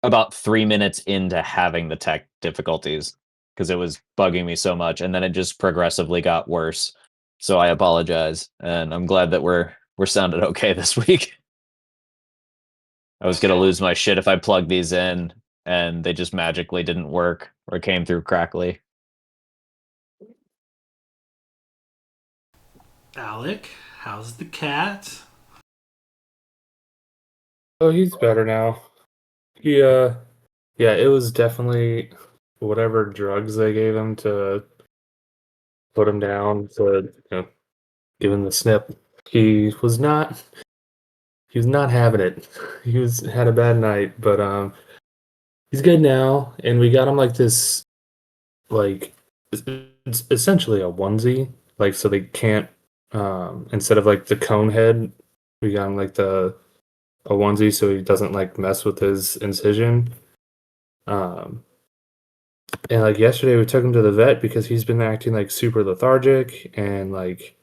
About 3 minutes into having the tech difficulties because it was bugging me so much, and then it just progressively got worse. So I apologize, and I'm glad that we're sounded okay this week. I was gonna lose my shit if I plugged these in and they just magically didn't work or came through crackly. Alec, how's the cat? Oh, he's better now. He yeah, it was definitely whatever drugs they gave him to put him down to, give him the snip. He was not he was not having it. He was had a bad night, but he's good now, and we got him like this, like, it's essentially a onesie, like, so they can't, instead of like the cone head, we got him like the a onesie so he doesn't like mess with his incision. Um, and like yesterday, we took him to the vet because he's been acting like super lethargic and like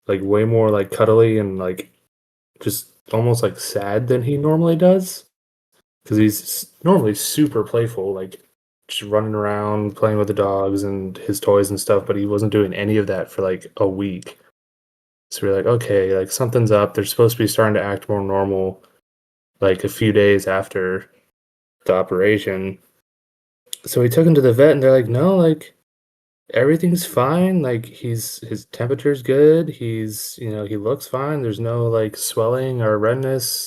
way more like cuddly and like just almost like sad than he normally does. Because he's normally super playful, like just running around playing with the dogs and his toys and stuff. But he wasn't doing any of that for like a week. So we're like, okay, like something's up. They're supposed to be starting to act more normal, like a few days after the operation. So we took him to the vet, and they're like, no, like everything's fine. Like his temperature's good. He looks fine. There's no like swelling or redness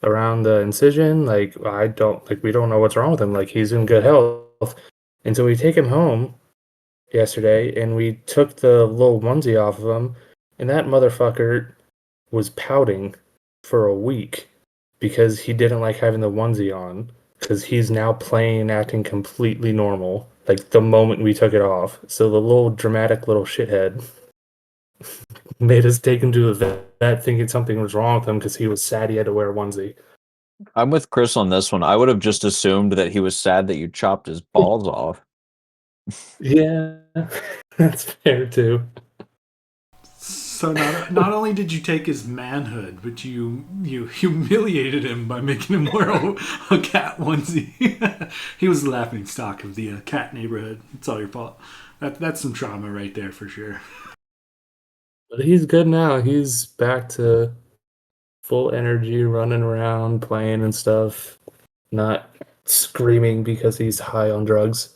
around the incision. Like I don't like we don't know what's wrong with him. Like he's in good health. And so we take him home yesterday, and we took the little onesie off of him, and that motherfucker was pouting for a week because he didn't like having the onesie on because he's now playing and acting completely normal like the moment we took it off. So the little dramatic little shithead made us take him to a vet thinking something was wrong with him because he was sad he had to wear a onesie. I'm with Chris on this one. I would have just assumed that he was sad that you chopped his balls off. Yeah, that's fair too. So not only did you take his manhood, but you humiliated him by making him wear a cat onesie. He was the laughing stock of the cat neighborhood. It's all your fault. That's some trauma right there for sure. But he's good now. He's back to full energy, running around, playing and stuff, not screaming because he's high on drugs.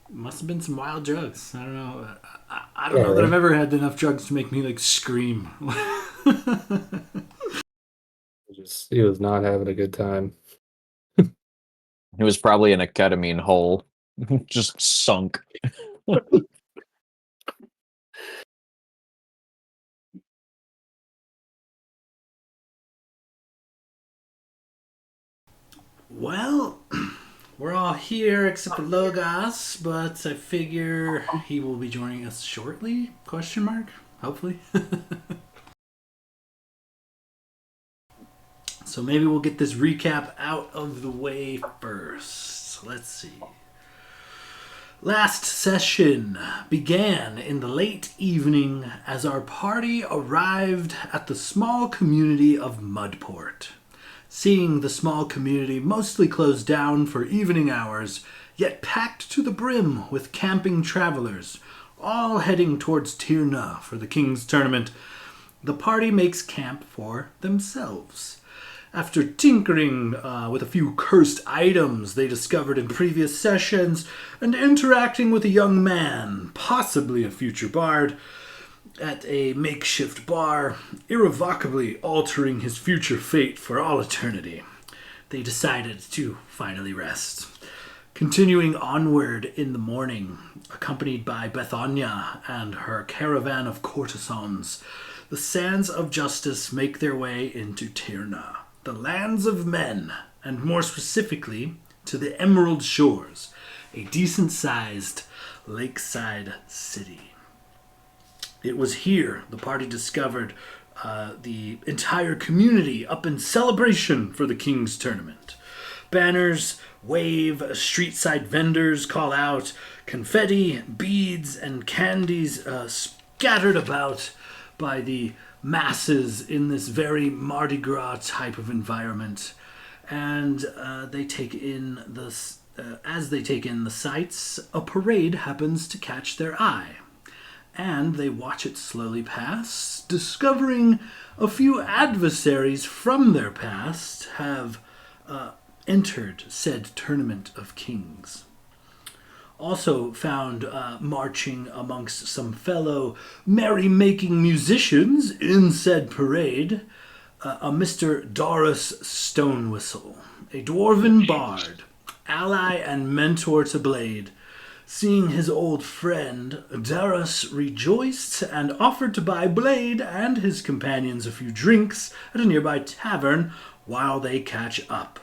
Must have been some wild drugs. I don't know. I don't know that I've Yeah, ever had enough drugs to make me like scream. he was not having a good time. He was probably in a ketamine hole, just sunk. Well, we're all here except for Logos, but I figure he will be joining us shortly? Question mark. Hopefully. So maybe we'll get this recap out of the way first. Let's see. Last session began in the late evening as our party arrived at the small community of Mudport. Seeing the small community mostly closed down for evening hours, yet packed to the brim with camping travelers, all heading towards Tirna for the King's Tournament, the party makes camp for themselves. After tinkering with a few cursed items they discovered in previous sessions and interacting with a young man, possibly a future bard, at a makeshift bar, irrevocably altering his future fate for all eternity, they decided to finally rest. Continuing onward in the morning, accompanied by Bethania and her caravan of courtesans, the sands of justice make their way into Tirna, the lands of men, and more specifically to the Emerald Shores, a decent-sized lakeside city. It was here the party discovered the entire community up in celebration for the King's Tournament. Banners wave, street-side vendors call out, confetti, beads, and candies scattered about by the masses in this very Mardi Gras type of environment. And they take in the as they take in the sights, a parade happens to catch their eye, and they watch it slowly pass, discovering a few adversaries from their past have entered said tournament of kings. Also found marching amongst some fellow merry-making musicians in said parade, a Mr. Doris Stonewhistle, a dwarven bard, ally and mentor to Blade. Seeing his old friend, Darius rejoiced and offered to buy Blade and his companions a few drinks at a nearby tavern while they catch up.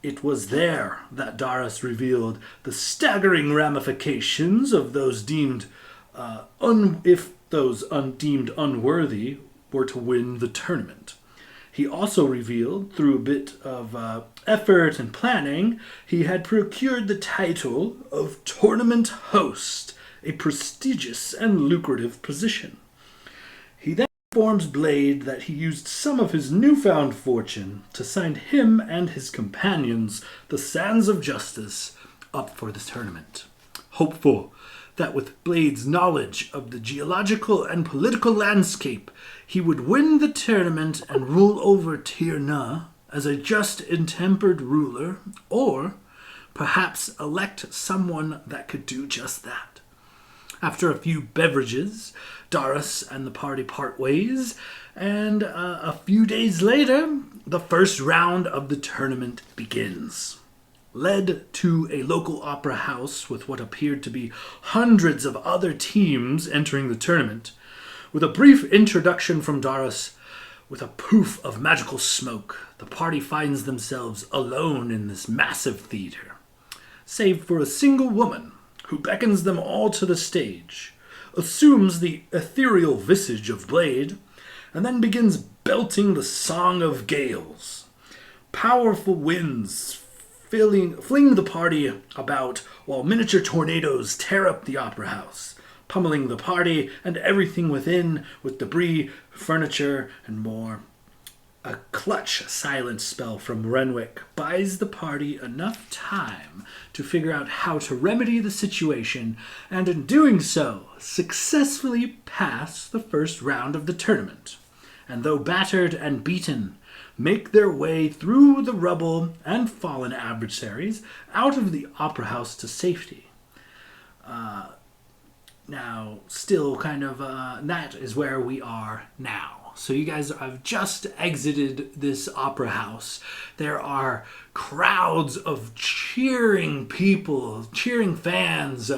It was there that Darius revealed the staggering ramifications of those deemed, if those deemed unworthy were to win the tournament. He also revealed, through a bit of effort and planning, he had procured the title of tournament host, a prestigious and lucrative position. He then informs Blade that he used some of his newfound fortune to sign him and his companions, the Sands of Justice, up for the tournament, hopeful that with Blade's knowledge of the geological and political landscape, he would win the tournament and rule over Tirna as a just and tempered ruler, or perhaps elect someone that could do just that. After a few beverages, Darius and the party part ways, and a few days later, the first round of the tournament begins. Led to a local opera house with what appeared to be hundreds of other teams entering the tournament. With a brief introduction from Darius, with a poof of magical smoke, the party finds themselves alone in this massive theater, save for a single woman who beckons them all to the stage, assumes the ethereal visage of Blade, and then begins belting the Song of Gales. Powerful winds fling the party about while miniature tornadoes tear up the opera house, pummeling the party and everything within with debris, furniture, and more. A clutch silence spell from Renwick buys the party enough time to figure out how to remedy the situation, and in doing so, successfully pass the first round of the tournament. And though battered and beaten, make their way through the rubble and fallen adversaries out of the opera house to safety. Now, still kind of, that is where we are now. So you guys have just exited this opera house. There are crowds of cheering people, cheering fans,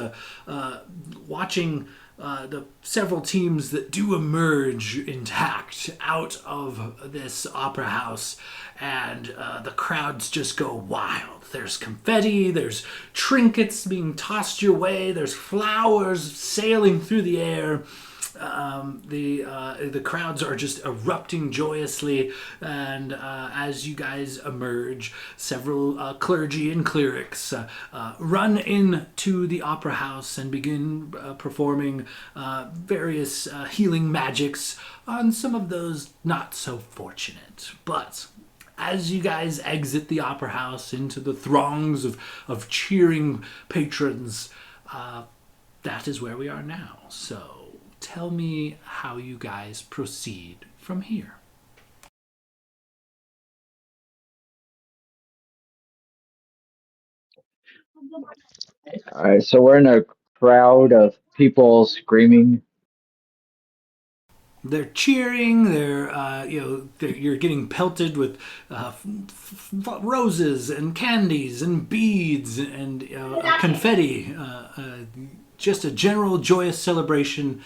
watching the several teams that do emerge intact out of this opera house, and the crowds just go wild. There's confetti, there's trinkets being tossed your way, there's flowers sailing through the air. The crowds are just erupting joyously, and as you guys emerge, several clergy and clerics run into the opera house and begin performing various healing magics on some of those not so fortunate. But as you guys exit the opera house into the throngs of cheering patrons, that is where we are now. So tell me how you guys proceed from here. All right, so we're in a crowd of people screaming. They're cheering. You're getting pelted with roses and candies and beads and confetti. Just a general joyous celebration.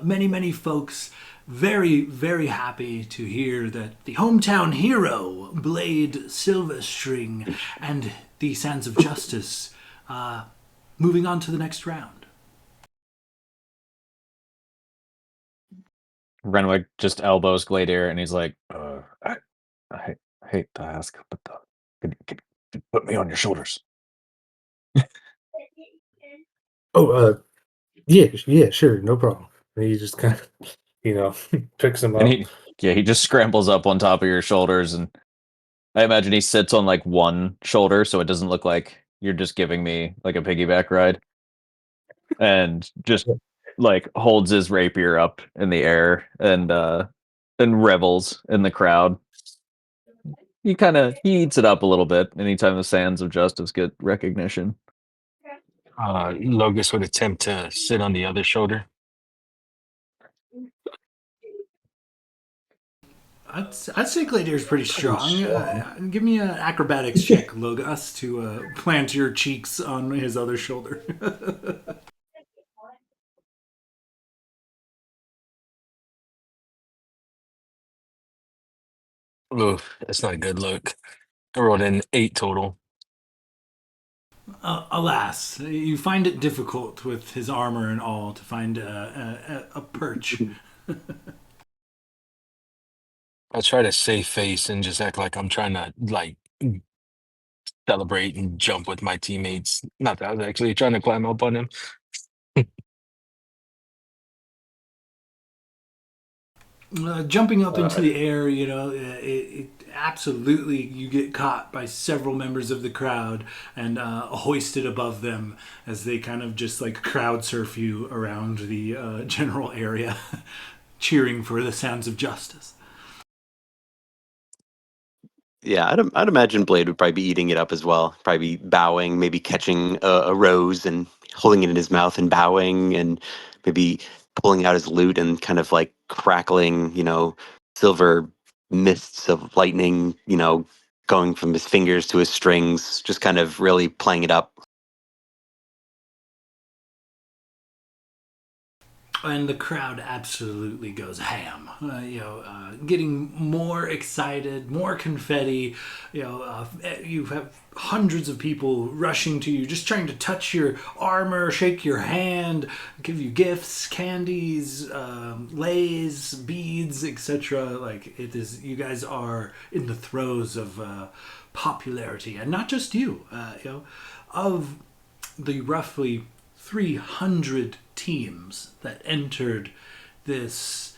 Many folks very, very happy to hear that the hometown hero, Blade Silverstring, and the Sands of Justice, moving on to the next round. Renwick just elbows Gladier, and he's like, I hate to ask, but Put me on your shoulders. Oh, yeah, sure, no problem. And he just kind of, picks him And up. he just scrambles up on top of your shoulders, and I imagine he sits on like one shoulder so it doesn't look like you're just giving me like a piggyback ride, and just like holds his rapier up in the air and revels in the crowd. He eats it up a little bit anytime the sands of justice get recognition. Logus would attempt to sit on the other shoulder. I'd say Gladier's pretty strong. strong. Give me an acrobatics check, Logos, to plant your cheeks on his other shoulder. Ooh, that's not a good look. I rolled an 8 total. Alas, you find it difficult with his armor and all to find a perch. I try to save face and just act like I'm trying to like celebrate and jump with my teammates. Not that I was actually trying to climb up on him. Jumping up into the air, it absolutely you get caught by several members of the crowd and hoisted above them as they kind of just like crowd surf you around the general area, cheering for the sounds of justice. Yeah, I'd imagine Blade would probably be eating it up as well. Probably be bowing, maybe catching a rose and holding it in his mouth and bowing, and maybe pulling out his lute and kind of like crackling, silver mists of lightning, going from his fingers to his strings, just kind of really playing it up. And the crowd absolutely goes ham. Getting more excited, more confetti. You have hundreds of people rushing to you, just trying to touch your armor, shake your hand, give you gifts, candies, lays, beads, etc. Like it is, you guys are in the throes of popularity, and not just you. Of the roughly 300 teams that entered this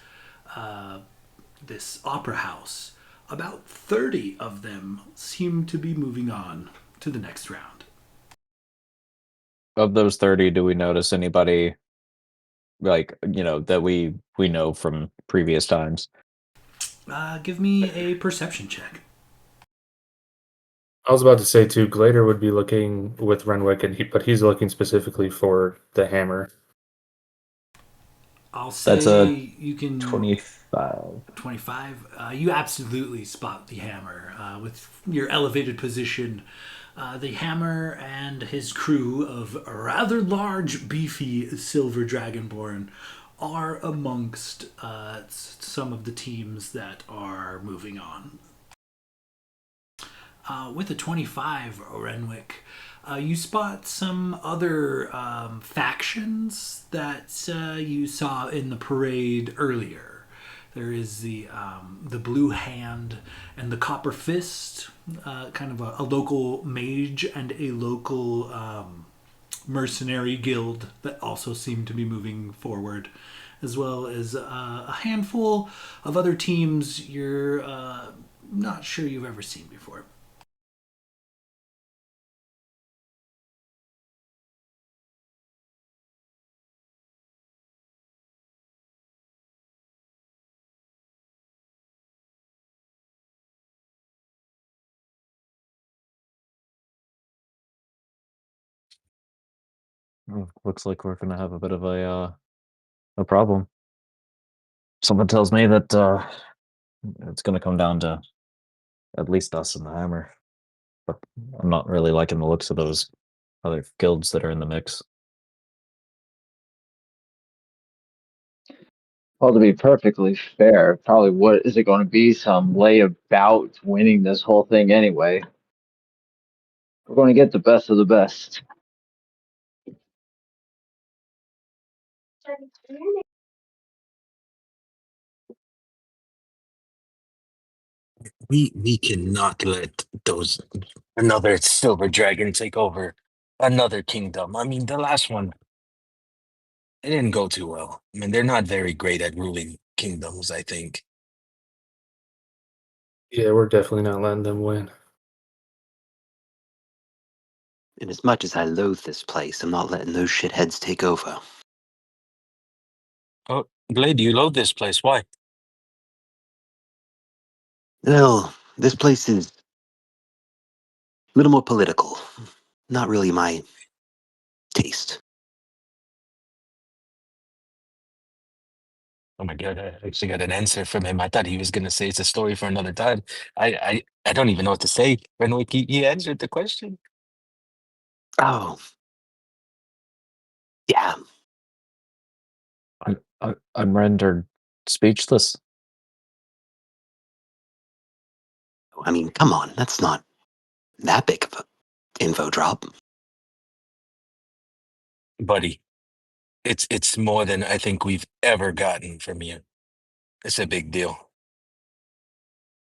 this opera house, about 30 of them seem to be moving on to the next round. Of those 30, do we notice anybody like, that we know from previous times? Give me a perception check. I was about to say too, Glader would be looking with Renwick, but he's looking specifically for the hammer. I'll That's say a you can 25. 25. You absolutely spot the hammer with your elevated position. The hammer and his crew of rather large, beefy silver dragonborn are amongst some of the teams that are moving on. With a 25, Renwick, you spot some other factions that you saw in the parade earlier. There is the Blue Hand and the Copper Fist, kind of a local mage and a local mercenary guild that also seem to be moving forward, as well as a handful of other teams you're not sure you've ever seen before. Looks like we're gonna have a bit of a problem. Someone tells me that it's gonna come down to at least us and the hammer. But I'm not really liking the looks of those other guilds that are in the mix. Well, to be perfectly fair, probably what is it going to be? Some layabout winning this whole thing anyway. We're going to get the best of the best. we cannot let those another silver dragon take over another kingdom. I mean, the last one it didn't go too well. I mean, they're not very great at ruling kingdoms, I think. Yeah, we're definitely not letting them win. And as much as I loathe this place, I'm not letting those shitheads take over. Oh, Blade, you load this place. Why? Well, this place is a little more political. Not really my taste. Oh my god, I actually got an answer from him. I thought he was gonna say it's a story for another time. I don't even know what to say. Renwick, he answered the question. Oh, yeah. I'm rendered speechless. I mean, come on, that's not that big of a info drop. Buddy, it's more than I think we've ever gotten from you. It's a big deal.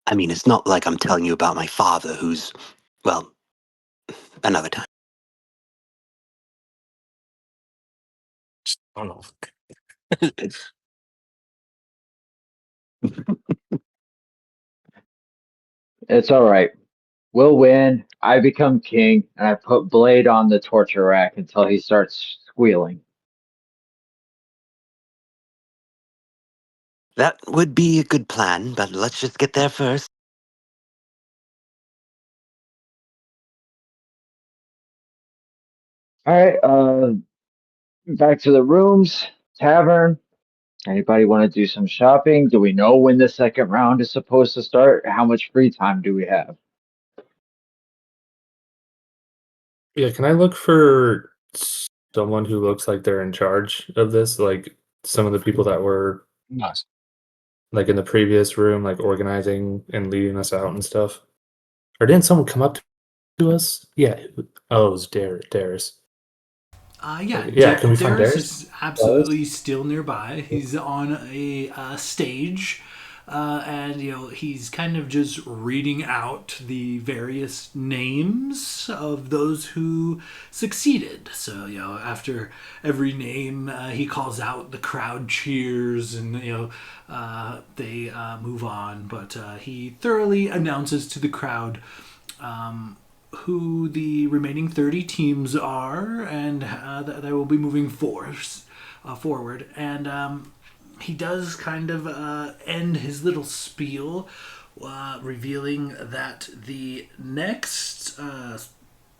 I mean, it's not like I'm telling you about my father, who's, well, another time. I don't know. It's all right. We'll win. I become king, and I put Blade on the torture rack until he starts squealing. That would be a good plan, but let's just get there first. All right. Back to the rooms. Tavern. Anybody want to do some shopping? Do we know when the second round is supposed to start? How much free time do we have? Yeah, can I look for someone who looks like they're in charge of this? Like some of the people that were Nice. like in the previous room, like organizing and leading us out and stuff. Or didn't someone come up to us? Yeah. Oh, it was Darius. Yeah, can we find Darius Darius? is absolutely still nearby. He's on a stage, and he's kind of just reading out the various names of those who succeeded. So after every name, he calls out. The crowd cheers, and they move on. But he thoroughly announces to the crowd who the remaining 30 teams are, and that they will be moving forward. And he does kind of end his little spiel, revealing that the next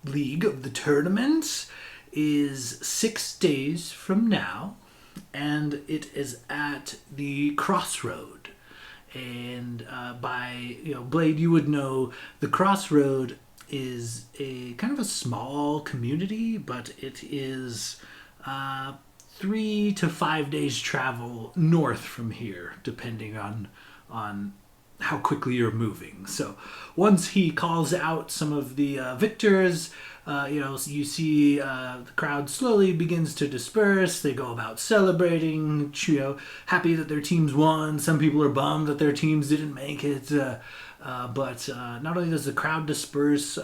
league of the tournament is 6 days from now, and it is at the Crossroad. And by Blade, you would know the Crossroad is a kind of a small community, but it is 3 to 5 days travel north from here, depending on how quickly you're moving. So once he calls out some of the victors, you see the crowd slowly begins to disperse. They go about celebrating, happy that their teams won. Some people are bummed that their teams didn't make it. But not only does the crowd disperse,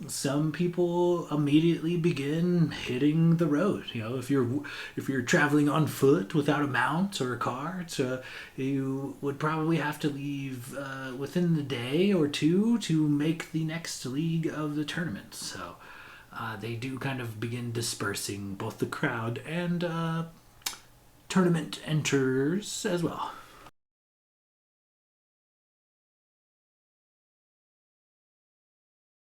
some people immediately begin hitting the road. If you're traveling on foot without a mount or a cart, you would probably have to leave within the day or two to make the next league of the tournament. So they do kind of begin dispersing both the crowd and tournament enterers as well.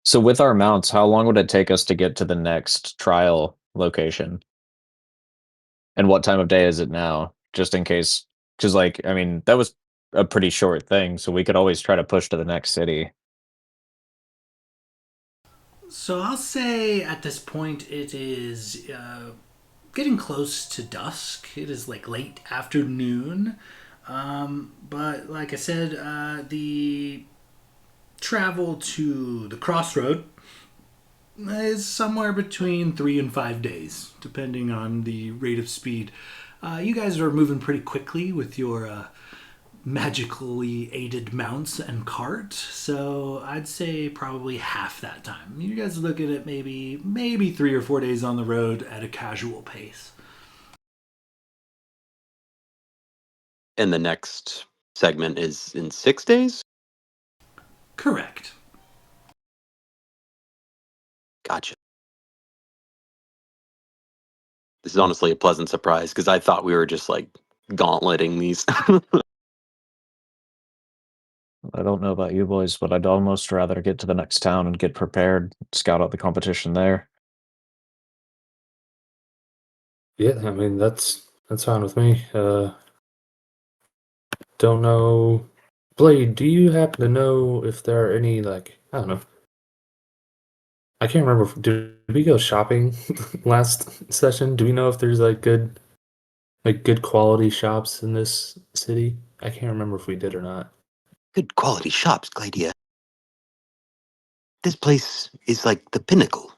So with our mounts, how long would it take us to get to the next trial location? And what time of day is it now? Just in case, because I mean, that was a pretty short thing, so we could always try to push to the next city. So I'll say at this point it is getting close to dusk. It is like late afternoon. But like I said, the travel to the crossroad is somewhere between 3 and 5 days, depending on the rate of speed. You guys are moving pretty quickly with your magically aided mounts and cart, so I'd say probably half that time. You guys are looking at maybe 3 or 4 days on the road at a casual pace. And the next segment is in 6 days? Correct. Gotcha. This is honestly a pleasant surprise because I thought we were just like gauntleting these. I don't know about you boys, but I'd almost rather get to the next town and get prepared, scout out the competition there. Yeah, I mean that's fine with me. Don't know, Blade. Do you happen to know if there are any like I don't know? I can't remember. Did we go shopping last session? Do we know if there's like good quality shops in this city? I can't remember if we did or not. Good quality shops, Gladia. This place is like the pinnacle.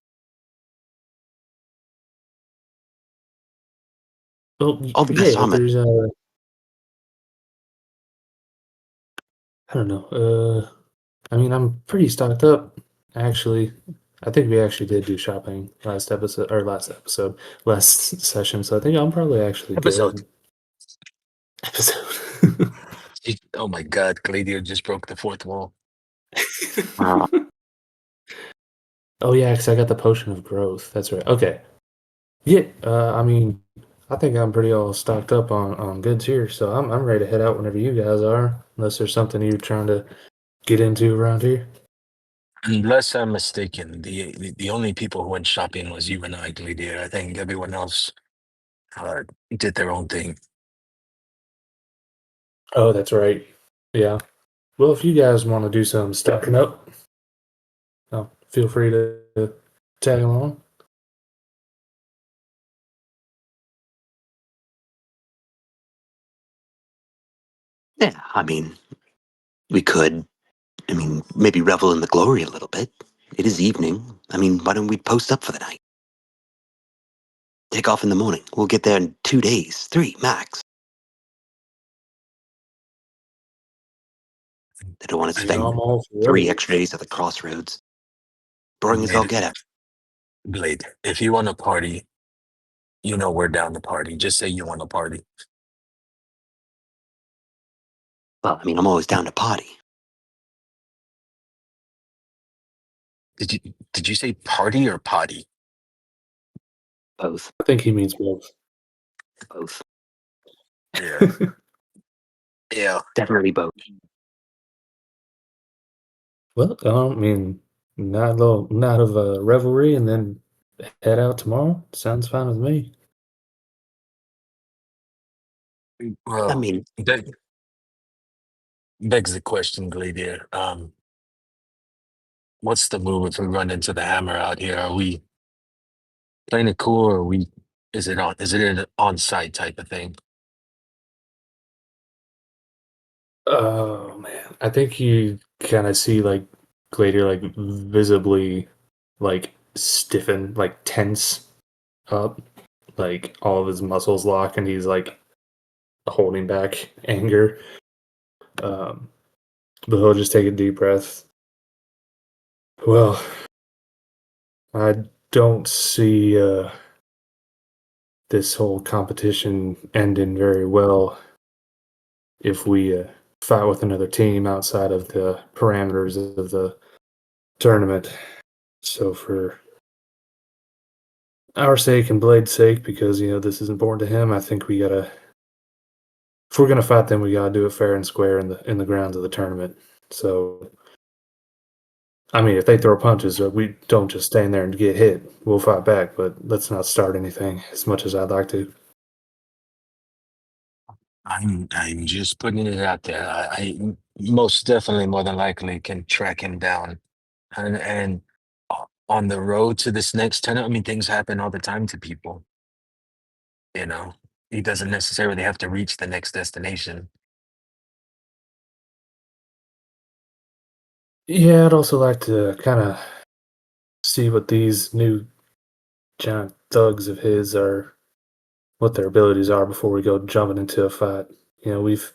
Well, All the best yeah, ramen. there's I don't know. I mean, I'm pretty stocked up, actually. I think we actually did do shopping last session. So I think I'm probably actually Episode. good. Episode. Oh my God, Gladio just broke the fourth wall. Uh, Oh yeah, because I got the potion of growth. That's right. Okay. Yeah. I mean, I think I'm pretty all stocked up on goods here, so I'm ready to head out whenever you guys are. Unless there's something you're trying to get into around here. Unless I'm mistaken, the only people who went shopping was you and I, Gladio. I think everyone else uh, did their own thing. Oh, that's right. Yeah. Well, if you guys want to do some stocking up, feel free to tag along. yeah, I mean, we could. I mean, maybe revel in the glory a little bit. It is evening. I mean, why don't we post up for the night? Take off in the morning. We'll get there in 2 days, 3 max. They don't want to I I'm spend mean, all for 3 it. extra days at the crossroads. Boring as all Blade, get out. Blade, if you want to party, you know we're down to party. Just say you want to party. Well, I mean, I'm always down to party. Did you say party or potty? Both. I think he means both. Both. Yeah. Yeah. Definitely both. Well, I mean, night of revelry, and then head out tomorrow. Sounds fine with me. I Well, mean, that begs the question, Gladia. What's the move if we run into the hammer out here? Are we playing it cool, or is it an on-site type of thing? Oh man, I think you kind of see like Glader like visibly like stiffen, like tense up, like all of his muscles lock, and he's like holding back anger. Um, but he'll just take a deep breath. Well, I don't see this whole competition ending very well if we fight with another team outside of the parameters of the tournament. So for our sake and Blade's sake, because this is important to him, I think we gotta. If we're gonna fight them, we gotta do it fair and square in the grounds of the tournament. So, I mean, if they throw punches, we don't just stand there and get hit. We'll fight back, but let's not start anything. As much as I'd like to. I'm just putting it out there. I most definitely, more than likely, can track him down, and on the road to this next tournament. I mean, things happen all the time to people. You know, he doesn't necessarily have to reach the next destination. Yeah, I'd also like to kind of see what these new giant thugs of his are, what their abilities are before we go jumping into a fight. We've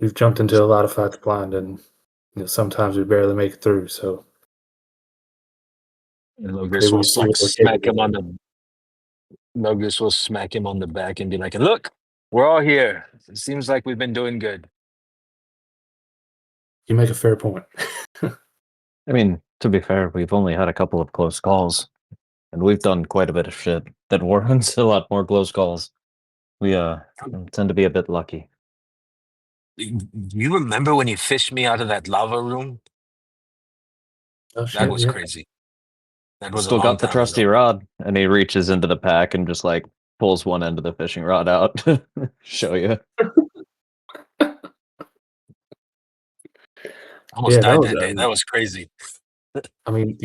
we've jumped into a lot of fights blind, and sometimes we barely make it through. So And maybe Logos we will see what we're smack him capable on of. the Logos will smack him on the back and be like, "Look, we're all here. It seems like we've been doing good." You make a fair point. I mean, to be fair, we've only had a couple of close calls, and we've done quite a bit of shit that warrants a lot more close calls. We tend to be a bit lucky. You remember when you fished me out of that lava room? Oh That shit! was Yeah. crazy. That was a Still long got the time trusty ago. rod, and he reaches into the pack and just like pulls one end of the fishing rod out. Show you. Almost Yeah, that died was. that day. That was crazy. I mean,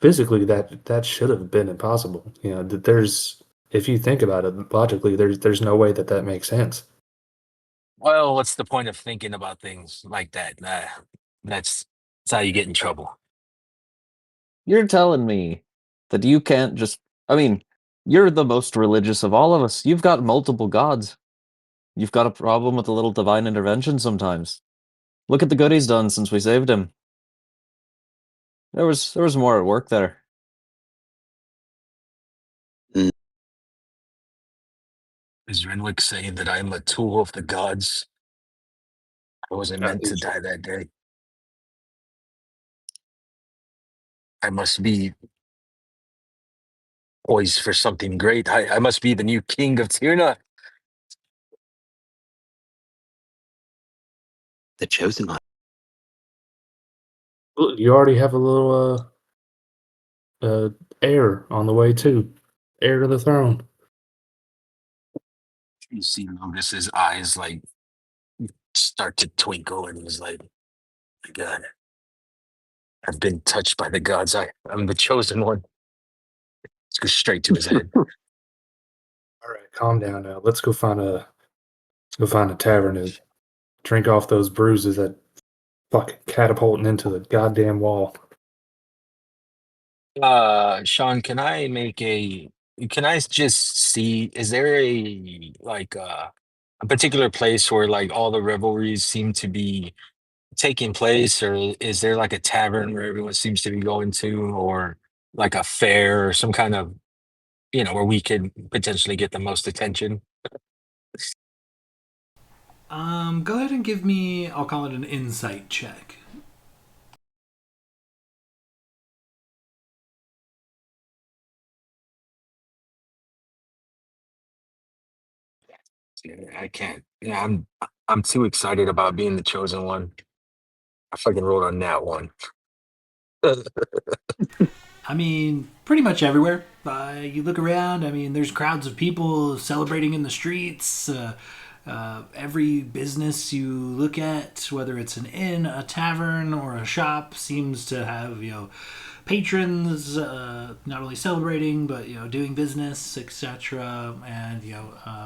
physically that should have been impossible. That there's if you think about it logically, there's no way that makes sense. Well, what's the point of thinking about things like that? That's how you get in trouble. You're telling me that you can't just. I mean, you're the most religious of all of us. You've got multiple gods. You've got a problem with a little divine intervention sometimes. Look at the good he's done since we saved him. There was more at work there. Mm. Is Renwick saying that I'm a tool of the gods? I wasn't I meant think to so. die that day. I must be poised for something great. I must be the new king of Tirna. The chosen one. Look, you already have a little heir on the way too, heir to the throne. You see Logos's eyes like start to twinkle, and he's like, "My God, I've been touched by the gods. I'm the chosen one." Let's go straight to his head. All right, calm down now. Let's go find a tavern and drink off those bruises that fucking catapulting into the goddamn wall. Sean, can I just see, is there a particular place where like all the revelries seem to be taking place, or is there like a tavern where everyone seems to be going to, or like a fair or some kind of, where we could potentially get the most attention? Go ahead and give me, I'll call it an insight check. Yeah, I can't. Yeah, I'm too excited about being the chosen one. I fucking rolled on that one. I mean, pretty much everywhere. You look around, I mean, there's crowds of people celebrating in the streets. Every business you look at, whether it's an inn, a tavern, or a shop, seems to have, patrons not only celebrating but doing business, etc. And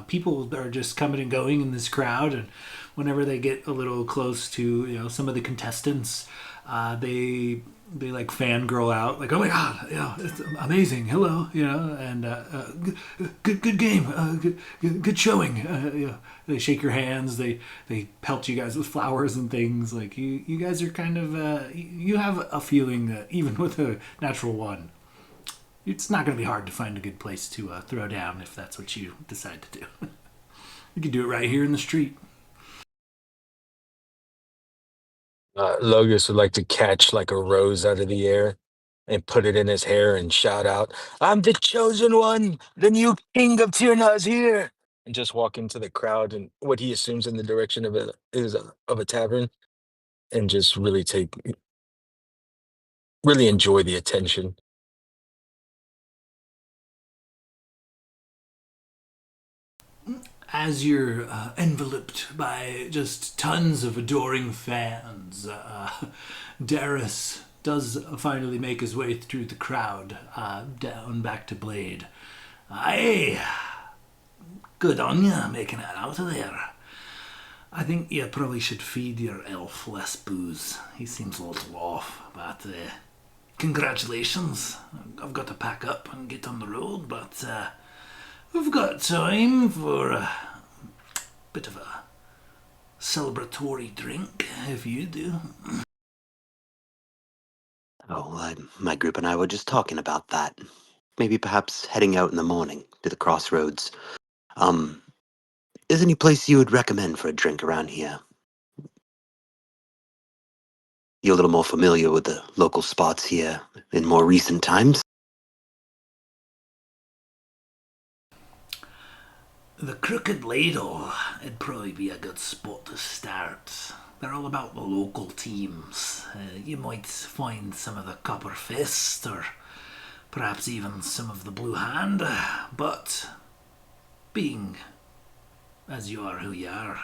people are just coming and going in this crowd, and whenever they get a little close to some of the contestants, they like fangirl out, like, "Oh my god, it's amazing, hello," and good game, good showing. They shake your hands, they pelt you guys with flowers and things. Like you guys are kind of you have a feeling that even with a natural one, it's not going to be hard to find a good place to throw down if that's what you decide to do. You can do it right here in the street. Logos would like to catch like a rose out of the air and put it in his hair and shout out, "I'm the chosen one! The new king of Tirna is here!" And just walk into the crowd and what he assumes in the direction of a tavern, and just really enjoy the attention. As you're enveloped by just tons of adoring fans, Darius does finally make his way through the crowd down back to Blade. Aye, good on ya making it out of there. I think you probably should feed your elf less booze. He seems a little off, but congratulations. I've got to pack up and get on the road, but we've got time for a bit of a celebratory drink if you do. Oh, my group and I were just talking about that. Maybe perhaps heading out in the morning to the crossroads. Um, is any place you would recommend for a drink around here? You're a little more familiar with the local spots here in more recent times. The Crooked Ladle, it'd probably be a good spot to start. They're all about the local teams. You might find some of the Copper Fist or perhaps even some of the Blue Hand, but being as you are who you are,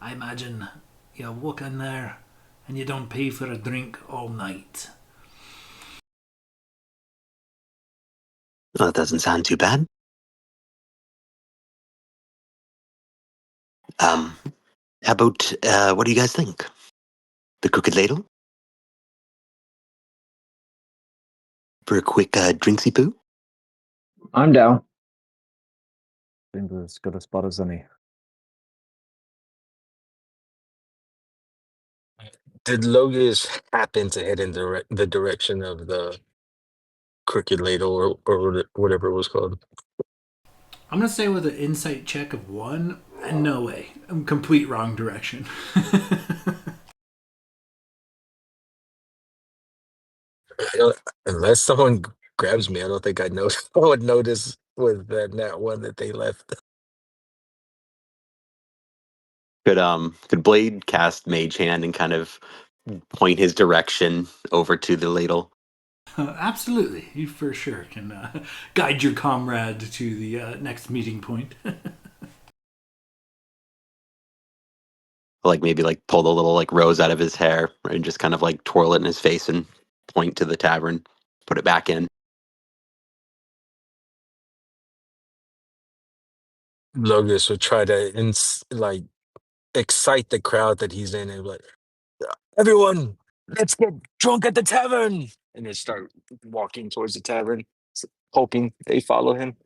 I imagine you walk in there and you don't pay for a drink all night. Well, that doesn't sound too bad. Um, how about, what do you guys think? The Crooked Ladle? For a quick, drinksy poo? I'm down. Seems as good a spot as any. Did Logus happen to head in the direction of the crooked ladle or whatever it was called? I'm gonna say with an insight check of 1, and no way. I'm complete wrong direction. I don't, unless someone grabs me, I don't think I know. I would notice with that one that they left. Could Blade cast Mage Hand and kind of point his direction over to the ladle? Absolutely, you for sure can guide your comrade to the next meeting point. Like maybe like pull the little like rose out of his hair and just kind of like twirl it in his face and point to the tavern, put it back in. Logus would try to like excite the crowd that he's in and be like, everyone, let's get drunk at the tavern, and then start walking towards the tavern, hoping they follow him.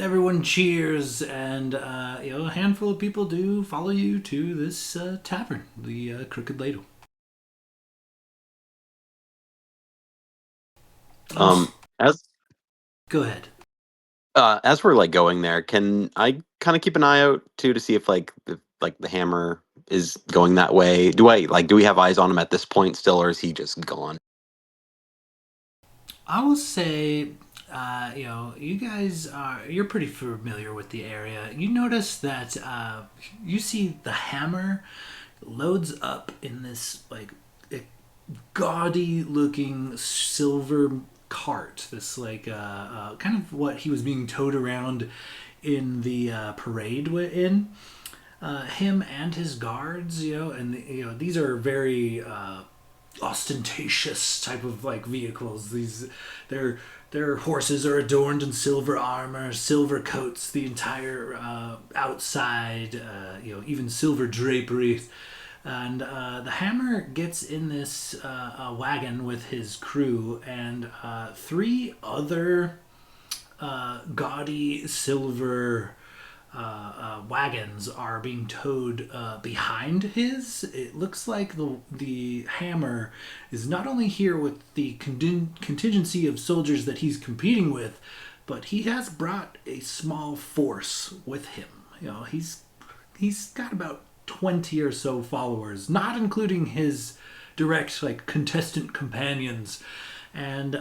Everyone cheers, and a handful of people do follow you to this tavern, the Crooked Ladle. As Go ahead. as we're like going there, can I kind of keep an eye out too to see if like the hammer is going that way? Do we have eyes on him at this point still, or is he just gone? I will say, you guys you're pretty familiar with the area. You notice that you see the hammer loads up in this like gaudy looking silver cart. This like kind of what he was being towed around in the parade in. Him and his guards, and these are very ostentatious type of like vehicles. Their horses are adorned in silver armor, silver coats, the entire outside, even silver drapery. And the hammer gets in this wagon with his crew and 3 other gaudy silver wagons are being towed behind his. It looks like the hammer is not only here with the contingency of soldiers that he's competing with, but he has brought a small force with him. He's got about 20 or so followers, not including his direct like contestant companions. And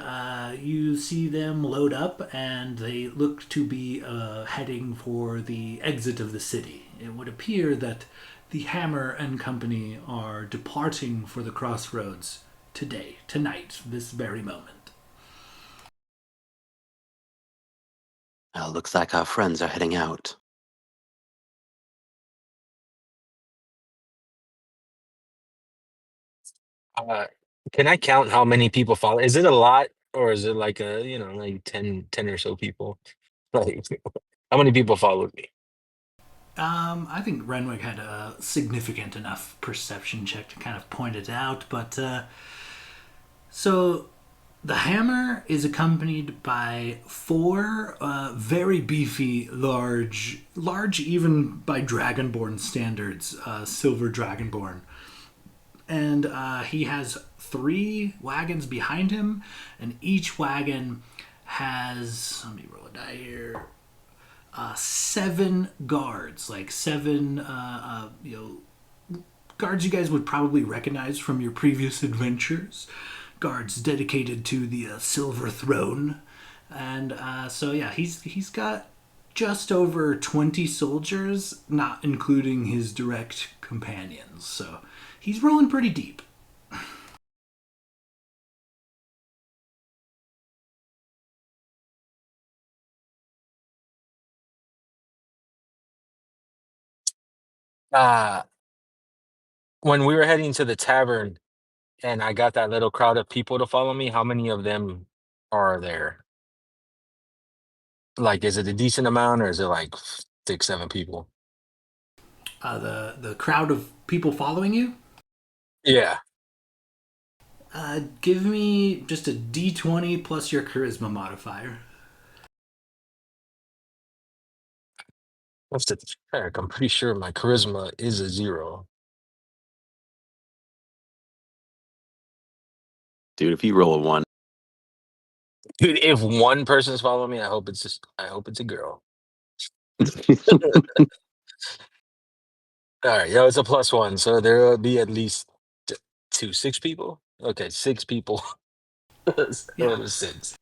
you see them load up, and they look to be heading for the exit of the city. It would appear that the Hammer and Company are departing for the crossroads tonight, this very moment. Looks like our friends are heading out. Uh, can I count how many people follow? Is it a lot, or is it like like 10 or so people? Like, how many people followed me? I think Renwick had a significant enough perception check to kind of point it out, but so The hammer is accompanied by four very beefy, large even by Dragonborn standards, silver Dragonborn. And he has three wagons behind him, and each wagon has, let me roll a die here, seven guards, like seven, guards you guys would probably recognize from your previous adventures. Guards dedicated to the Silver Throne, and so yeah, he's got just over 20 soldiers, not including his direct companions. So he's rolling pretty deep. Uh when we were heading to the tavern and I got that little crowd of people to follow me, how many of them are there? Like, is it a decent amount or is it like six, seven people? The crowd of people following you. Yeah. Give me just a d20 plus your charisma modifier. What's the check? I'm pretty sure my charisma is a 0. Dude, if you roll a one, Dude, if one person's following me, I hope it's a girl. All right, yo, it's a +1, so there will be at least two, six people. Okay, six people. Yeah, So six.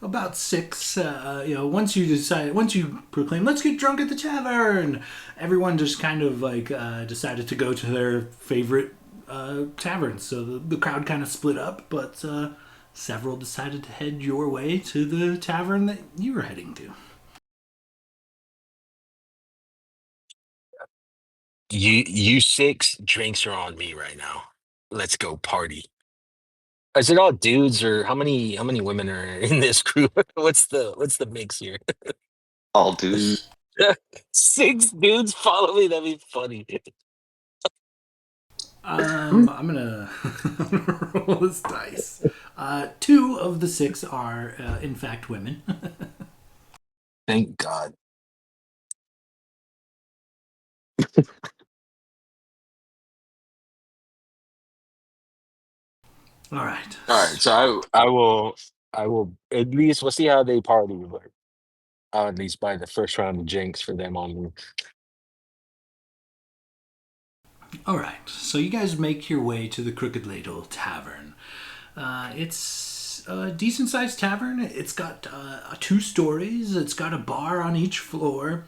about six. Once you proclaim, let's get drunk at the tavern, everyone just kind of like decided to go to their favorite taverns. So the crowd kind of split up, but several decided to head your way to the tavern that you were heading to. You six drinks are on me right now. Let's go party. Is it all dudes or how many women are in this group? What's the mix here? all dude. Six dudes follow me. That'd be funny. I'm gonna roll this dice. Two of the six are, in fact, women. Thank God. All right. All right, so I will at least we'll see how they party, but I'll at least buy the first round of drinks for them on me. All right. So you guys make your way to the Crooked Ladle Tavern. It's a decent sized tavern. It's got two stories. It's got a bar on each floor.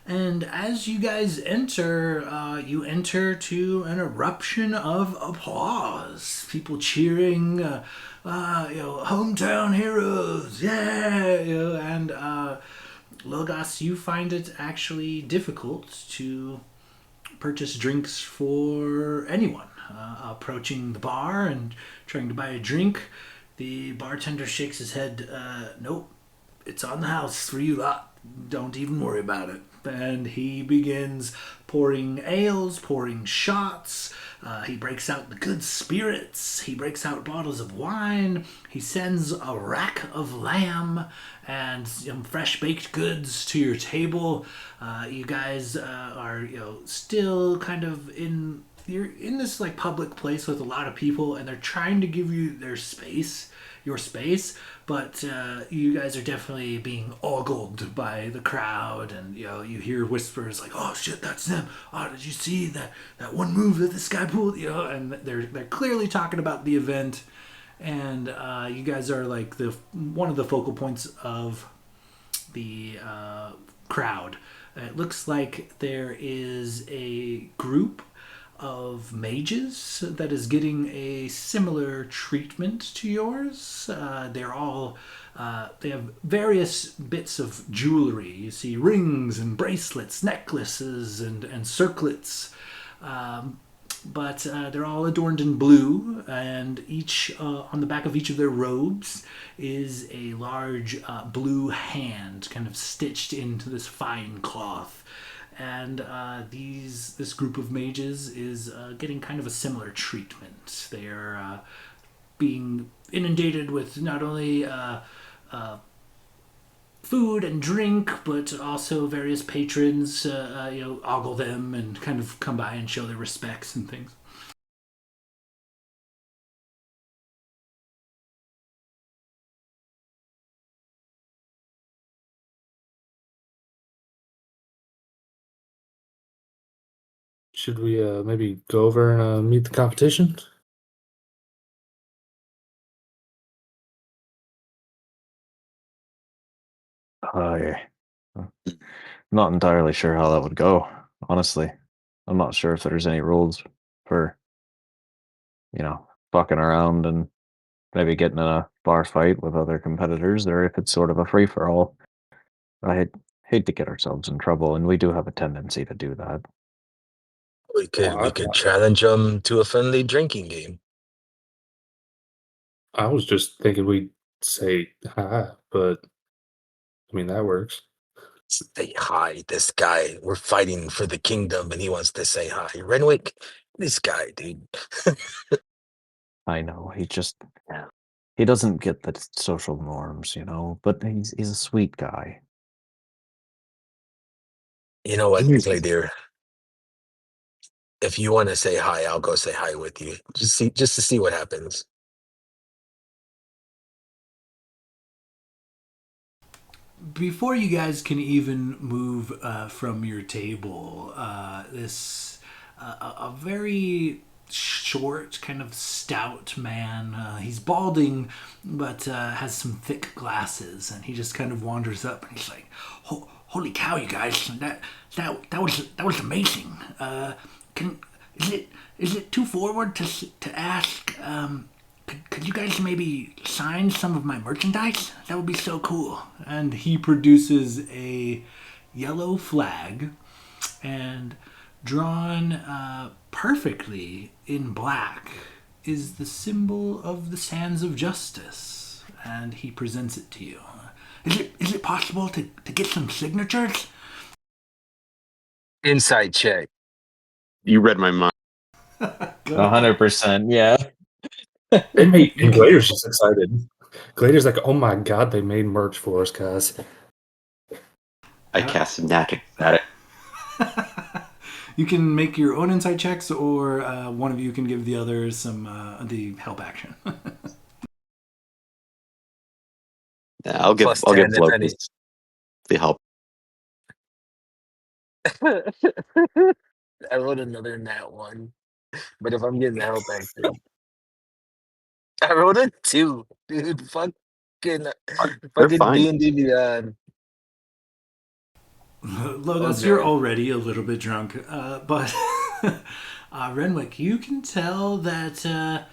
And as you guys enter, you enter to an eruption of applause. People cheering, hometown heroes, yeah! And Logos, you find it actually difficult to purchase drinks for anyone approaching the bar and trying to buy a drink. The bartender shakes his head. Nope, it's on the house for you lot. Don't even worry about it. And he begins pouring ales, pouring shots. He breaks out the good spirits. He breaks out bottles of wine. He sends a rack of lamb and some fresh baked goods to your table. You guys are, still kind of in. You're in this like public place with a lot of people, and they're trying to give you your space, but you guys are definitely being ogled by the crowd, and you hear whispers like, "Oh shit, that's them! Oh, did you see that one move that this guy pulled?" And they're clearly talking about the event, and you guys are like the one of the focal points of the crowd. It looks like there is a group of mages that is getting a similar treatment to yours. They're all they have various bits of jewelry. You see rings and bracelets, necklaces and circlets. But they're all adorned in blue, and each on the back of each of their robes is a large blue hand, kind of stitched into this fine cloth. And this group of mages is getting kind of a similar treatment. They are being inundated with not only food and drink, but also various patrons, ogle them and kind of come by and show their respects and things. Should we maybe go over and meet the competition? I not entirely sure how that would go, honestly. I'm not sure if there's any rules for, fucking around and maybe getting in a bar fight with other competitors, or if it's sort of a free for all. I hate to get ourselves in trouble, and we do have a tendency to do that. We could Well, we could challenge them to a friendly drinking game. I was just thinking we'd say hi, but I mean that works. Say hi, this guy. We're fighting for the kingdom, and he wants to say hi. Renwick, this guy, dude. I know he doesn't get the social norms, but he's a sweet guy. You know what, He's- Gladeer? If you want to say hi, I'll go say hi with you. Just to see what happens. Before you guys can even move from your table, a very short, kind of stout man. He's balding, but has some thick glasses, and he just kind of wanders up and he's like, "Holy cow, you guys! That was amazing. Can is it too forward to ask? Could you guys maybe sign some of my merchandise? That would be so cool." And he produces a yellow flag, and drawn perfectly in black is the symbol of the Sands of Justice. And he presents it to you. Is it possible to get some signatures? Inside check. You read my mind. 100%, yeah. They made, and Glader's just excited. Glader's like, "Oh my god, they made merch for us, guys." I cast magic at it. You can make your own insight checks, or one of you can give the other some the help action. Yeah, I'll give Plus 10 if any. Locus the help. I wrote another nat one, but if I'm getting the help action, I wrote a 2, dude. They're Fucking fine. D&D Beyond. Logos, Okay. you're already a little bit drunk, but Renwick, you can tell that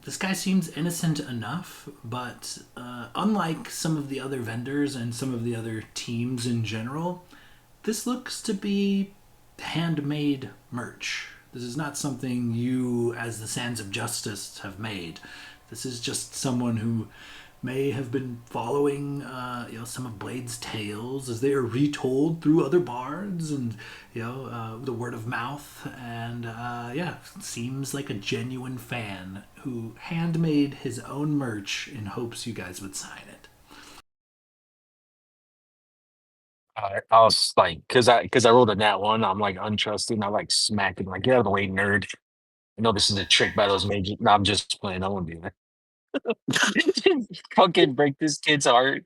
this guy seems innocent enough, but unlike some of the other vendors and some of the other teams in general, this looks to be handmade merch. This is not something you, as the Sands of Justice, have made. This is just someone who may have been following, some of Blade's tales as they are retold through other bards and, the word of mouth. And, seems like a genuine fan who handmade his own merch in hopes you guys would sign it. I was like, because I wrote a nat 1, I'm like untrusting. I like smacking, like, get out of the way, nerd. I know this is a trick by those mages. No, I'm just playing. I won't do that. Fucking break this kid's heart.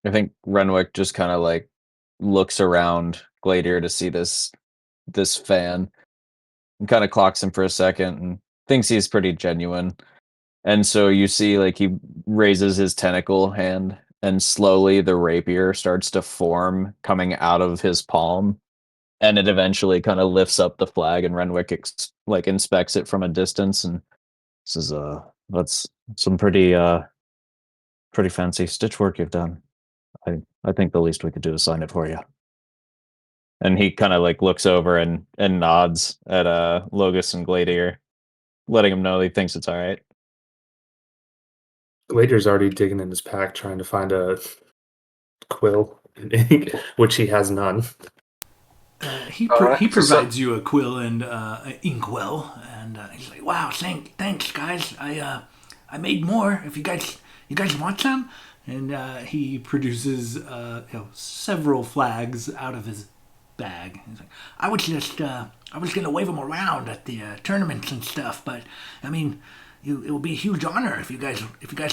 I think Renwick just kind of like looks around Gladier to see this fan and kind of clocks him for a second and thinks he's pretty genuine. And so you see like he raises his tentacle hand and slowly the rapier starts to form coming out of his palm, and it eventually kind of lifts up the flag, and Renwick inspects it from a distance and says, that's some pretty fancy stitch work you've done. I think the least we could do is sign it for you." And he kind of like looks over and nods at Logus and Gladier, letting him know he thinks it's all right. Glader's already digging in his pack trying to find a quill and ink, which he has none. He Alright, he so provides you a quill and inkwell, and he's like, "Wow, thanks, guys. I made more. If you guys want some." And he produces several flags out of his bag. He's like, I was gonna wave them around at the tournaments and stuff, but I mean, it will be a huge honor if you guys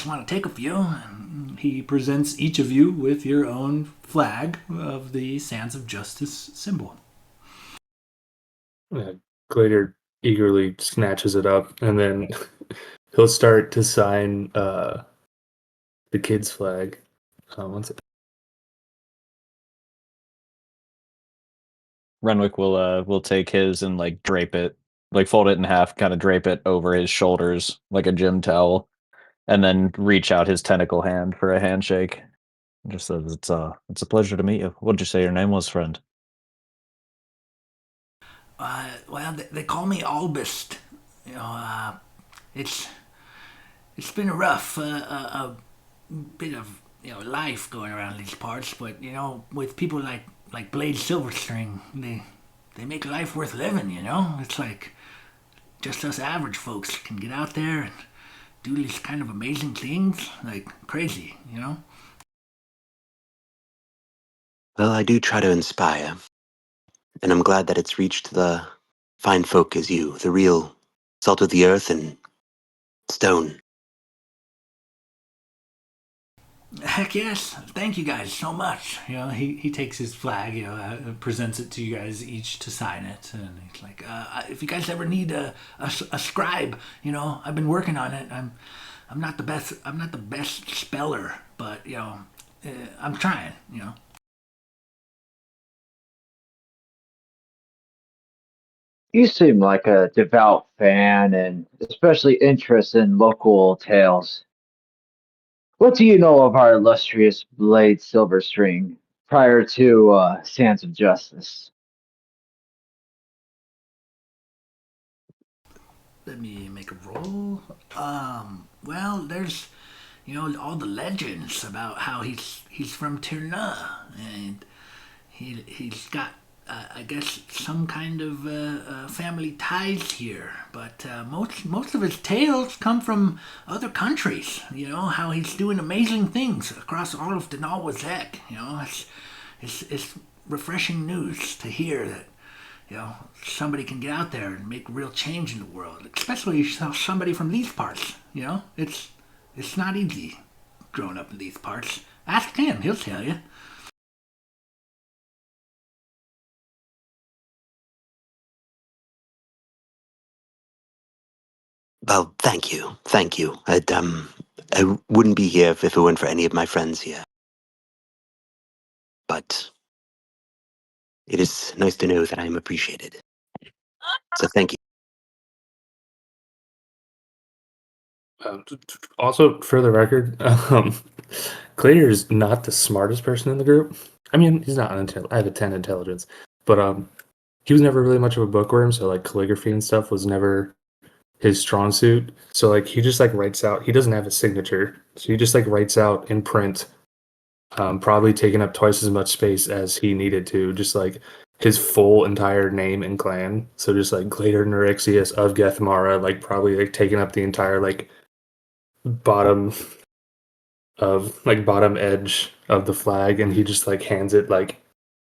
want to take a few. And he presents each of you with your own flag of the Sands of Justice symbol. Glader eagerly snatches it up, and then he'll start to sign the kid's flag. Once Renwick will take his and like drape it, like fold it in half, kind of drape it over his shoulders like a gym towel, and then reach out his tentacle hand for a handshake. Just says it's a pleasure to meet you. What did you say your name was, friend? Well, they call me Albist. It's it's been a rough bit of life going around these parts, but with people like Blade Silverstring, they make life worth living. It's like just us average folks can get out there and do these kind of amazing things, like crazy. Well, I do try to inspire, and I'm glad that it's reached the fine folk as you, the real salt of the earth and stone. Heck yes! Thank you guys so much. He takes his flag, presents it to you guys each to sign it, and he's like, if you guys ever need a scribe, I've been working on it. I'm not the best. I'm not the best speller, but I'm trying. You seem like a devout fan and especially interested in local tales. What do you know of our illustrious Blade Silverstring prior to Sands of Justice? Let me make a roll. Well, there's all the legends about how he's from Tirna, and he's got I guess some kind of family ties here, but most of his tales come from other countries. How he's doing amazing things across all of Daanal Wisech. It's refreshing news to hear that somebody can get out there and make real change in the world, especially somebody from these parts. It's not easy growing up in these parts. Ask him; he'll tell you. Well, thank you, thank you. I wouldn't be here if it weren't for any of my friends here. But it is nice to know that I am appreciated. So thank you. Also, for the record, Glader is not the smartest person in the group. I mean, he's not I have a 10 intelligence, but he was never really much of a bookworm, so like calligraphy and stuff was never his strong suit. So like he just like writes out. He doesn't have a signature, so he just like writes out in print, probably taking up twice as much space as he needed to. Just like his full entire name and clan. So just like Glader Nerexius of Gethmara, like probably like taking up the entire like bottom bottom edge of the flag, and he just like hands it, like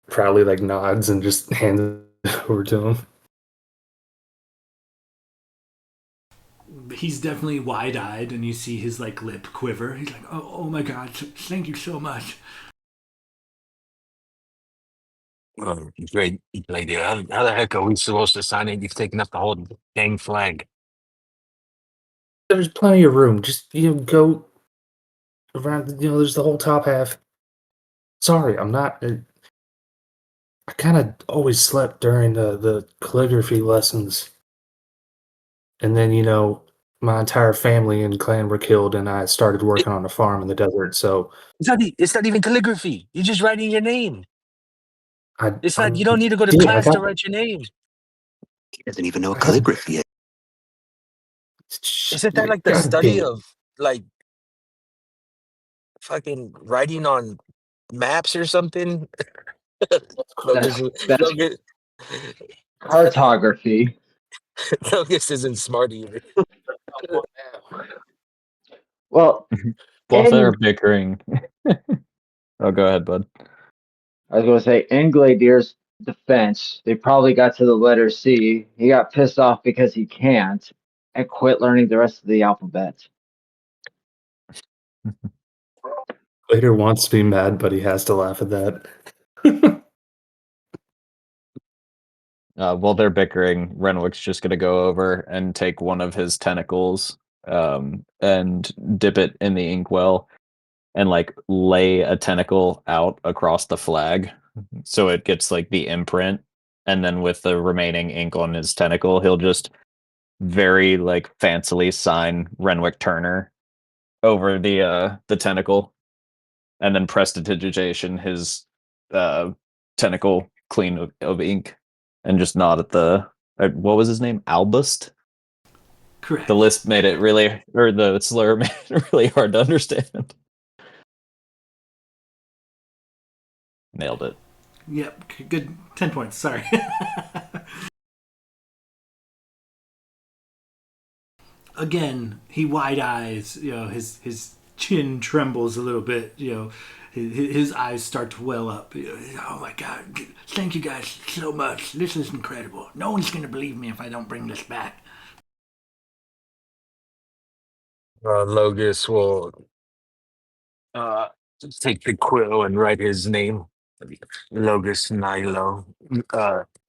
proudly like nods and just hands it over to him. He's definitely wide-eyed, and you see his like lip quiver. He's like, "Oh my God, thank you so much." Oh, great lady. How the heck are we supposed to sign it? You've taken up the whole dang flag. There's plenty of room. Just go around. There's the whole top half. Sorry, I'm not. I kind of always slept during the calligraphy lessons, and then my entire family and clan were killed, and I started It, working on a farm in the desert. So it's not even calligraphy. You're just writing your name. I It's I not. You don't need to go to did. I class to got. write your name. He doesn't even know I have. calligraphy yet. Isn't that like the God damn study it. of like fucking writing on maps or something? Locust, That's Locust, cartography. Locust isn't smart either. Well, While they're in bickering. Oh, go ahead, bud. I was gonna say in Gladier's defense, they probably got to the letter C. He got pissed off because he can't and quit learning the rest of the alphabet. Later wants to be mad, but he has to laugh at that. While they're bickering, Renwick's just gonna go over and take one of his tentacles, and dip it in the inkwell, and like lay a tentacle out across the flag, so it gets like the imprint, and then with the remaining ink on his tentacle, he'll just very like fancily sign Renwick Turner over the tentacle, and then prestidigitation his tentacle clean of ink, and just nod at the what was his name, Albust. Correct. The list made it really, or the slur made it really hard to understand. Nailed it. Yep, good 10 points. Sorry. Again, he wide eyes. His chin trembles a little bit. His eyes start to well up. Oh my God! Thank you guys so much. This is incredible. No one's gonna believe me if I don't bring this back. Locust will uh, just take the quill and write his name, Locust Nilo.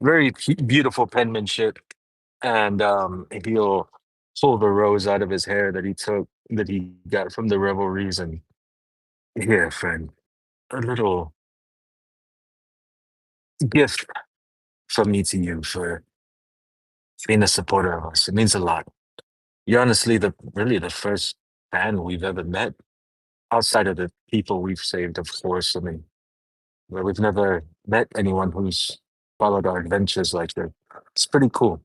Very beautiful penmanship, and he'll pull the rose out of his hair that he got from the revelries, and here, friend, a little gift from me to you for being a supporter of us. It means a lot. You're honestly really the first fan we've ever met outside of the people we've saved, of course. I mean, where we've never met anyone who's followed our adventures like that. It's pretty cool.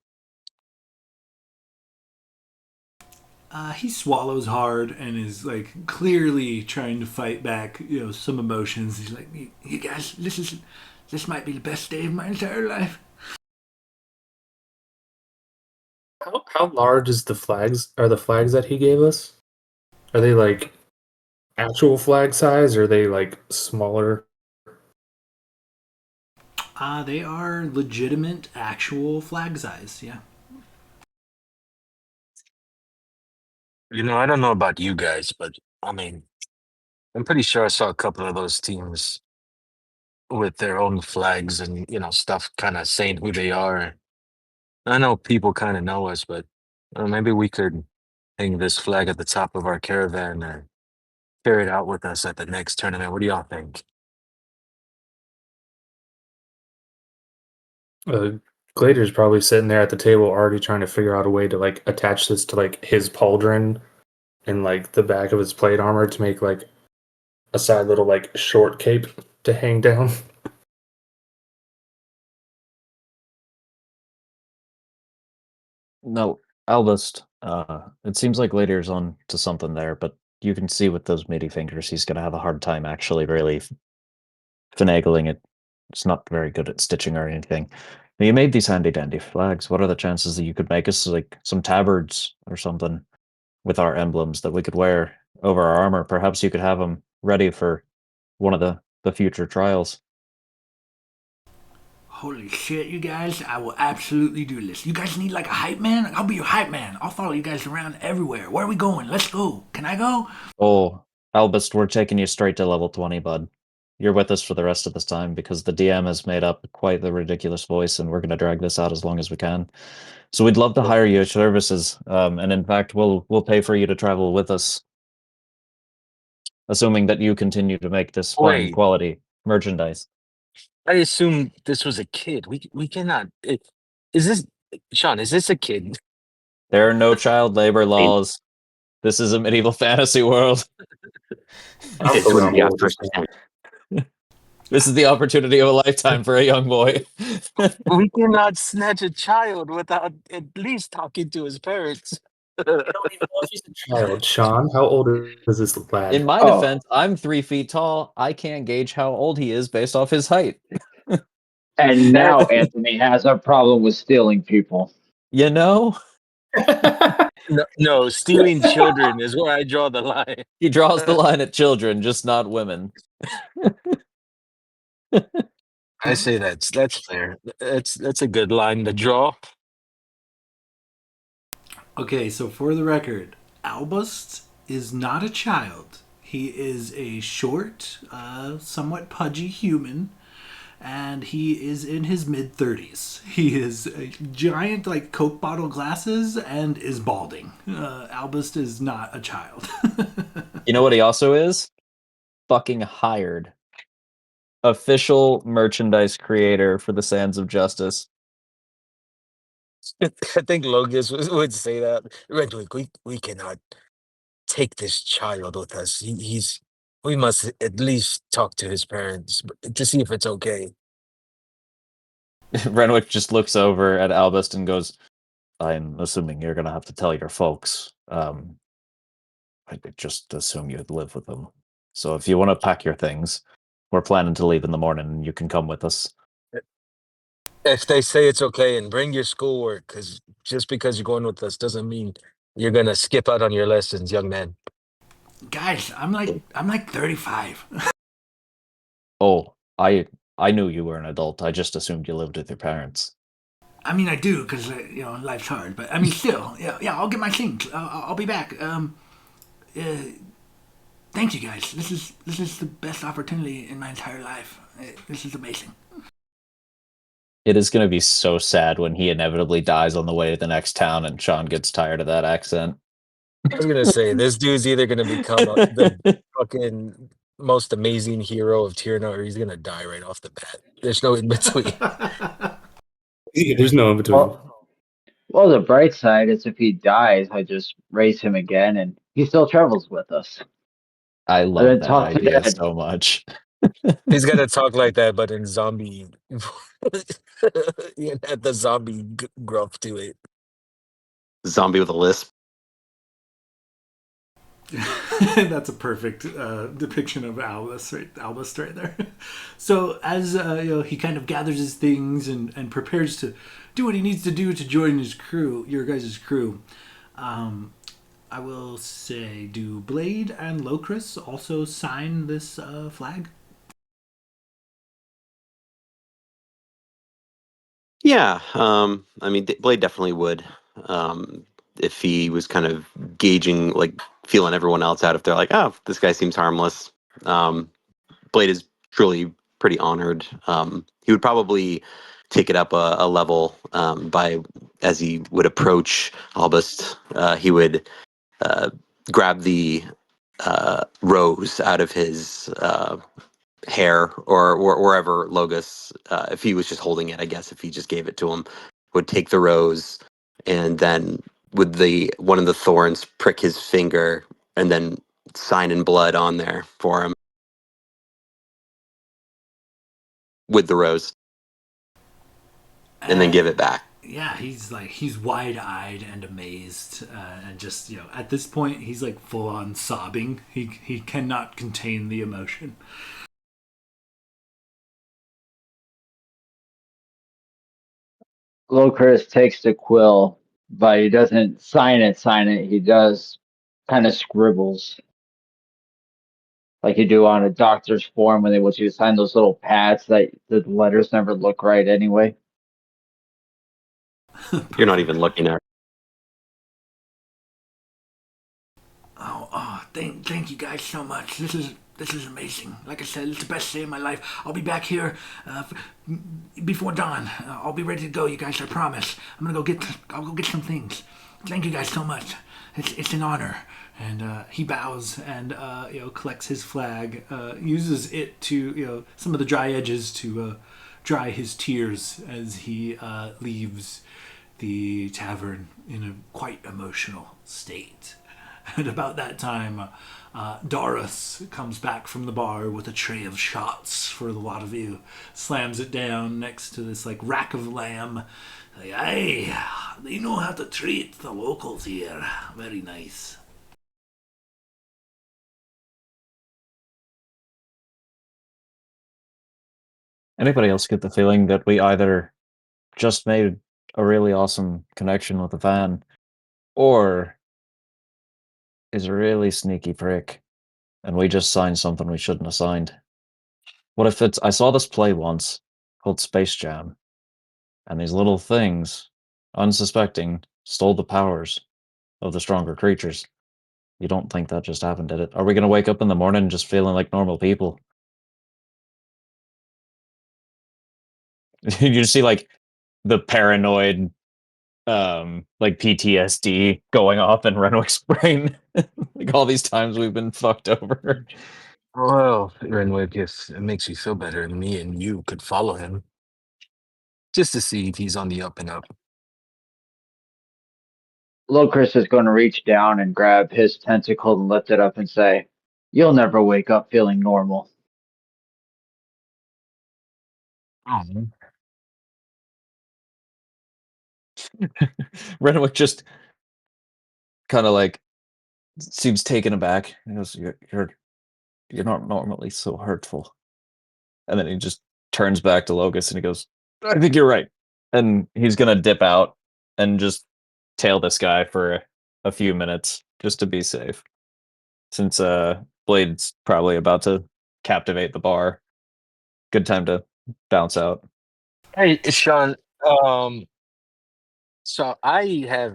He swallows hard and is like clearly trying to fight back, some emotions. He's like, "You guys, this might be the best day of my entire life." How large is the flags? Are the flags that he gave us? Are they like actual flag size, or are they like smaller? They are legitimate, actual flag size. Yeah. I don't know about you guys, but I mean, I'm pretty sure I saw a couple of those teams with their own flags and, stuff kind of saying who they are. I know people kind of know us, but maybe we could hang this flag at the top of our caravan and carry it out with us at the next tournament. What do y'all think? Glader's probably sitting there at the table already trying to figure out a way to like attach this to like his pauldron and like the back of his plate armor to make like a side little like short cape to hang down. No, Albust. It seems like Ladier's on to something there, but you can see with those MIDI fingers, he's gonna have a hard time actually really finagling it. It's not very good at stitching or anything. Now, you made these handy dandy flags. What are the chances that you could make us like some tabards or something with our emblems that we could wear over our armor? Perhaps you could have them ready for one of the future trials. Holy shit, you guys! I will absolutely do this. You guys need like a hype man? I'll be your hype man. I'll follow you guys around everywhere. Where are we going? Let's go. Can I go? Oh, Albust, we're taking you straight to level 20, bud. You're with us for the rest of this time because the DM has made up quite the ridiculous voice, and we're going to drag this out as long as we can. So we'd love to hire your services, and in fact, we'll pay for you to travel with us, assuming that you continue to make this fine Wait, quality merchandise. I assume this was a kid. We cannot. Is this Sean? Is this a kid? There are no child labor laws. This is a medieval fantasy world. I'm This wouldn't be our phenomenal with this first thing. attempt. This is the opportunity of a lifetime for a young boy. We cannot snatch a child without at least talking to his parents. I don't even know if he's a child. Sean, how old is this lad? In my Oh, defense, I'm 3 feet tall. I can't gauge how old he is based off his height. And now Anthony has a problem with stealing people. You know, No, stealing children is where I draw the line. he draws the line at children, just not women. I say that's fair. That's a good line to draw. Okay, so for the record, Albust is not a child. He is a short, somewhat pudgy human, and he is in his mid 30s. He is a giant, like Coke bottle glasses, and is balding. Albust is not a child. You know what he also is? Fucking hired. Official merchandise creator for the Sands of Justice. I think Logus would say that. Redwick, we cannot take this child with us. He's we must at least talk to his parents to see if it's okay. Renwick just looks over at Albust and goes, I'm assuming you're gonna have to tell your folks. I just assume you'd live with them. So if you want to pack your things, we're planning to leave in the morning and you can come with us. If they say it's okay, and bring your schoolwork, because just because you're going with us doesn't mean you're gonna skip out on your lessons, young man. Guys, I'm like 35. Oh, I knew you were an adult. I just assumed you lived with your parents. I mean, I do because life's hard. But I mean, still, yeah. I'll get my things. I'll be back. Thank you, guys. This is the best opportunity in my entire life. This is amazing. It is going to be so sad when he inevitably dies on the way to the next town and Sean gets tired of that accent. I was gonna say this dude's either gonna become the fucking most amazing hero of Tierna, or he's gonna die right off the bat. There's no in between. Yeah, there's no in between. Well, the bright side is if he dies, I just raise him again, and he still travels with us. I And love then that talk to idea Dad. so much. He's gonna talk like that, but in zombie. You add the zombie gruff to it. Zombie with a lisp. That's a perfect depiction of Albus right there. So as he kind of gathers his things and prepares to do what he needs to do to join his crew, your guys' crew. I will say, do Blade and Locris also sign this flag? Yeah, I mean, Blade definitely would. If he was kind of gauging, like, feeling everyone else out, if they're like, oh, this guy seems harmless. Blade is truly pretty honored. He would probably take it up a level by as he would approach Albust. He would grab the rose out of his hair or wherever Logus, if he was just holding it, I guess if he just gave it to him, would take the rose and then with the one of the thorns prick his finger and then sign in blood on there for him with the rose and then give it back. Yeah, he's wide eyed and amazed, and just at this point he's like full on sobbing. He cannot contain the emotion. Locris takes the quill, but he doesn't sign it. He does kind of scribbles like you do on a doctor's form when they want you to sign those little pads that the letters never look right anyway. You're not even looking at. Thank you guys so much. This is amazing. Like I said, it's the best day of my life. I'll be back here before dawn. I'll be ready to go, you guys. I promise. I'll go get some things. Thank you guys so much. It's an honor. And he bows and collects his flag. Uses it to some of the dry edges to dry his tears as he leaves the tavern in a quite emotional state. At about that time, Doris comes back from the bar with a tray of shots for the lot of you. Slams it down next to this like rack of lamb. Like, hey, they know how to treat the locals here. Very nice. Anybody else get the feeling that we either just made a really awesome connection with the fan, or is a really sneaky prick and we just signed something we shouldn't have signed? What if it's I saw this play once called Space Jam, and these little things, unsuspecting, stole the powers of the stronger creatures. You don't think that just happened, did it? Are we gonna wake up in the morning just feeling like normal people? You just see like the paranoid like PTSD going off in Renwick's brain. Like all these times we've been fucked over. Well, Renwick, if it makes you feel better, me and you could follow him just to see if he's on the up and up. Locris is going to reach down and grab his tentacle and lift it up and say, "You'll never wake up feeling normal." Oh, Renwick just kind of like seems taken aback. He goes, you're not normally so hurtful." And then he just turns back to Locus and he goes, "I think you're right." And he's gonna dip out and just tail this guy for a few minutes just to be safe. Since Blade's probably about to captivate the bar. Good time to bounce out. hey, Sean. Um, so I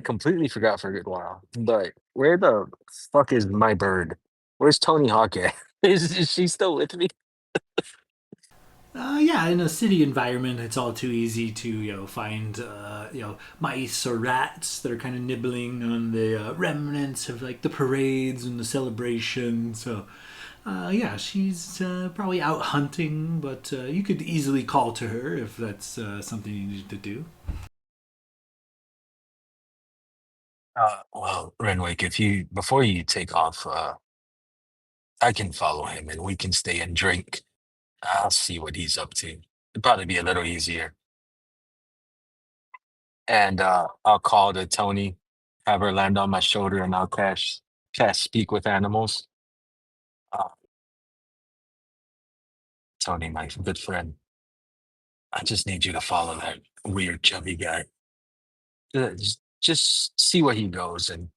completely forgot for a good while, but where the fuck is my bird? Where's Tony Hawk at? Is she still with me? Yeah, in a city environment, it's all too easy to find mice or rats that are kind of nibbling on the remnants of like the parades and the celebrations. So yeah, she's probably out hunting, but you could easily call to her if that's something you need to do. Well, Renwick, if you before you take off, I can follow him and we can stay and drink. I'll see what he's up to. It'd probably be a little easier. And I'll call to Tony, have her land on my shoulder, and I'll cast speak with animals. Uh, Tony, my good friend, I just need you to follow that weird chubby guy. Just see where he goes and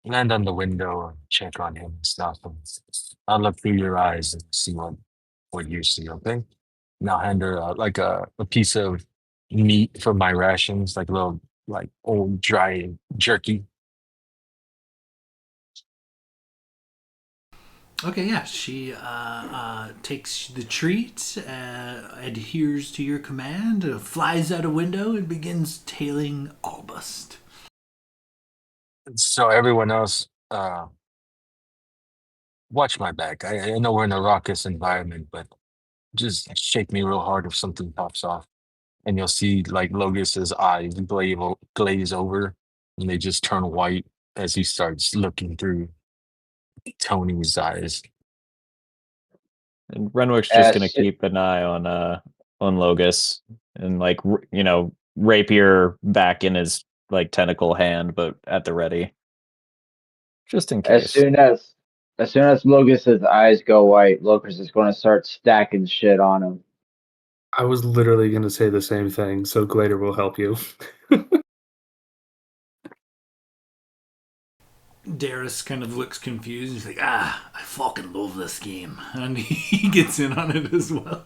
land on the window and check on him and stuff. And I'll look through your eyes and see what you see. Okay. And I'll hand her like a piece of meat from my rations, like a little like old dry jerky. Okay, yeah, she takes the treat, adheres to your command, flies out a window, and begins tailing Albust. So everyone else, watch my back. I know we're in a raucous environment, but just shake me real hard if something pops off. And you'll see like Logus's eyes glaze over and they just turn white as he starts looking through Tony's eyes. And Renwick's just gonna As soo- keep an eye on Logus and like rapier back in his like tentacle hand, but at the ready, just in as case. soon as as soon as Locus's eyes go white, Locus is going to start stacking shit on him. I was literally going to say the same thing, so Glader will help you. Darius kind of looks confused. He's like, I fucking love this game. And he gets in on it as well.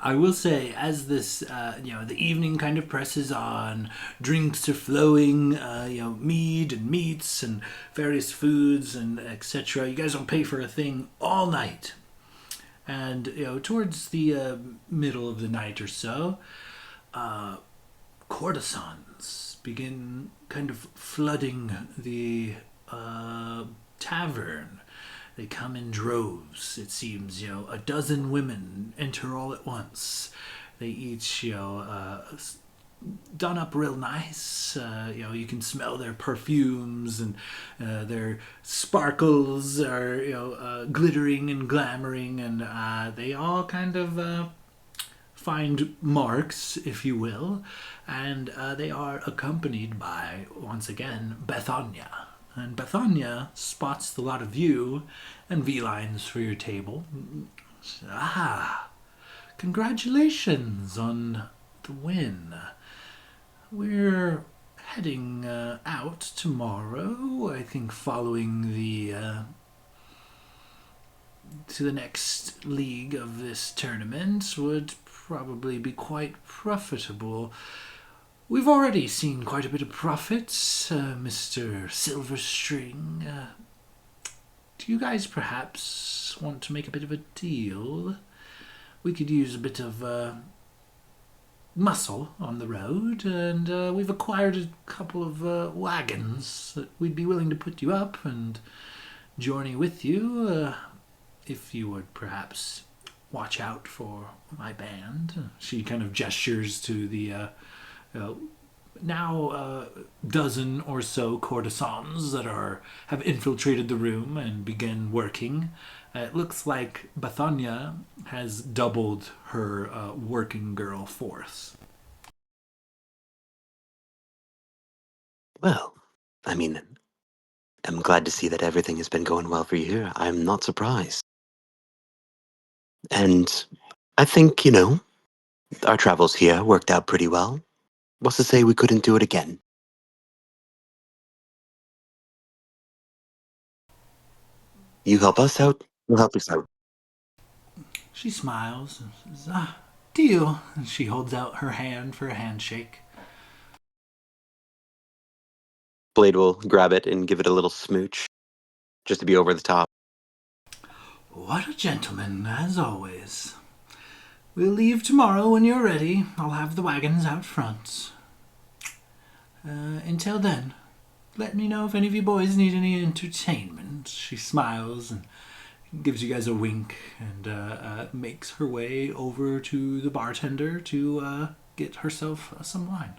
I will say, as this, the evening kind of presses on, drinks are flowing, mead and meats and various foods and etc. You guys don't pay for a thing all night. And, towards the middle of the night or so, courtesans begin kind of flooding the tavern. They come in droves. It seems, a dozen women enter all at once. They each, done up real nice. You can smell their perfumes and their sparkles are, glittering and glamoring, and they all kind of find marks, if you will, and they are accompanied by, once again, Bethania. And Bethania spots the lot of you and V-lines for your table. Ah, congratulations on the win. We're heading out tomorrow, I think, following the to the next league of this tournament would probably be quite profitable. We've already seen quite a bit of profits, Mr. Silverstring. Do you guys perhaps want to make a bit of a deal? We could use a bit of muscle on the road, and we've acquired a couple of wagons that we'd be willing to put you up and journey with you, if you would perhaps watch out for my band. She kind of gestures to the now dozen or so courtesans that have infiltrated the room and begin working. It looks like Bethania has doubled her working girl force. Well, I mean, I'm glad to see that everything has been going well for you here. I'm not surprised. And I think, our travels here worked out pretty well. What's to say we couldn't do it again? You help us out, we'll help us out. She smiles and says, deal. And she holds out her hand for a handshake. Blade will grab it and give it a little smooch, just to be over the top. What a gentleman, as always. We'll leave tomorrow when you're ready. I'll have the wagons out front. Until then, let me know if any of you boys need any entertainment. She smiles and gives you guys a wink and makes her way over to the bartender to get herself some wine.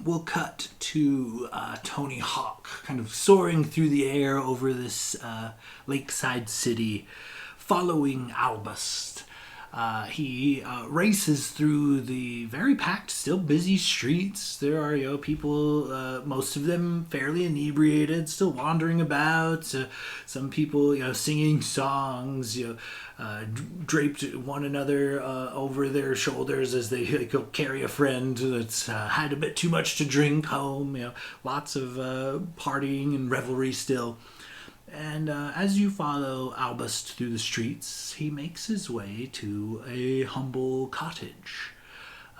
We'll cut to Tony Hawk kind of soaring through the air over this lakeside city, following Albust. He races through the very packed, still busy streets. There are, people, most of them fairly inebriated, still wandering about. Some people, singing songs, draped one another over their shoulders as they go carry a friend that's had a bit too much to drink home. Lots of partying and revelry still. And as you follow Albust through the streets, he makes his way to a humble cottage.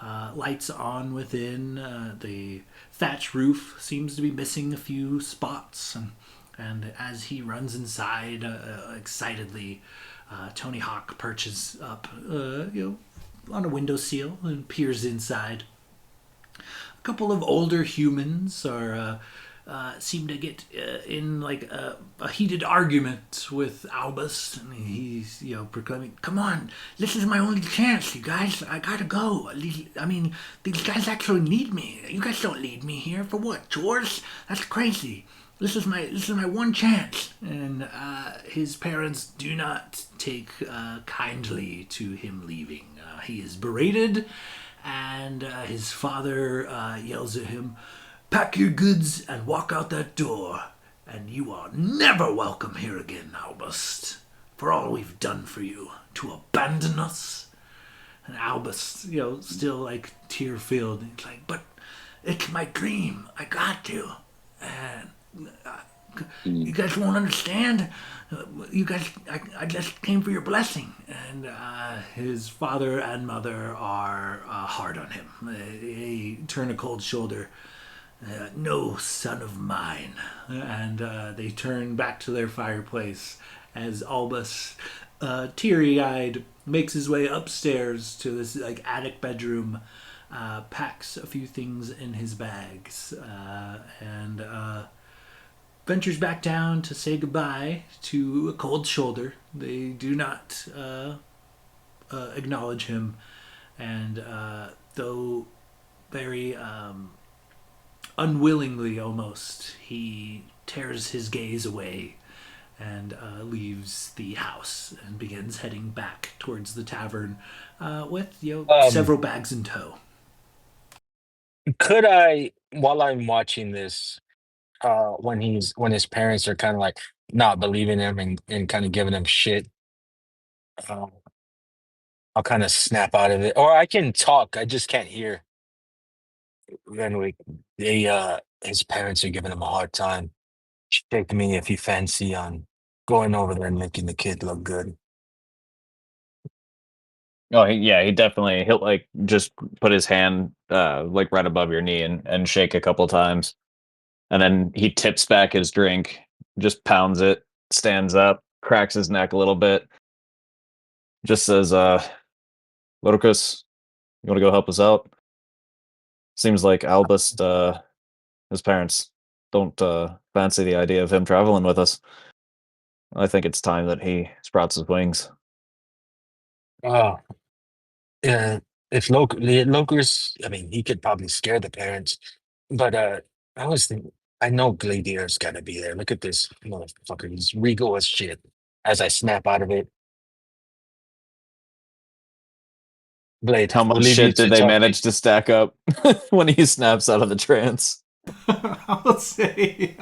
Lights on within, the thatch roof seems to be missing a few spots, and as he runs inside excitedly, Tony Hawk perches up on a windowsill and peers inside. A couple of older humans seem to get in like a heated argument with Albus, and he's proclaiming, "Come on, this is my only chance, you guys. I gotta go. I mean, these guys actually need me. You guys don't need me here for what? Chores? That's crazy. This is my one chance." And his parents do not take kindly to him leaving. He is berated, and his father yells at him, "Pack your goods and walk out that door, and you are never welcome here again, Albust, for all we've done for you to abandon us." And Albus, still like tear-filled, he's like, "But it's my dream. I got to. And you guys won't understand. You guys, I just came for your blessing." And his father and mother are hard on him. They turn a cold shoulder. "No son of mine." And they turn back to their fireplace as Albus, teary-eyed, makes his way upstairs to this like attic bedroom, packs a few things in his bags, and ventures back down to say goodbye to a cold shoulder. They do not acknowledge him, and though very unwillingly almost, he tears his gaze away and leaves the house and begins heading back towards the tavern with several bags in tow. Could I, while I'm watching this, when his parents are kind of like not believing him and kind of giving him shit, uh, I'll kind of snap out of it, or I can talk. I just can't hear. Anyway, his parents are giving him a hard time. Check me if you fancy on going over there and making the kid look good. Oh, he definitely he'll like just put his hand like right above your knee and shake a couple times, and then he tips back his drink, just pounds it, stands up, cracks his neck a little bit, just says, Lucas, you want to go help us out? Seems like Albus, his parents don't fancy the idea of him traveling with us. I think it's time that he sprouts his wings. Oh, yeah. If Locus, I mean, he could probably scare the parents, but I was thinking, I know Gladier's got to be there. Look at this motherfucker; he's regal as shit. As I snap out of it, Blade, How we'll much leave you shit to did they talk. manage to stack up when he snaps out of the trance? I will say,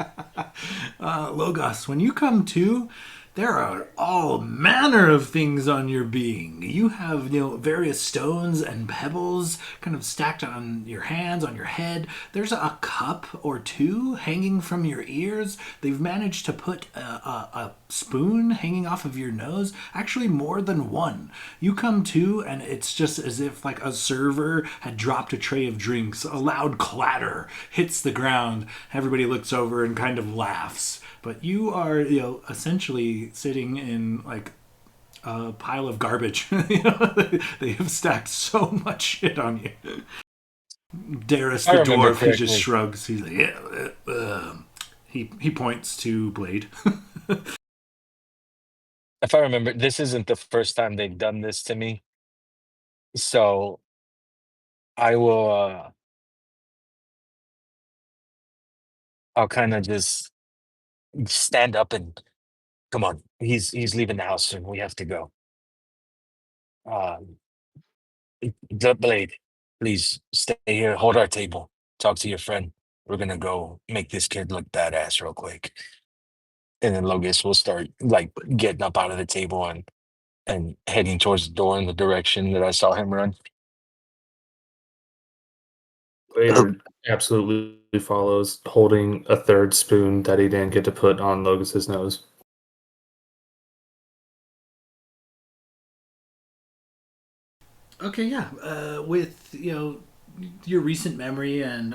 Logos, when you come to, there are all manner of things on your being. You have, various stones and pebbles kind of stacked on your hands, on your head. There's a cup or two hanging from your ears. They've managed to put a spoon hanging off of your nose. Actually, more than one. You come to, and it's just as if like a server had dropped a tray of drinks. A loud clatter hits the ground. Everybody looks over and kind of laughs. But you are, essentially sitting in like a pile of garbage. They have stacked so much shit on you. Darius If I the remember dwarf, he just correctly, shrugs. He's like, yeah. He points to Blade. if I remember, this isn't the first time they've done this to me. So I will. I'll kind of just stand up and come on. He's leaving the house soon. We have to go. Um, the Blade, please stay here. Hold our table. Talk to your friend. We're gonna go make this kid look badass real quick, and then Logus will start like getting up out of the table and heading towards the door in the direction that I saw him run. Oh, Later absolutely follows, holding a third spoon that he didn't get to put on Logus's nose. Okay, yeah. With your recent memory and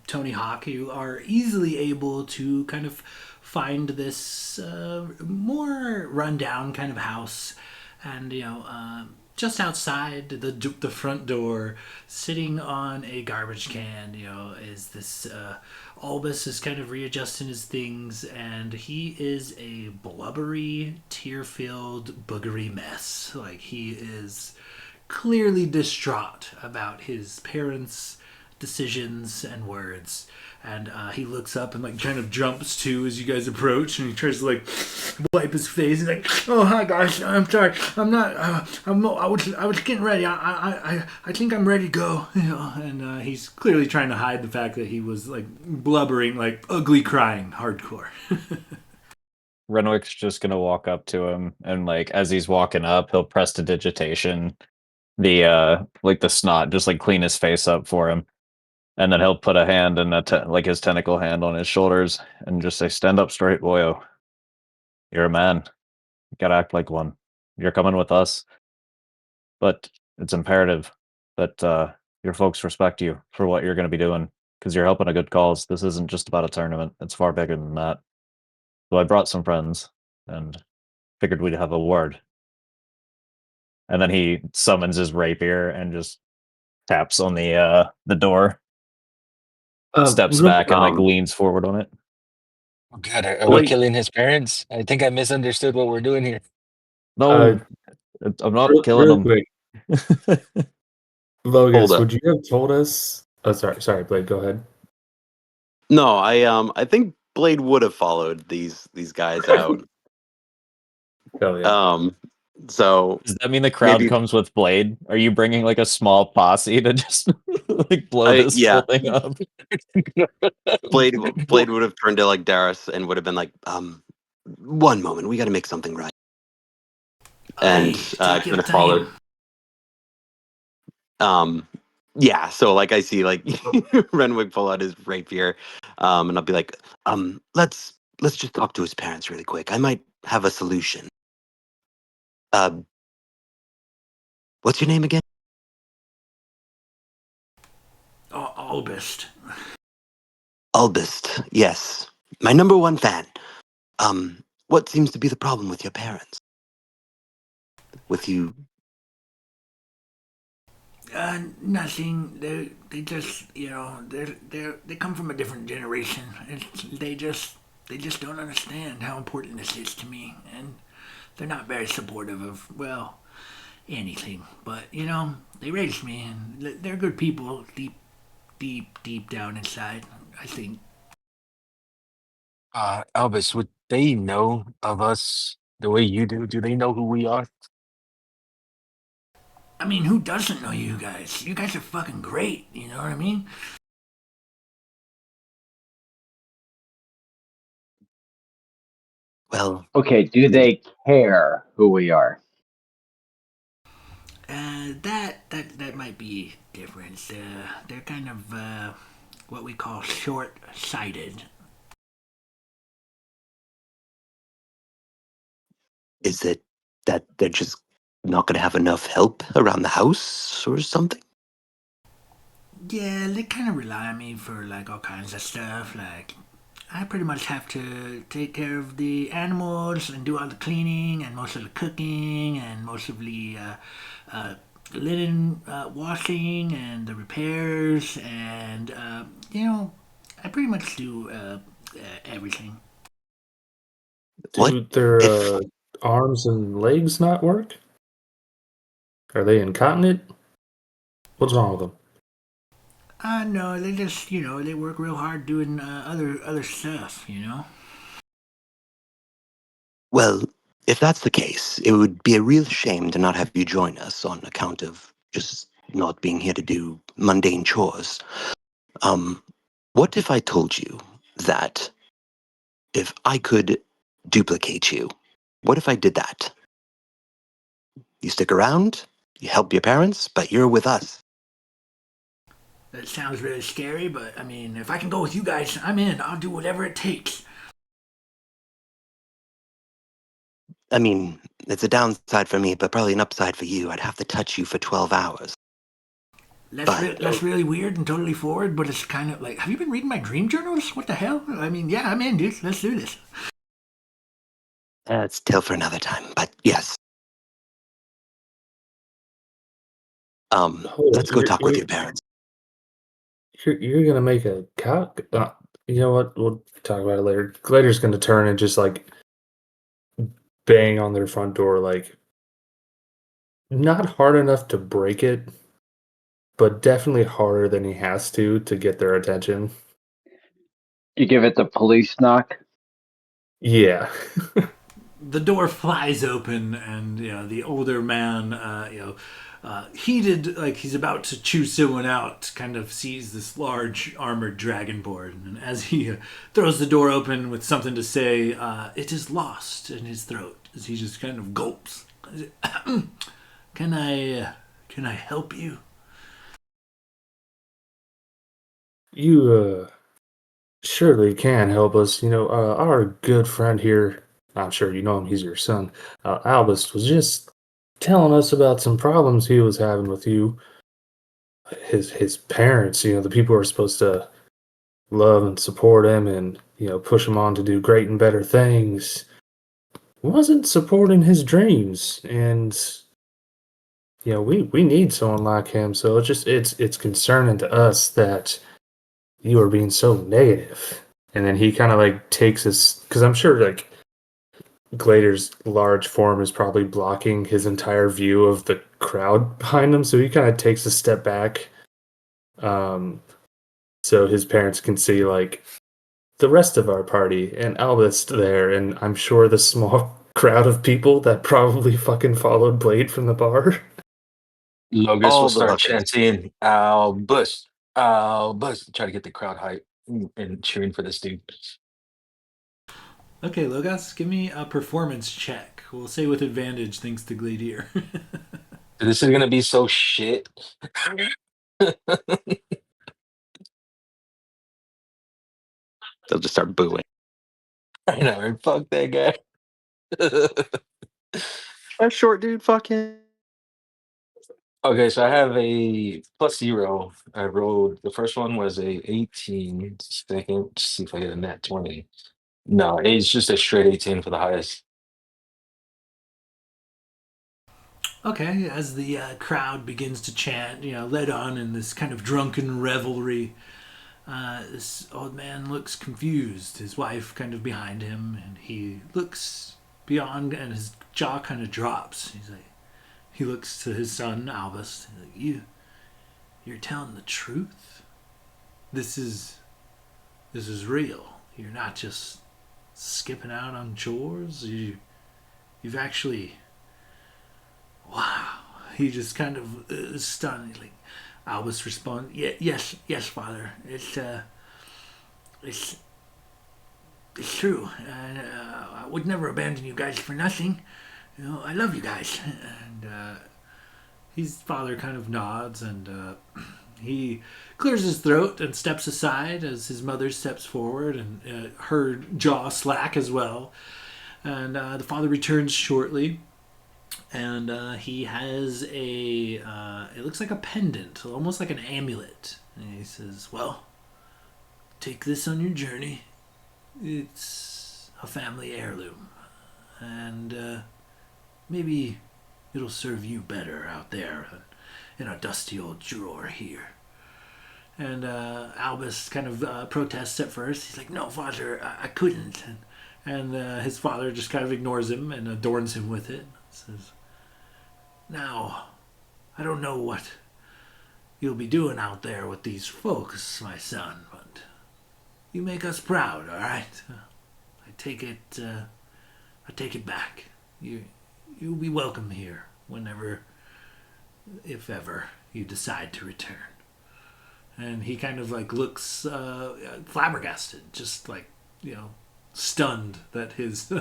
Tony Hawk, you are easily able to kind of find this more rundown kind of house, and just outside the front door, sitting on a garbage can, is this. Albus is kind of readjusting his things, and he is a blubbery, tear-filled, boogery mess. Like he is clearly distraught about his parents' decisions and words. And he looks up and like kind of jumps to as you guys approach, and he tries to like wipe his face. He's like, "Oh hi guys, I'm sorry, I'm not. I was getting ready. I think I'm ready to go." And he's clearly trying to hide the fact that he was like blubbering, like ugly crying, hardcore. Renwick's just gonna walk up to him and like as he's walking up, he'll prestidigitation the like the snot, just like clean his face up for him. And then he'll put a hand and like his tentacle hand on his shoulders and just say, "Stand up straight, boyo. You're a man. You gotta act like one. You're coming with us. But it's imperative that your folks respect you for what you're gonna be doing, because you're helping a good cause. This isn't just about a tournament. It's far bigger than that. So I brought some friends and figured we'd have a word." And then he summons his rapier and just taps on the door, steps Real back and like um, leans forward on it. Oh God, are we Blade, killing his parents? I think I misunderstood what we're doing here. Uh, No, I'm not killing real them. quick, hold Logus, up. would you have told us? Oh, sorry, Blade. Go ahead. No, I think Blade would have followed these guys out. Hell yeah. Um, So Does that mean the crowd maybe comes with Blade? Are you bringing like a small posse to just like blow this yeah, whole thing up? Blade would have turned to like Darius and would have been like, 1 moment, we got to make something right, and Aye, take your kind of followed. time. Yeah, so like I see like Renwick pull out his rapier, and I'll be like, let's just talk to his parents really quick. I might have a solution. Uh, what's your name again? Albest. Albist. Yes, my number one fan. What seems to be the problem with your parents? With you? Nothing. They just they come from a different generation. They just don't understand how important this is to me, and they're not very supportive of anything. But they raised me, and they're good people deep down inside. I think. Albus, would they know of us the way you do? Do they know who we are? I mean, who doesn't know you guys? You guys are fucking great. You know what I mean? Well, Okay, do they care who we are? That might be different. They're kind of what we call short-sighted. is it that they're just not going to have enough help around the house or something? Yeah, they kind of rely on me for like all kinds of stuff. Like, I pretty much have to take care of the animals and do all the cleaning and most of the cooking and most of the linen washing and the repairs and I pretty much do everything. What Do their if arms and legs not work? Are they incontinent? What's wrong with them? No, they just they work real hard doing other stuff. Well, if that's the case, it would be a real shame to not have you join us on account of just not being here to do mundane chores. Um, what if I told you that if I could duplicate you, what if I did that? You stick around, you help your parents, but you're with us. That sounds really scary, but I mean, if I can go with you guys, I'm in. I'll do whatever it takes. I mean, it's a downside for me, but probably an upside for you. I'd have to touch you for 12 hours. But That's really weird and totally forward, but it's kind of like, have you been reading my dream journals? What the hell? I mean, yeah, I'm in, dude. Let's do this. that's still for another time. But yes, Hold on, let's go talk with your parents. you're gonna make a cock? You know what? We'll talk about it later. Later's gonna turn and just like bang on their front door, like not hard enough to break it, but definitely harder than he has to get their attention. You give it the police knock? Yeah. The door flies open, and the older man, heated like he's about to chew someone out, kind of sees this large armored dragonborn, and as he throws the door open with something to say, it is lost in his throat as he just kind of gulps. Can I help you? You surely can help us. Our good friend here, I'm sure you know him, he's your son, Albus, was just telling us about some problems he was having with you. His parents, the people who are supposed to love and support him and, push him on to do great and better things, wasn't supporting his dreams. And, we need someone like him. So it's concerning to us that you are being so negative. And then he kind of like takes his, because I'm sure like Glader's large form is probably blocking his entire view of the crowd behind him. So he kind of takes a step back, so his parents can see like the rest of our party and Albus there. And I'm sure the small crowd of people that probably fucking followed Blade from the bar. Logus will All the start hookers. chanting, Albus, Albus, try to get the crowd hype and cheering for this dude. Okay, Logos, give me a performance check. We'll say with advantage thanks to Gladier. This is gonna be so shit. They'll just start booing. I know, right? Fuck that guy. That short dude, fuck him. Okay, so I have a +0. I rolled the first one was a 18. Second, see if I get a net 20. No, it's just a straight 18 for the highest. Okay, as the crowd begins to chant, led on in this kind of drunken revelry, this old man looks confused. His wife kind of behind him, and he looks beyond, and his jaw kind of drops. He looks to his son Albus. He's like, you're telling the truth. This is real. You're not just skipping out on chores. You've actually, wow. He just kind of is stunned. He's like, Albus responds, yes, father. It's true. I would never abandon you guys for nothing. I love you guys. And his father kind of nods, and he clears his throat and steps aside as his mother steps forward, and her jaw slack as well. And the father returns shortly, and he has it looks like a pendant, almost like an amulet. And he says, well, take this on your journey. It's a family heirloom, and maybe it'll serve you better out there in a dusty old drawer here. And Albus kind of protests at first. He's like, no, father, I couldn't. And his father just kind of ignores him and adorns him with it. Says, now, I don't know what you'll be doing out there with these folks, my son, but you make us proud, all right? I take it back. You'll be welcome here whenever, if ever, you decide to return. And he kind of like looks flabbergasted, just like, stunned that his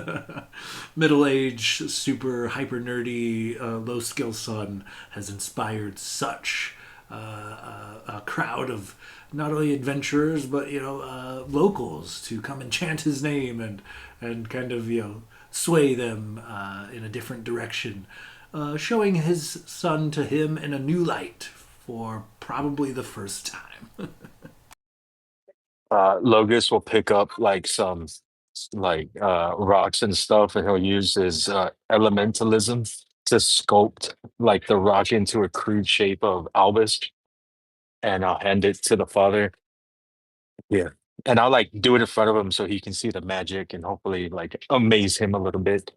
middle-aged, super hyper nerdy, low-skill son has inspired such a crowd of not only adventurers but locals to come and chant his name and kind of sway them in a different direction, showing his son to him in a new light for probably the first time. Logus will pick up like some rocks and stuff, and he'll use his elementalism to sculpt like the rock into a crude shape of Albus, and I'll hand it to the father. Yeah. And I'll like do it in front of him so he can see the magic and hopefully like amaze him a little bit.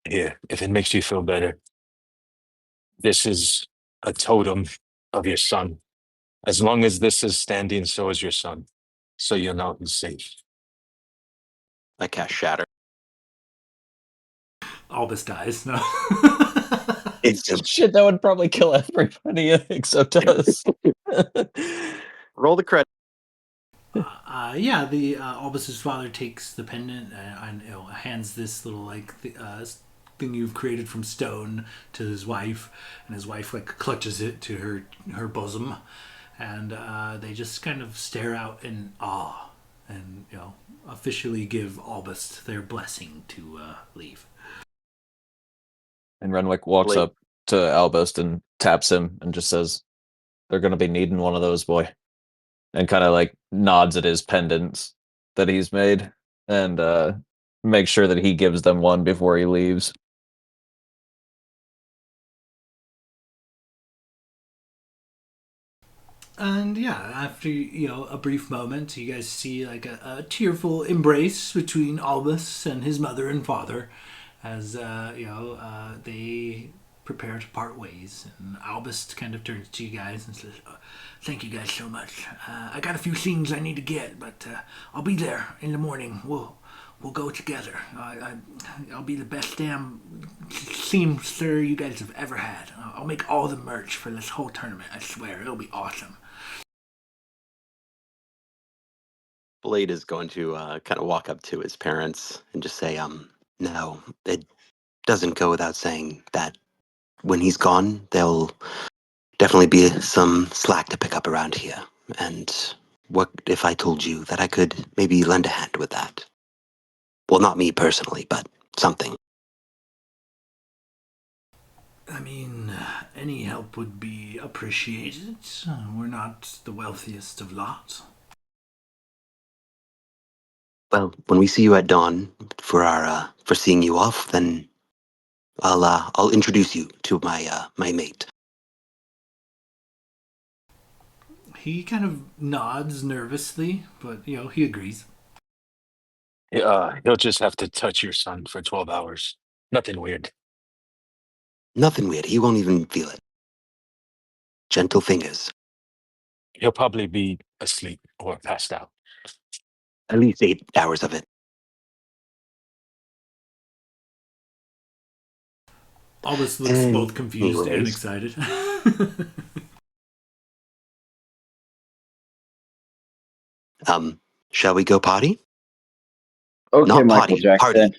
Yeah, if it makes you feel better. This is a totem of your son. As long as this is standing, so is your son. So you'll know he's safe. I cast Shatter. Albus dies. No. Instant. Shit, that would probably kill everybody except us. Roll the credit. The Albus's father takes the pendant and hands this little thing you've created from stone to his wife, and his wife like clutches it to her bosom, and they just kind of stare out in awe, and officially give Albus their blessing to leave. And Renwick walks up to Albust and taps him and just says, they're going to be needing one of those, boy. And kind of like nods at his pendants that he's made and makes sure that he gives them one before he leaves. And after a brief moment, you guys see like a tearful embrace between Albus and his mother and father, as they prepare to part ways. And Albus kind of turns to you guys and says, "Thank you guys so much. I got a few things I need to get, but I'll be there in the morning. We'll we'll go together. I'll be the best damn seamster you guys have ever had. I'll make all the merch for this whole tournament. I swear, it'll be awesome. Blade is going to kind of walk up to his parents and just say, no, it doesn't go without saying that when he's gone, there'll definitely be some slack to pick up around here. And what if I told you that I could maybe lend a hand with that? Well, not me personally, but something. I mean, any help would be appreciated. We're not the wealthiest of lot. Well, when we see you at dawn for seeing you off, then I'll introduce you to my mate. He kind of nods nervously, but he agrees. He'll just have to touch your son for 12 hours. Nothing weird. Nothing weird. He won't even feel it. Gentle fingers. He'll probably be asleep or passed out. At least 8 hours of it. Albus looks both confused and Anyways. excited. Shall we go potty? Okay, Not Michael potty, Jackson. party.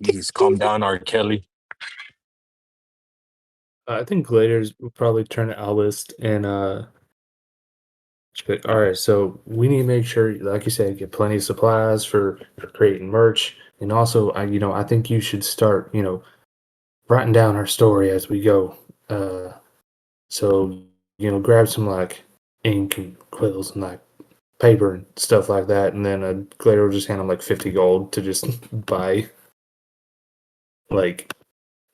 Please calm down, R. Kelly. I think Gladiators will probably turn to Albus and just be like, all right, so we need to make sure, like you said, get plenty of supplies for creating merch, and also I think you should start writing down our story as we go. So grab some like ink and quills and like paper and stuff like that, and then Gladiator will just hand him like 50 gold to just buy like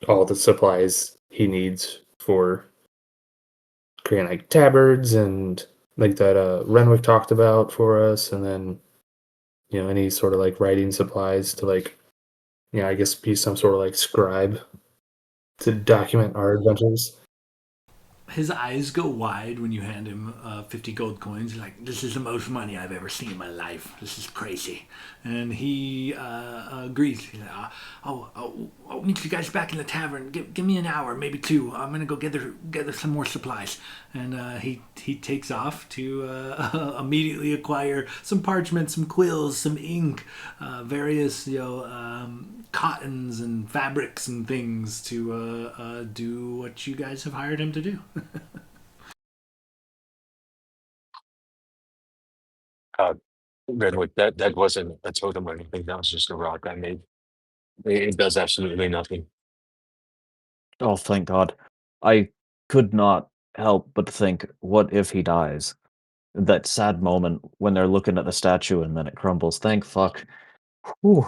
all the supplies he needs for creating like tabards and like that Renwick talked about for us, and then any sort of like writing supplies to like I guess be some sort of like scribe to document our adventures. His eyes go wide when you hand him 50 gold coins. He's like, this is the most money I've ever seen in my life. This is crazy. And he agrees. He's like, I'll meet you guys back in the tavern. Give me an hour, maybe two. I'm going to go gather some more supplies. And he takes off to immediately acquire some parchment, some quills, some ink, various cottons and fabrics and things to do what you guys have hired him to do. Redwood, that wasn't a totem or anything. That was just a rock I made. It does absolutely nothing. Oh, thank God. I could not help but think, what if he dies? That sad moment when they're looking at the statue and then it crumbles. Thank fuck. Whew,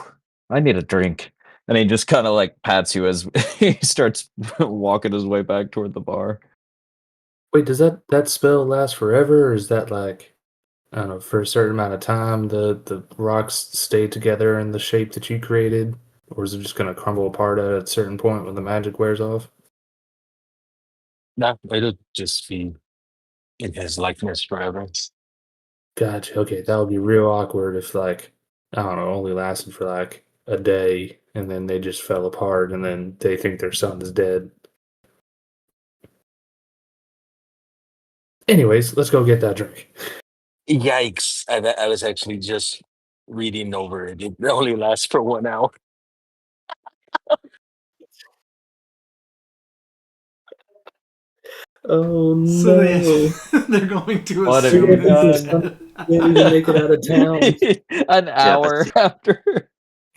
I need a drink. And he just kind of like pats you as he starts walking his way back toward the bar. Wait, does that spell last forever, or is that like I don't know, for a certain amount of time the rocks stay together in the shape that you created, or is it just gonna crumble apart at a certain point when the magic wears off? Nah, it'll just be in his likeness forever. Gotcha. Okay, that would be real awkward if like I don't know, only lasted for like a day and then they just fell apart and then they think their son is dead. Anyways, let's go get that drink. Yikes. I was actually just reading over it. It only lasts for 1 hour. Oh So no. they're going to What have assume you his done? Can't even make it out of town. An hour after.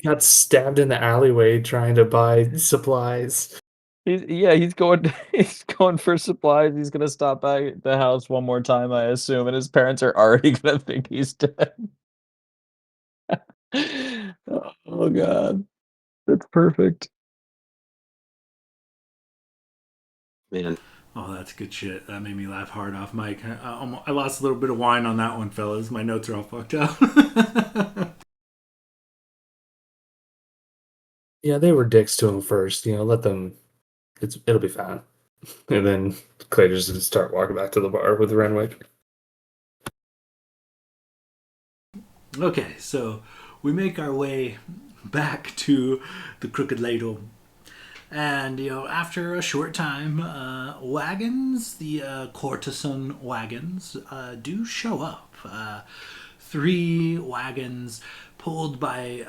Got stabbed in the alleyway trying to buy supplies. He's going he's going for supplies. He's gonna stop by the house one more time, I assume, and his parents are already gonna think he's dead. Oh God. That's perfect. Man, Oh, that's good shit. That made me laugh hard off mic. I lost a little bit of wine on that one, fellas. My notes are all fucked up. Yeah, they were dicks to him first. Let them. It'll be fine. And then Clay just start walking back to the bar with Renwick. Okay, so we make our way back to the Crooked Ladle. And, after a short time, wagons, the courtesan wagons, do show up. Three wagons pulled by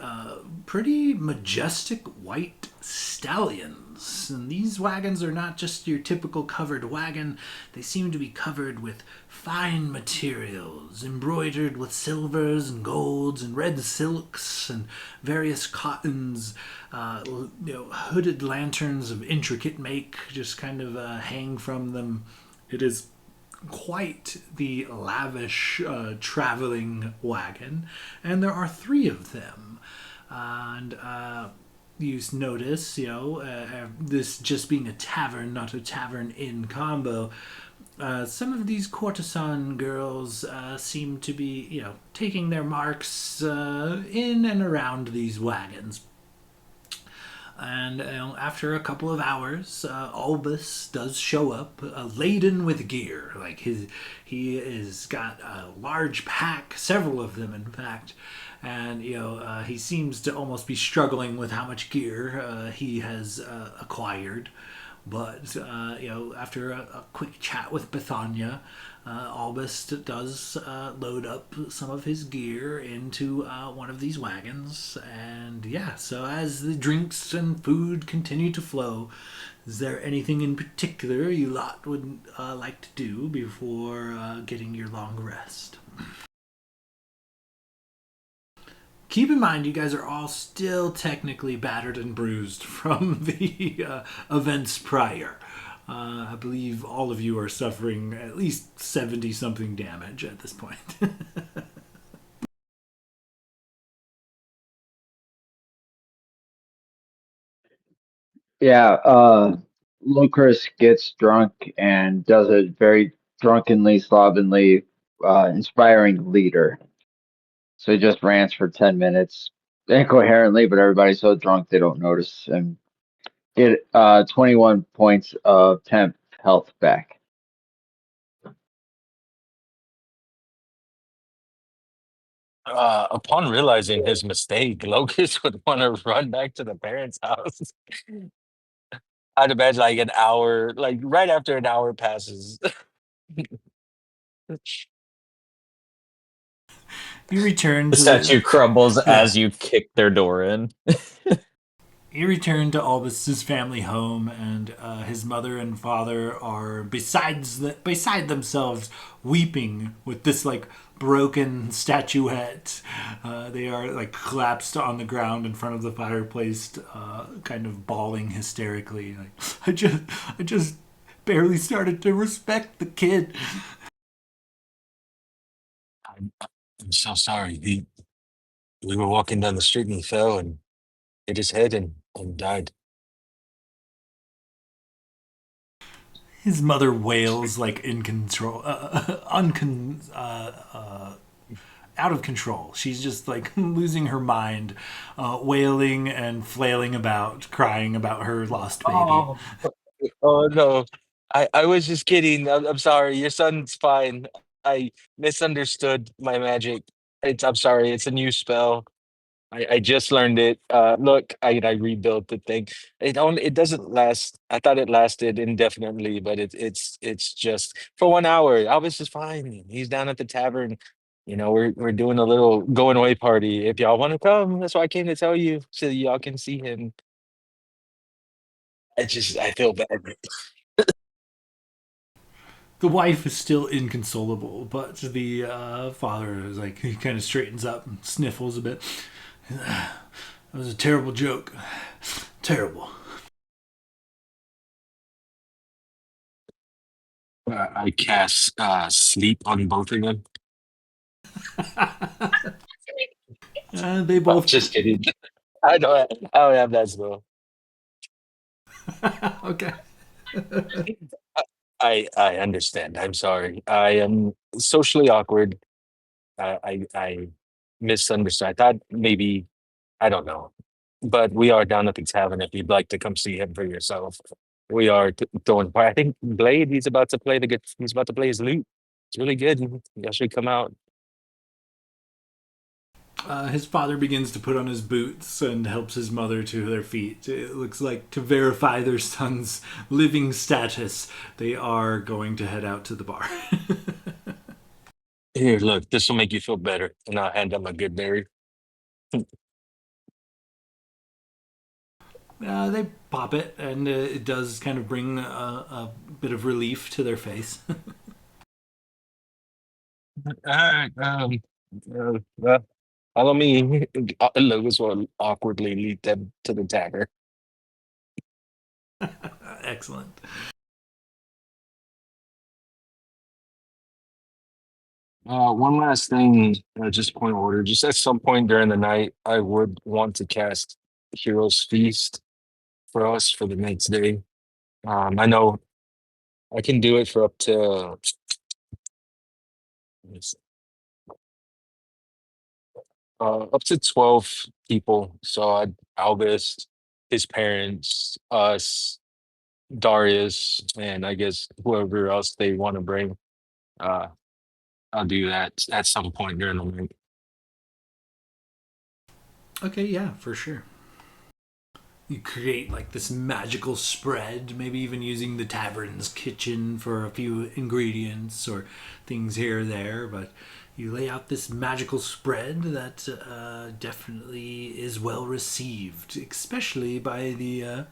pretty majestic white stallions. And these wagons are not just your typical covered wagon, they seem to be covered with fine materials, embroidered with silvers and golds and red silks and various cottons. Hooded lanterns of intricate make just kind of hang from them. It is quite the lavish traveling wagon, and there are three of them. And you notice, this just being a tavern, not a tavern inn combo. Some of these courtesan girls seem to be, taking their marks in and around these wagons. And after a couple of hours, Albus does show up, laden with gear. Like he has got a large pack, several of them, in fact. And he seems to almost be struggling with how much gear he has acquired. But after a quick chat with Bethania, Albus does load up some of his gear into one of these wagons. And yeah, so as the drinks and food continue to flow, is there anything in particular you lot would like to do before getting your long rest? Keep in mind, you guys are all still technically battered and bruised from the events prior. I believe all of you are suffering at least 70 something damage at this point. Yeah, Lucas gets drunk and does a very drunkenly, slovenly, inspiring leader. So he just rants for 10 minutes incoherently, but everybody's so drunk they don't notice and get 21 points of temp health back. Upon realizing his mistake, Locust would want to run back to the parents' house. I'd imagine like an hour, like right after an hour passes. You return The to the statue crumbles yeah. as you kick their door in. He returned to Albus's family home, and his mother and father are beside themselves, weeping with this like broken statuette. They are like collapsed on the ground in front of the fireplace, kind of bawling hysterically. Like, I just barely started to respect the kid. I'm so sorry. We were walking down the street and he fell and hit his head and died. His mother wails like in control, out of control. She's just like losing her mind, wailing and flailing about, crying about her lost baby. Oh, oh no. I was just kidding. I'm sorry. Your son's fine. I misunderstood my magic. I'm sorry. It's a new spell. I just learned it. Look, I rebuilt the thing. It doesn't last. I thought it lasted indefinitely, but it's just for 1 hour. I was just fine. He's down at the tavern. We're doing a little going away party. If y'all want to come, that's why I came to tell you so y'all can see him. I feel bad. The wife is still inconsolable, but the father is like, he kind of straightens up and sniffles a bit. That was a terrible joke. Terrible. I cast sleep on both of them. They both. Just kidding. I don't have that spell. Okay. I understand. I'm sorry. I am socially awkward. I misunderstood. I thought maybe I don't know, but we are down at the tavern. If you'd like to come see him for yourself, we are throwing. I think Blade. He's about to play the good. He's about to play his lute. It's really good. You should come out. His father begins to put on his boots and helps his mother to their feet. It looks like to verify their son's living status, they are going to head out to the bar. Here, look, this will make you feel better. And I'll hand them a good berry. They pop it, and it does kind of bring a bit of relief to their face. All right. Follow me. Lewis will awkwardly lead them to the tavern. Excellent. One last thing, just point of order. Just at some point during the night, I would want to cast Hero's Feast for us for the next day. I know I can do it for up to let me see, 12 people. So Albus, his parents, us, Darius, and I guess whoever else they want to bring. Uh, I'll do that at some point during the night. Okay, yeah, for sure. You create like this magical spread, maybe even using the tavern's kitchen for a few ingredients or things here or there, but you lay out this magical spread that definitely is well received, especially by the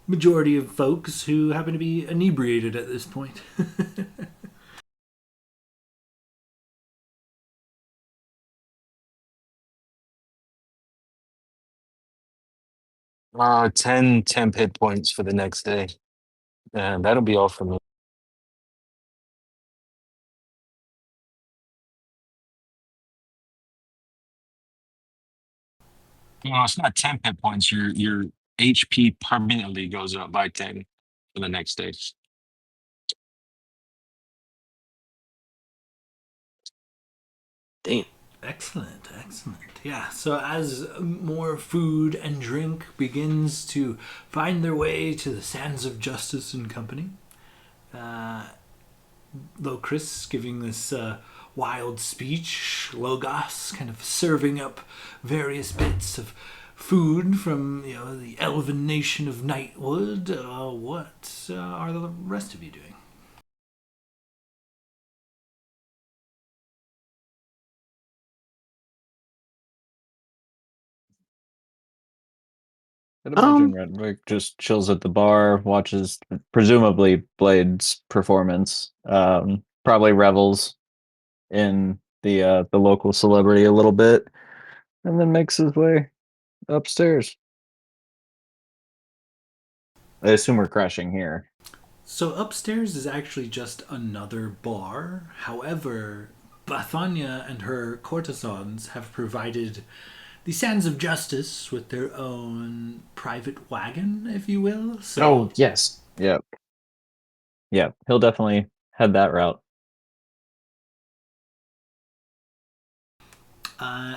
majority of folks who happen to be inebriated at this point. 10 hit points for the next day. And that'll be all for me. No, it's not 10 hit points. Your HP permanently goes up by 10 for the next day. Damn. Excellent, excellent. Yeah, so as more food and drink begins to find their way to the sands of justice and company, though Chris giving this wild speech, Logos kind of serving up various bits of food from the elven nation of Nightwood. What are the rest of you doing? I'd imagine Um, Redwick just chills at the bar, watches presumably Blade's performance, probably revels in the local celebrity a little bit, and then makes his way upstairs. I assume we're crashing here. So upstairs is actually just another bar. However, Bathania and her courtesans have provided the Sands of Justice with their own private wagon, if you will. So Oh yes, yep, yep. He'll definitely head that route.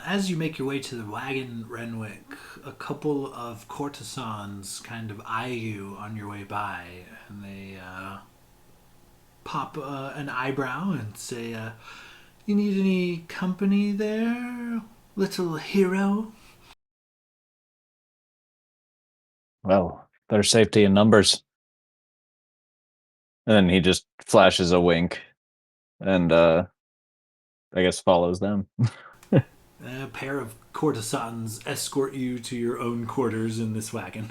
as you make your way to the wagon, Renwick, a couple of courtesans kind of eye you on your way by, and they pop an eyebrow and say, "You need any company there, little hero?" Well, there's safety in numbers. And then he just flashes a wink and I guess follows them. A pair of courtesans escort you to your own quarters in this wagon.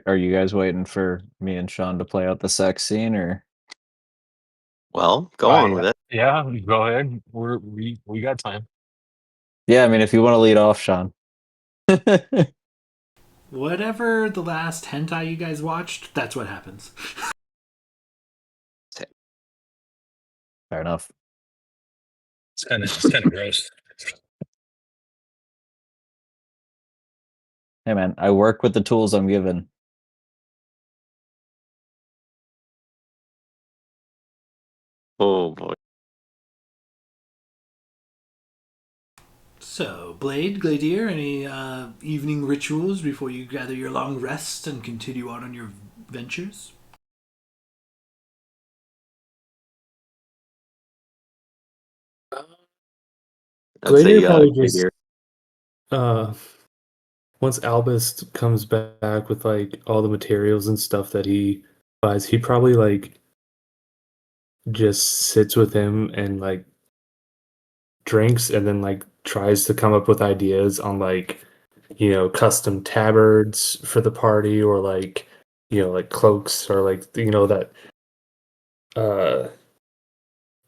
Are you guys waiting for me and Sean to play out the sex scene, or? well, go on with Yeah, it. yeah, go ahead. We got time. Yeah, I mean, if you want to lead off, Sean. Whatever the last hentai you guys watched, that's what happens. Fair enough. It's kind of gross. Hey, man, I work with the tools I'm given. Oh boy. So, Blade, Gladier, any evening rituals before you gather your long rest and continue on your ventures? I'd say Gladiator probably just Gladiator. uh once Albus comes back with like all the materials and stuff that he buys, he probably like just sits with him and like drinks and then like tries to come up with ideas on like custom tabards for the party or like like cloaks or like that uh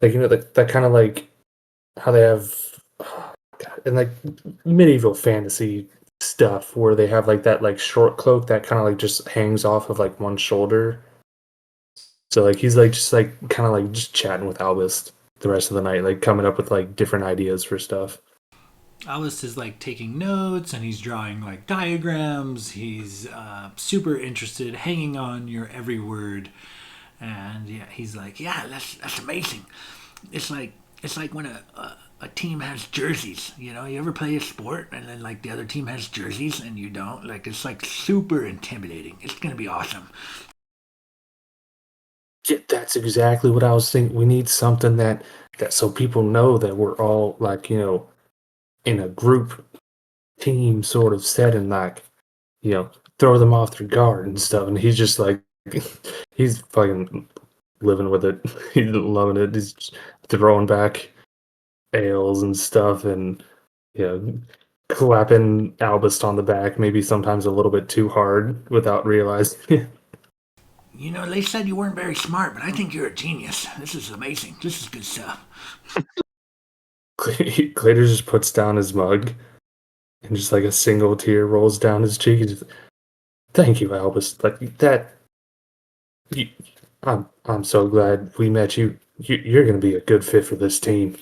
like that kind of like how they have in like medieval fantasy stuff where they have like that like short cloak that kind of like just hangs off of like one shoulder. So like he's like just like kind of like just chatting with Albus the rest of the night, like coming up with like different ideas for stuff. Alice is like taking notes and he's drawing like diagrams. He's super interested, hanging on your every word. And yeah, he's like, yeah, that's amazing. It's like when a team has jerseys. You know, you ever play a sport and then like the other team has jerseys and you don't. Like it's like super intimidating. It's gonna be awesome. Yeah, that's exactly what I was thinking. We need something that so people know that we're all like in a group team sort of setting, like throw them off their guard and stuff. And he's just like he's fucking living with it. He's loving it. He's throwing back ales and stuff, and clapping Albus on the back, maybe sometimes a little bit too hard without realizing. You know, they said you weren't very smart, but I think you're a genius. This is amazing. This is good stuff. Clater just puts down his mug, and just like a single tear rolls down his cheek. Just, thank you, Albus. Like that. You, I'm so glad we met you. You're gonna be a good fit for this team.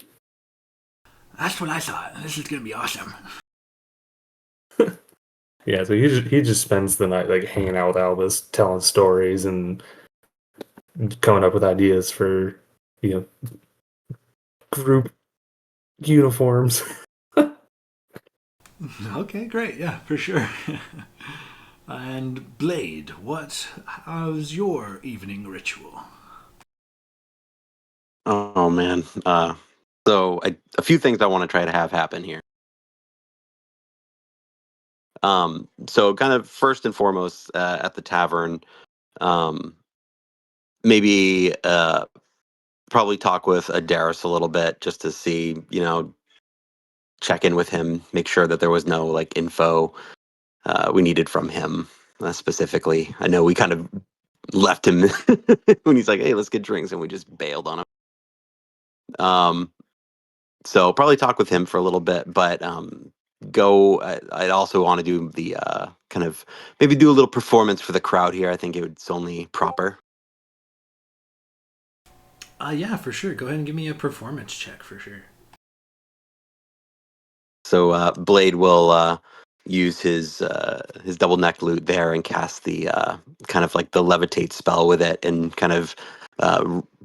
That's what I thought. This is gonna be awesome. Yeah, so he just spends the night like hanging out with Albus, telling stories and coming up with ideas for you know group uniforms. Okay, great. Yeah, for sure. And Blade, how's your evening ritual? Oh man. So a few things I want to try to have happen here. So kind of first and foremost, at the tavern, um, maybe probably talk with Adaris a little bit just to see, check in with him, make sure that there was no like info we needed from him specifically. I know we kind of left him when he's like, "Hey, let's get drinks," and we just bailed on him. So probably talk with him for a little bit, but go. I'd also want to do the kind of maybe do a little performance for the crowd here. I think it's only proper. Yeah, for sure. Go ahead and give me a performance check for sure. So Blade will use his double neck loot there and cast the kind of like the levitate spell with it, and kind of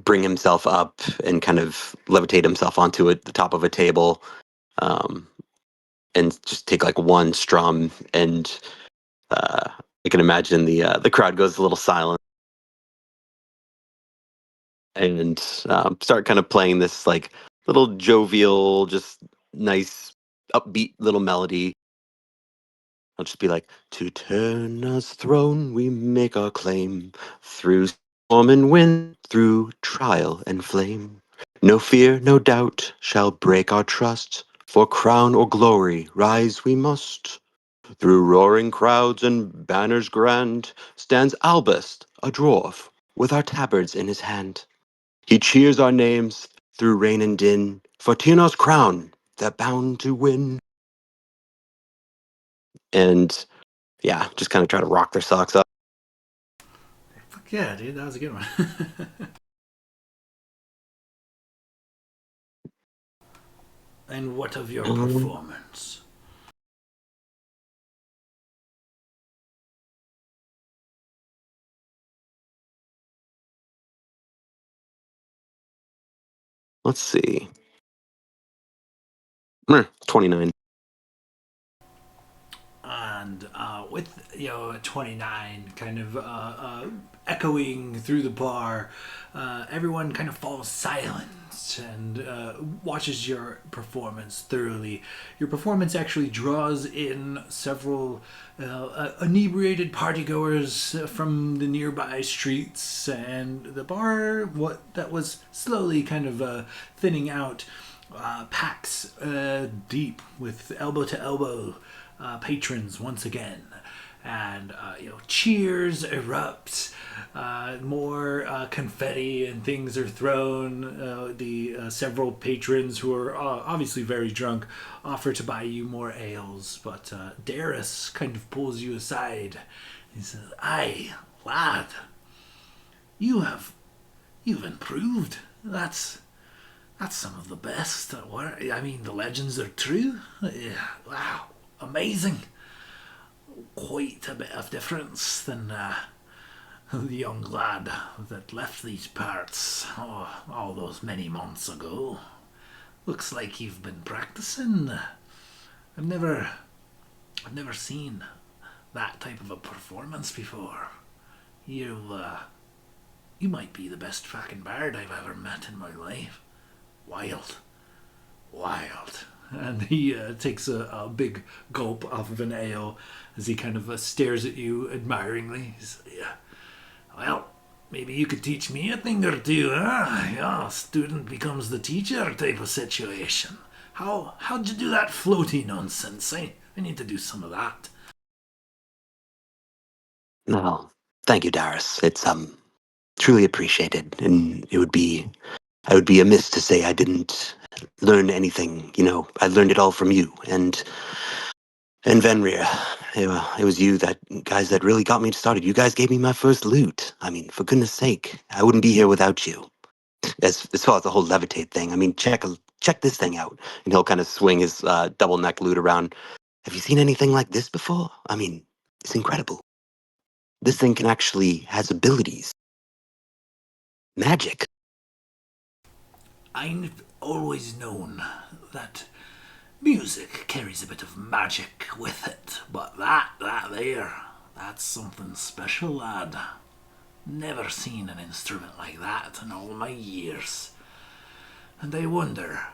bring himself up and kind of levitate himself onto the top of a table, um, and just take like one strum, and I can imagine the crowd goes a little silent, and start kind of playing this like little jovial, just nice upbeat little melody. I'll just be like, to Terna's throne we make our claim, through storm and wind, through trial and flame. No fear, no doubt shall break our trust, for crown or glory rise we must. Through roaring crowds and banners grand stands Albus, a dwarf, with our tabards in his hand. He cheers our names through rain and din, for Tierna's crown they're bound to win. And yeah, just kind of try to rock their socks up. Fuck yeah, dude, that was a good one. And what of your performance? Let's see. 29. with 29 kind of echoing through the bar, everyone kind of falls silent and watches your performance thoroughly. Your performance actually draws in several inebriated partygoers from the nearby streets, and the bar, that was slowly kind of thinning out, packs deep with elbow to elbow patrons once again. And cheers erupt, more confetti and things are thrown. The several patrons who are obviously very drunk offer to buy you more ales, but Darius kind of pulls you aside. He says, "Aye, lad, you've improved. That's some of the best. I mean, the legends are true. Yeah, wow, amazing. Quite a bit of difference than the young lad that left these parts all those many months ago. Looks like you've been practicing. I've never seen that type of a performance before. You might be the best fucking bard I've ever met in my life. Wild. And he takes a big gulp off of an ale as he kind of stares at you admiringly. He's, "Yeah, well, maybe you could teach me a thing or two, huh? Yeah, student becomes the teacher type of situation. How'd you do that floaty nonsense, eh? I need to do some of that." Well, thank you, Darius. It's truly appreciated, and I would be amiss to say I didn't learn anything. I learned it all from you and Venrir. It was you guys that really got me started. You guys gave me my first loot. I mean, for goodness sake, I wouldn't be here without you. As far as the whole levitate thing, I mean, check this thing out, and he'll kind of swing his double neck loot around. Have you seen anything like this before? I mean, it's incredible. This thing has abilities, magic. I've always known that music carries a bit of magic with it, but that's something special, lad. Never seen an instrument like that in all my years. And I wonder,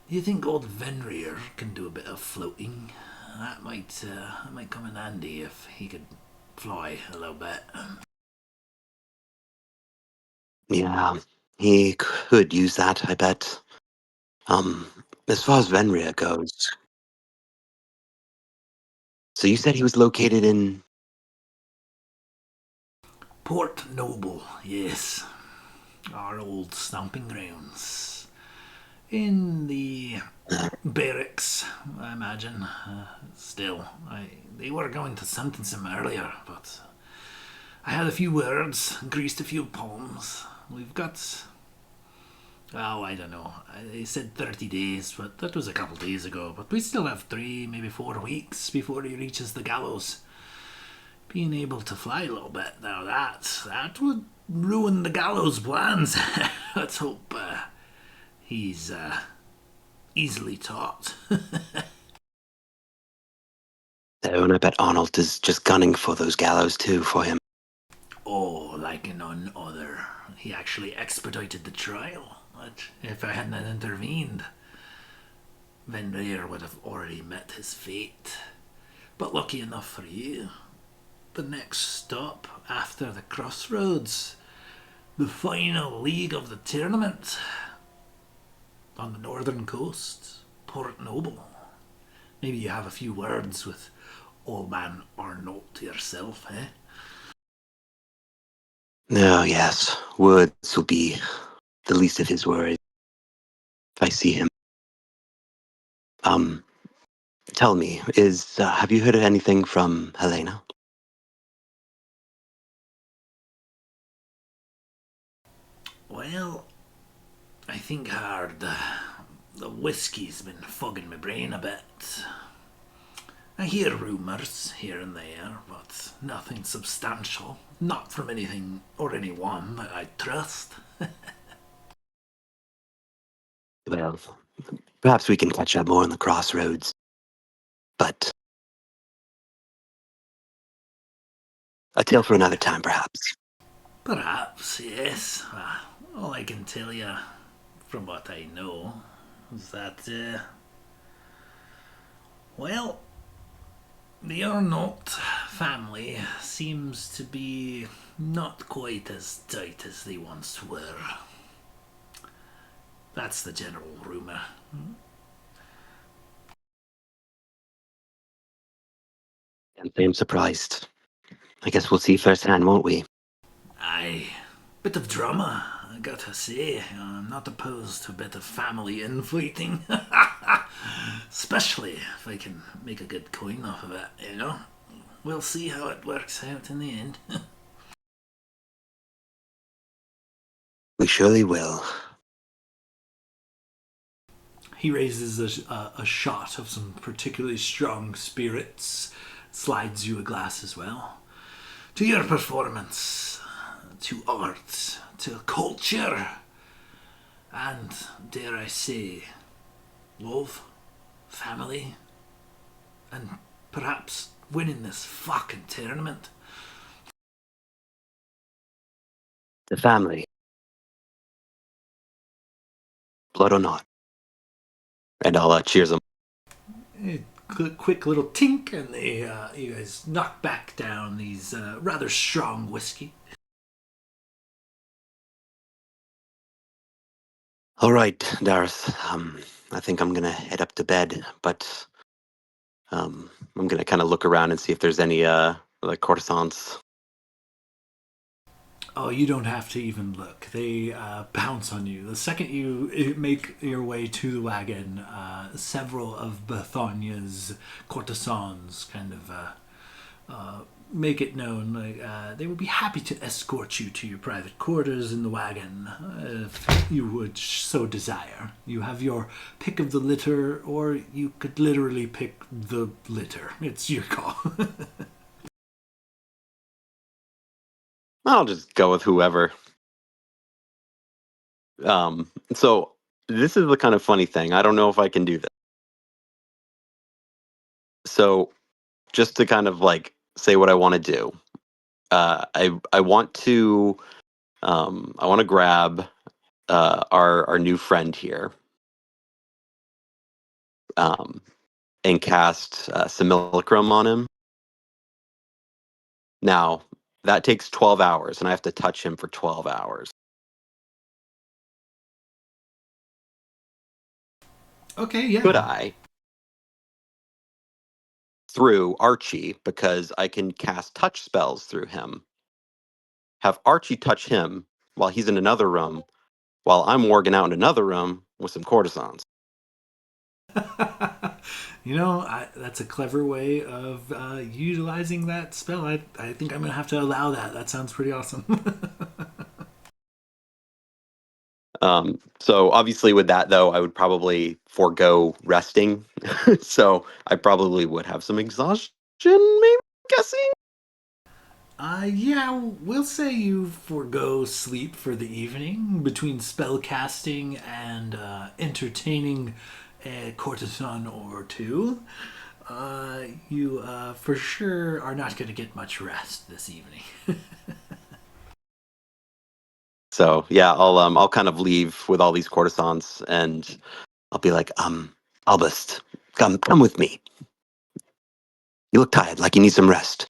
do you think old Venrir can do a bit of floating? That might come in handy if he could fly a little bit. Yeah, he could use that, I bet. As far as Venria goes, so you said he was located in. Port Noble, yes. Our old stomping grounds. In the barracks, I imagine. They were going to sentence him earlier, but I had a few words, greased a few palms. We've got, I don't know. They said 30 days, but that was a couple days ago. But we still have 3, maybe 4 weeks before he reaches the gallows. Being able to fly a little bit, now that would ruin the gallows plans. Let's hope he's easily taught. Oh, and I bet Arnold is just gunning for those gallows too for him. Oh, like none other. He actually expedited the trial. But if I hadn't intervened, Venrir would have already met his fate. But lucky enough for you, the next stop after the crossroads, the final league of the tournament, on the northern coast, Port Noble. Maybe you have a few words with old man Arnold yourself, eh? Oh, yes. Words will be the least of his worries if I see him. Tell me, have you heard of anything from Helena? Well, I think hard. The whiskey's been fogging my brain a bit. I hear rumours here and there, but nothing substantial. Not from anything or anyone that I trust. Well, perhaps we can catch up more on the crossroads. But A tale for another time, perhaps. Perhaps, yes. All I can tell you, from what I know, is that, well, the Arnott family seems to be not quite as tight as they once were. That's the general rumour. Can't say I'm surprised. I guess we'll see firsthand, won't we? Aye. Bit of drama, I gotta say. I'm not opposed to a bit of family infighting. Especially if I can make a good coin off of it, you know? We'll see how it works out in the end. We surely will. He raises a shot of some particularly strong spirits, slides you a glass as well. To your performance, to art, to culture, and, dare I say, love, family, and perhaps winning this fucking tournament. The family. Blood or not. And I'll cheers them. Quick little tink, and you guys knock back down these rather strong whiskey. All right, Dareth. I think I'm gonna head up to bed, but I'm gonna kind of look around and see if there's any like courtesans. Oh, you don't have to even look. They pounce on you. The second you make your way to the wagon, several of Bathonia's courtesans kind of make it known like they would be happy to escort you to your private quarters in the wagon if you would so desire. You have your pick of the litter, or you could literally pick the litter. It's your call. I'll just go with whoever. So this is the kind of funny thing. I don't know if I can do this. So just to kind of like say what I want to do, I want to grab our new friend here, and cast Simulacrum on him. Now that takes 12 hours, and I have to touch him for 12 hours. Okay, yeah. Could I? Through Archie, because I can cast touch spells through him. Have Archie touch him while he's in another room, while I'm warging out in another room with some courtesans. You know, that's a clever way of utilizing that spell. I think I'm going to have to allow that. That sounds pretty awesome. So obviously with that though, I would probably forego resting. So I probably would have some exhaustion, maybe, guessing. Yeah, we'll say you forego sleep for the evening between spell casting and entertaining a courtesan or two. You for sure are not going to get much rest this evening. So yeah, I'll kind of leave with all these courtesans, and I'll be like, Albust, come with me. You look tired, like you need some rest.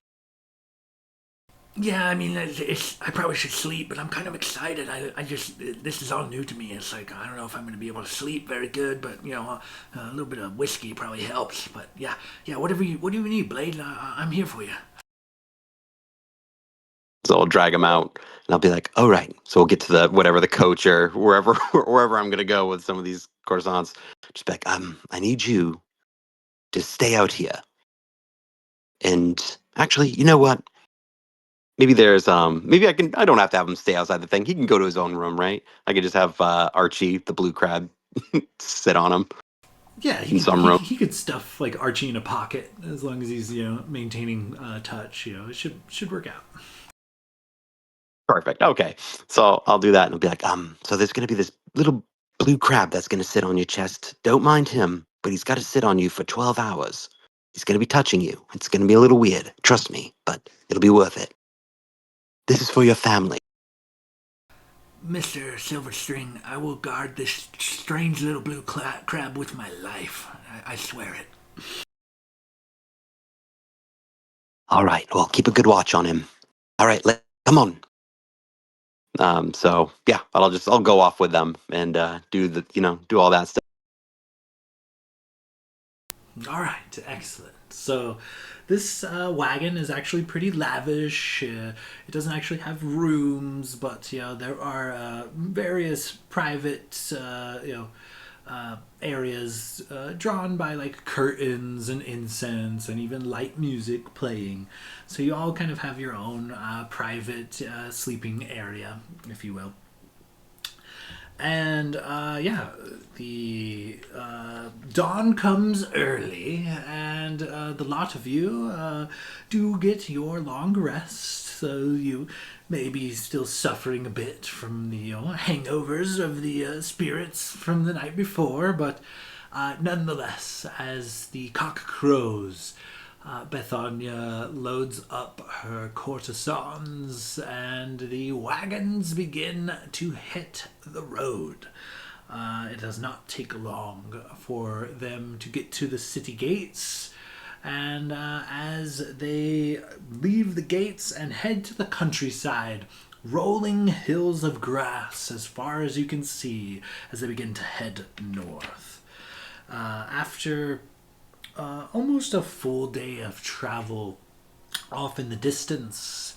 Yeah, I mean, I probably should sleep, but I'm kind of excited. I just, this is all new to me. It's like, I don't know if I'm going to be able to sleep very good, but, you know, a little bit of whiskey probably helps. But yeah, what do you need, Blade? I'm here for you. So I'll drag him out, and I'll be like, all right, so we'll get to the whatever the coach or wherever I'm gonna go with some of these courtesans. Just be like, I need you to stay out here. And actually, you know what? Maybe there's maybe I don't have to have him stay outside the thing. He can go to his own room, right? I could just have Archie, the blue crab, sit on him Yeah, in some room. he could stuff like Archie in a pocket as long as he's, you know, maintaining touch. You know, it should work out. Perfect. Okay. So I'll do that, and I'll be like, so there's gonna be this little blue crab that's gonna sit on your chest. Don't mind him, but he's gotta sit on you for 12 hours. He's gonna be touching you. It's gonna be a little weird. Trust me, but it'll be worth it. This is for your family. Mr. Silverstring, I will guard this strange little blue crab with my life. I swear it. All right, well, keep a good watch on him. All right, come on. So yeah, I'll go off with them and do all that stuff. All right, excellent. So, this wagon is actually pretty lavish. It doesn't actually have rooms, but there are various private areas drawn by like curtains and incense and even light music playing. So you all kind of have your own private sleeping area, if you will. And yeah, the dawn comes early, and the lot of you do get your long rest. So you may be still suffering a bit from the hangovers of the spirits from the night before, but nonetheless, as the cock crows, Bethania loads up her courtesans and the wagons begin to hit the road. It does not take long for them to get to the city gates, and as they leave the gates and head to the countryside, rolling hills of grass as far as you can see as they begin to head north. After almost a full day of travel, off in the distance,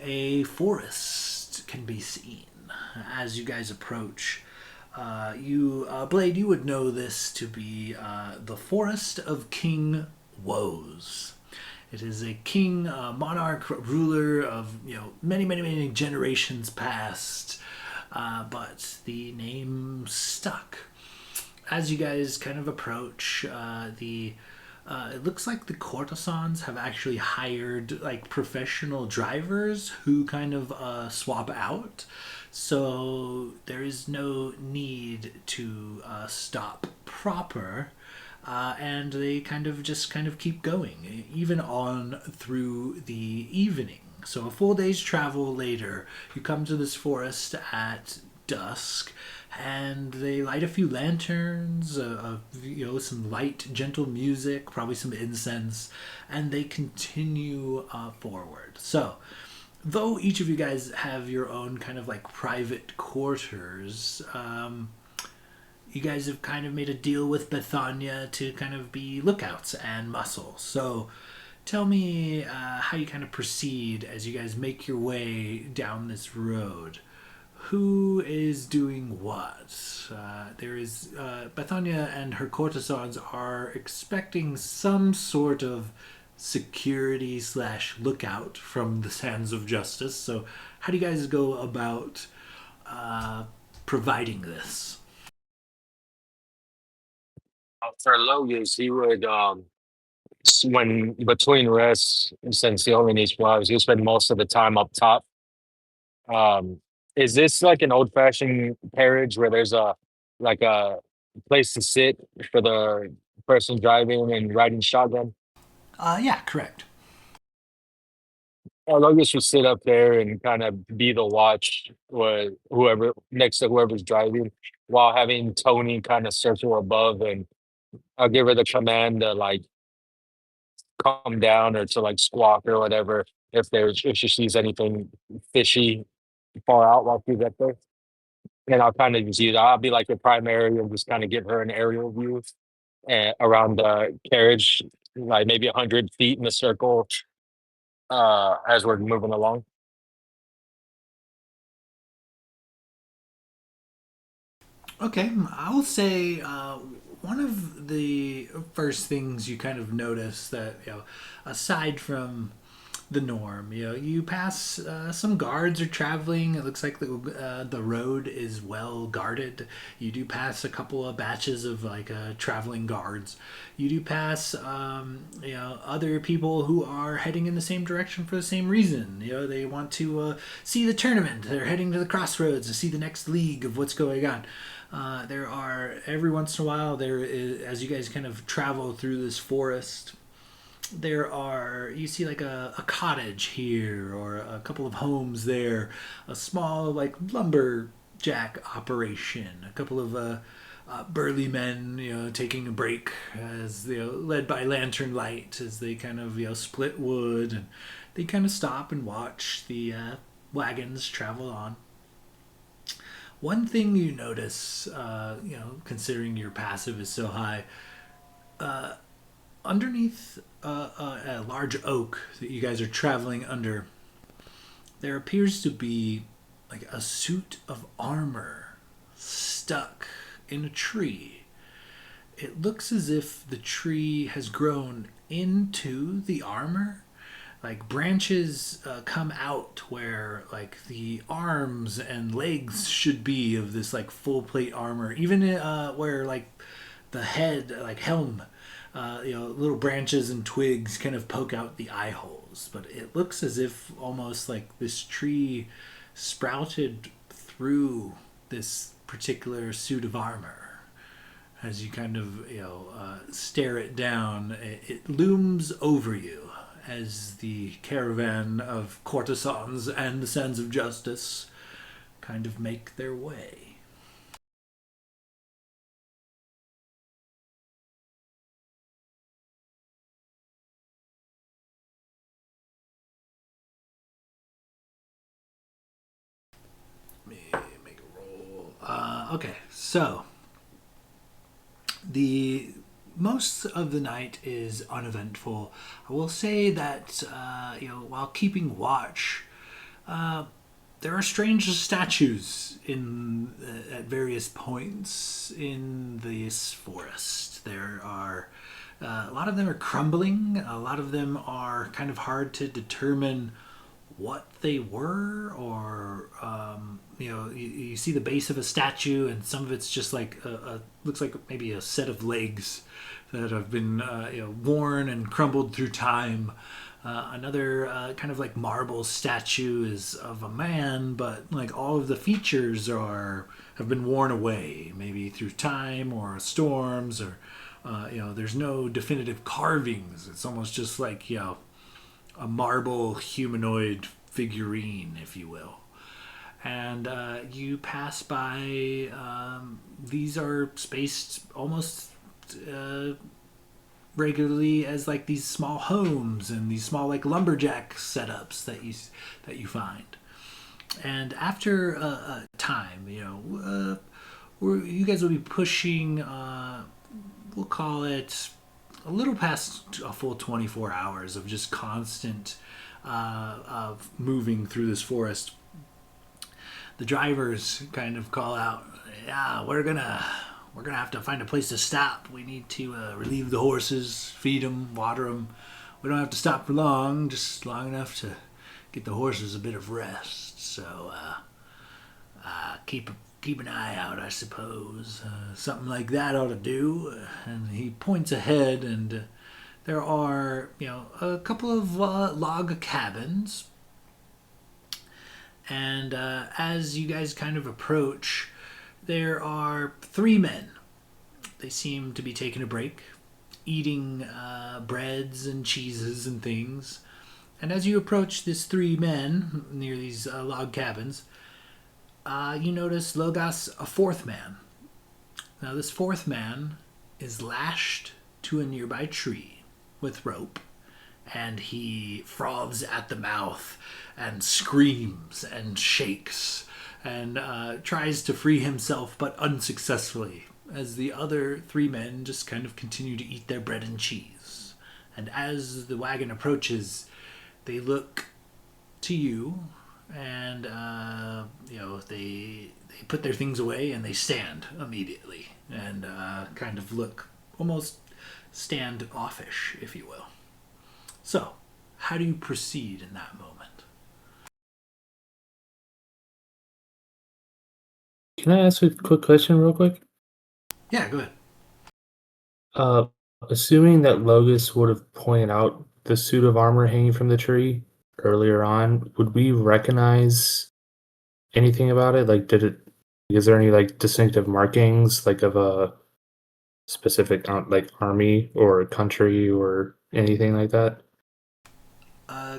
a forest can be seen as you guys approach. Blade, you would know this to be the forest of King Woes. It is a king, monarch, ruler of many, many, many generations past, but the name stuck. As you guys kind of approach, it looks like the courtesans have actually hired like professional drivers who kind of swap out. So there is no need to stop proper. And they kind of keep going, even on through the evening. So a full day's travel later, you come to this forest at dusk, and they light a few lanterns, some light, gentle music, probably some incense, and they continue forward. So, though each of you guys have your own kind of like private quarters, you guys have kind of made a deal with Bethania to kind of be lookouts and muscle. So, tell me how you kind of proceed as you guys make your way down this road. Who is doing what? There is Bethania and her courtesans are expecting some sort of security slash lookout from the sands of justice. So, how do you guys go about providing this? For Logus, he would when between rests, since he only needs 4 hours, he'll spend most of the time up top. Um, is this like an old fashioned carriage where there's a place to sit for the person driving and riding shotgun? Yeah, correct. Logus would sit up there and kind of be the watch with whoever next to whoever's driving, while having Tony kind of circle above, and I'll give her the command to like calm down or to like squawk or whatever if she sees anything fishy far out while she's up there. And I'll kind of just use I'll be like the primary and just kind of give her an aerial view around the carriage, like maybe 100 feet in a circle as we're moving along. Okay, I will say one of the first things you kind of notice that aside from the norm, you pass some guards are traveling. It looks like the road is well guarded. You do pass a couple of batches of like traveling guards. You do pass other people who are heading in the same direction for the same reason. They want to see the tournament. They're heading to the crossroads to see the next league of what's going on. There are every once in a while there is, as you guys kind of travel through this forest, you see like a cottage here or a couple of homes there, a small like lumberjack operation, a couple of burly men, taking a break as led by lantern light as they kind of split wood, and they kind of stop and watch the wagons travel on. One thing you notice, considering your passive is so high, underneath a large oak that you guys are traveling under, there appears to be like a suit of armor stuck in a tree. It looks as if the tree has grown into the armor. Like branches come out where like the arms and legs should be of this like full plate armor. Even where like the head, like helm, little branches and twigs kind of poke out the eye holes. But it looks as if almost like this tree sprouted through this particular suit of armor. As you kind of stare it down, it looms over you as the caravan of courtesans and the Sons of Justice kind of make their way. Let me make a roll. Okay, so the most of the night is uneventful. I will say that while keeping watch, there are strange statues at various points in this forest. There are a lot of them are crumbling. A lot of them are kind of hard to determine what they were, or you see the base of a statue, and some of it's just like looks like maybe a set of legs that have been worn and crumbled through time. Another kind of like marble statue is of a man, but like all of the features have been worn away, maybe through time or storms, or there's no definitive carvings. It's almost just like a marble humanoid figurine, if you will. And you pass by. These are spaced almost regularly as like these small homes and these small like lumberjack setups that you find. And after a time, you guys will be pushing. We'll call it a little past a full 24 hours of just constant of moving through this forest. The drivers kind of call out, "Yeah, we're gonna have to find a place to stop. We need to relieve the horses, feed them, water them. We don't have to stop for long, just long enough to get the horses a bit of rest. So keep an eye out, I suppose. Something like that ought to do." And he points ahead, and there are a couple of log cabins. And as you guys kind of approach, there are three men. They seem to be taking a break, eating breads and cheeses and things. And as you approach these three men near these log cabins, you notice Logos, a fourth man. Now, this fourth man is lashed to a nearby tree with rope, and he froths at the mouth and screams and shakes and tries to free himself, but unsuccessfully, as the other three men just kind of continue to eat their bread and cheese. And as the wagon approaches, they look to you, and they put their things away and they stand immediately and kind of look almost standoffish, if you will. So, how do you proceed in that moment? Can I ask a quick question real quick? Yeah, go ahead. Assuming that Logus would have pointed out the suit of armor hanging from the tree earlier on, would we recognize anything about it? Like, is there any like distinctive markings, like of a specific like army or country or anything like that?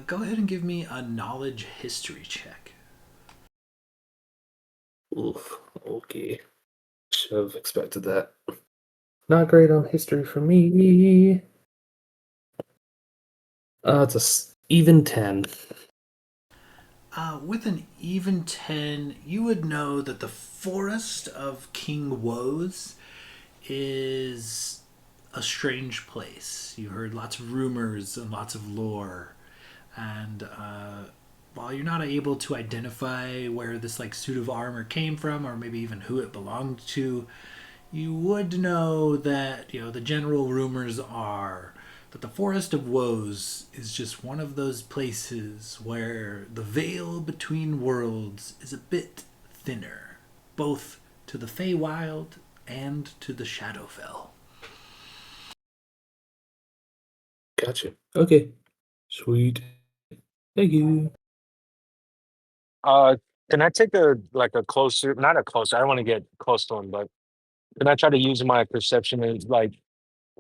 Go ahead and give me a knowledge history check. Oof. Okay. Should have expected that. Not great on history for me. It's even 10. With an even 10, you would know that the forest of King Woes is a strange place. You heard lots of rumors and lots of lore. And while you're not able to identify where this like suit of armor came from or maybe even who it belonged to, you would know that, the general rumors are that the Forest of Woes is just one of those places where the veil between worlds is a bit thinner, both to the Feywild and to the Shadowfell. Gotcha. Okay. Sweet. Thank you. Can I take a closer, not a closer, I don't want to get close to him, but can I try to use my perception and like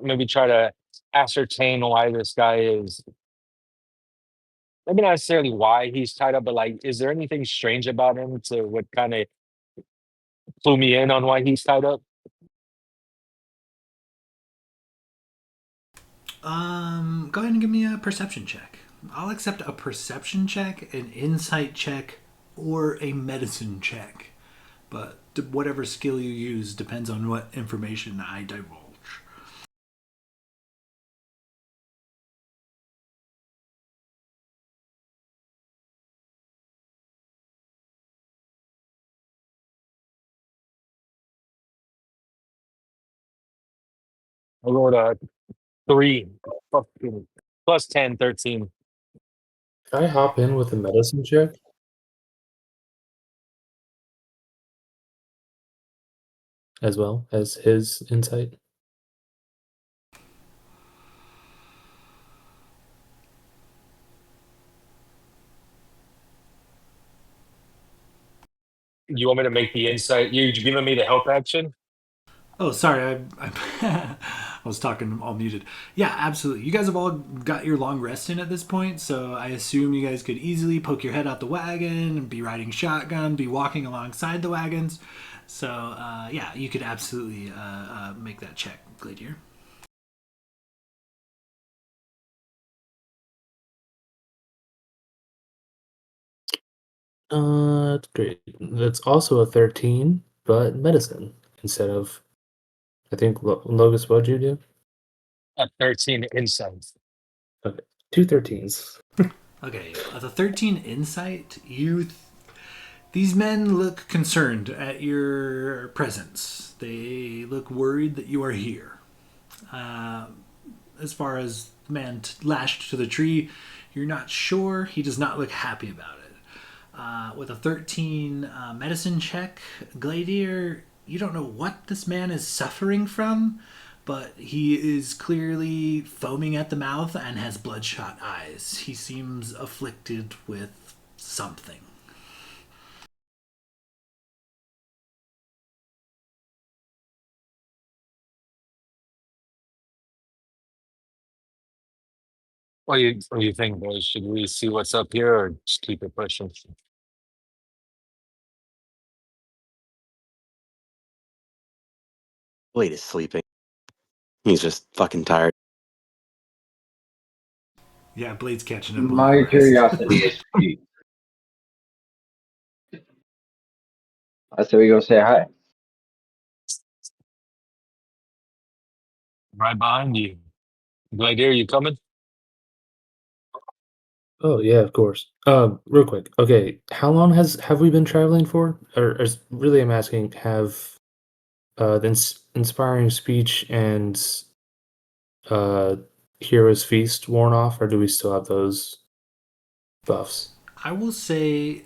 maybe try to ascertain why this guy is, maybe not necessarily why he's tied up, but like, is there anything strange about him to what kind of clue me in on why he's tied up? Go ahead and give me a perception check. I'll accept a perception check, an insight check, or a medicine check. But whatever skill you use depends on what information I divulge. I rolled a 3, fucking plus 10, 13. Can I hop in with a medicine check as well as his insight? You want me to make the insight? You giving me the help action? Oh, sorry, I was talking all muted. Yeah, absolutely. You guys have all got your long rest in at this point, so I assume you guys could easily poke your head out the wagon and be riding shotgun, be walking alongside the wagons. So, yeah, you could absolutely make that check, Gladier. Great. That's also a 13, but medicine instead of, I think, Logus, what'd you do? A 13 insight. Okay. 2 13s. Okay, the 13 insight, these men look concerned at your presence. They look worried that you are here. As far as the man lashed to the tree, you're not sure. He does not look happy about it. With a 13 medicine check, Gladier, you don't know what this man is suffering from, but he is clearly foaming at the mouth and has bloodshot eyes. He seems afflicted with something. What do you think, boys? Should we see what's up here or just keep it pushing? Blade is sleeping. He's just fucking tired. Yeah, Blade's catching up on My the rest. curiosity is piqued. I said we go say hi. Right behind you. Gladier, you coming? Oh yeah, of course. Real quick. Okay, how long have we been traveling for? Or really, I'm asking, have the inspiring speech and uh hero's feast worn off, or do we still have those buffs? I will say,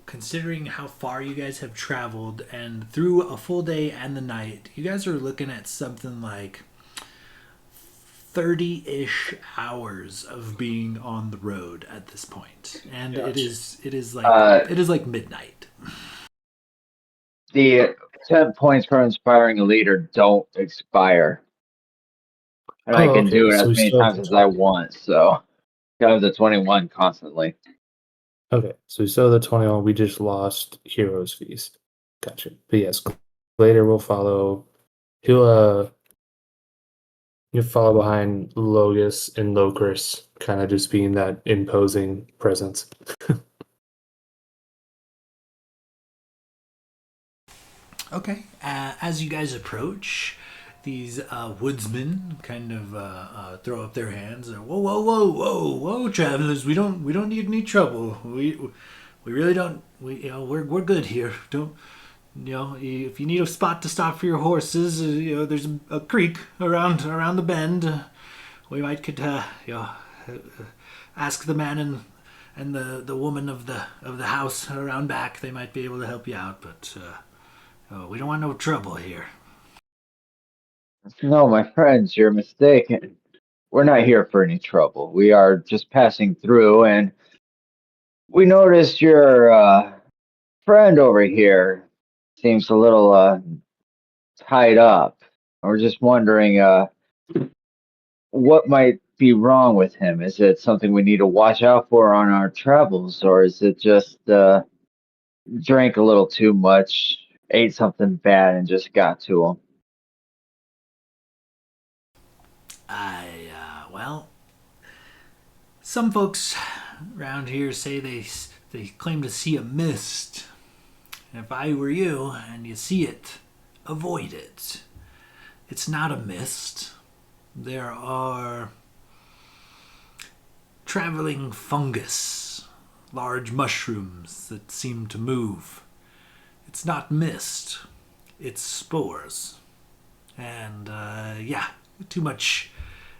considering how far you guys have traveled and through a full day and the night, you guys are looking at something like 30-ish hours of being on the road at this point. And Gotcha. it is like midnight. The 10 points for inspiring a leader don't expire. and I Oh, can do okay. it So as we many still have times the as I 20. want. So I have the 21 constantly. Okay, so we still have the 21. We just lost Heroes Feast. Gotcha. But yes, later we'll follow. He'll he'll follow behind Logus and Locris, kind of just being that imposing presence. Okay. As you guys approach, these woodsmen kind of throw up their hands. Whoa, whoa, whoa, whoa, whoa, travelers! We don't need any trouble. We really don't. We're good here. Don't. If you need a spot to stop for your horses, there's a creek around the bend. We might could ask the man and the woman of the house around back. They might be able to help you out, but we don't want no trouble here. No, my friends, you're mistaken. We're not here for any trouble. We are just passing through, and we noticed your friend over here seems a little tied up. We're just wondering what might be wrong with him. Is it something we need to watch out for on our travels, or is it just drank a little too much, ate something bad, and just got to him? Well, some folks around here say they claim to see a mist. If I were you and you see it, avoid it. It's not a mist. There are traveling fungus, large mushrooms that seem to move. It's not mist, it's spores. And too much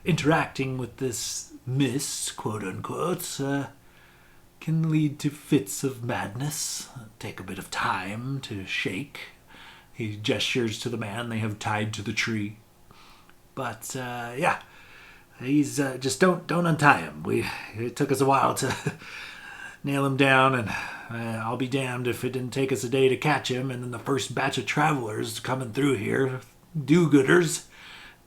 interacting with this mist, quote unquote, can lead to fits of madness. Take a bit of time to shake. He gestures to the man they have tied to the tree. But he's just don't untie him. It took us a while to nail him down, and I'll be damned if it didn't take us a day to catch him. And then the first batch of travelers coming through here, do-gooders,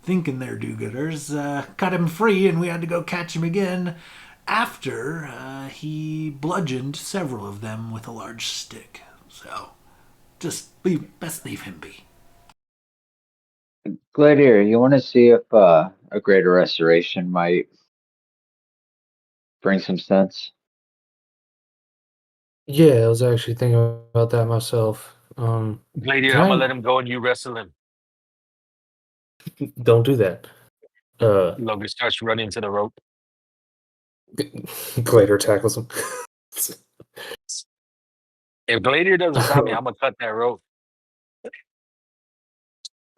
thinking they're do-gooders, cut him free, and we had to go catch him again after he bludgeoned several of them with a large stick. So best leave him be. Gladiator, you want to see if a greater restoration might bring some sense? Yeah, I was actually thinking about that myself. Gladiator, Can I'm gonna I let him go and you wrestle him. don't do that? Logan starts running to the rope. Glader tackles him. If Gladiator doesn't stop me, I'm gonna cut that rope.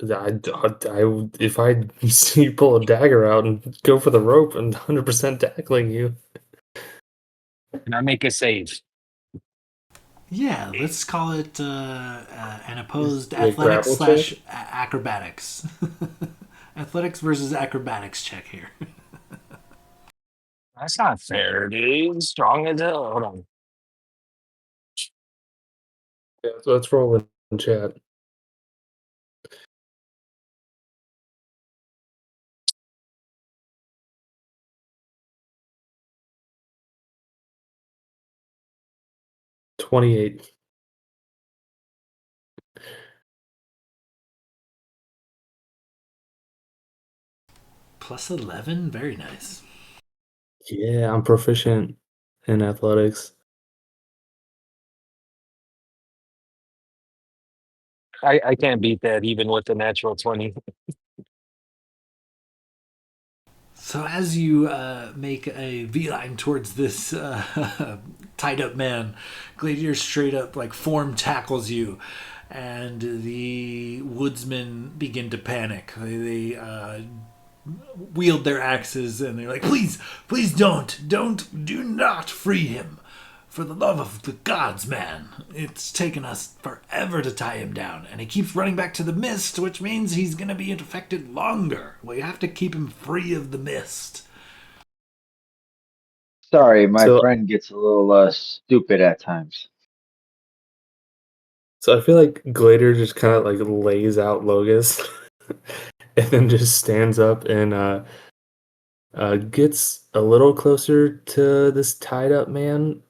If I see you pull a dagger out and go for the rope and 100% tackling you. And I make a save. Yeah, let's call it an opposed Is it a athletics grapple slash check? acrobatics. Athletics versus acrobatics check here. That's not fair, dude. Strong as hell. Hold on. Yeah, so let's roll in chat. +28. +11, very nice. Yeah, I'm proficient in athletics. I can't beat that even with the natural 20. So as you make a beeline towards this tied up man, Gladiator straight up like form tackles you, and the woodsmen begin to panic. They wield their axes and they're like, please do not free him. For the love of the gods, man. It's taken us forever to tie him down, and he keeps running back to the mist, which means he's going to be infected longer. We have to keep him free of the mist. Sorry, my So, friend gets a little stupid at times. so I feel like Glader just kind of like lays out Logus and then just stands up and gets a little closer to this tied up man,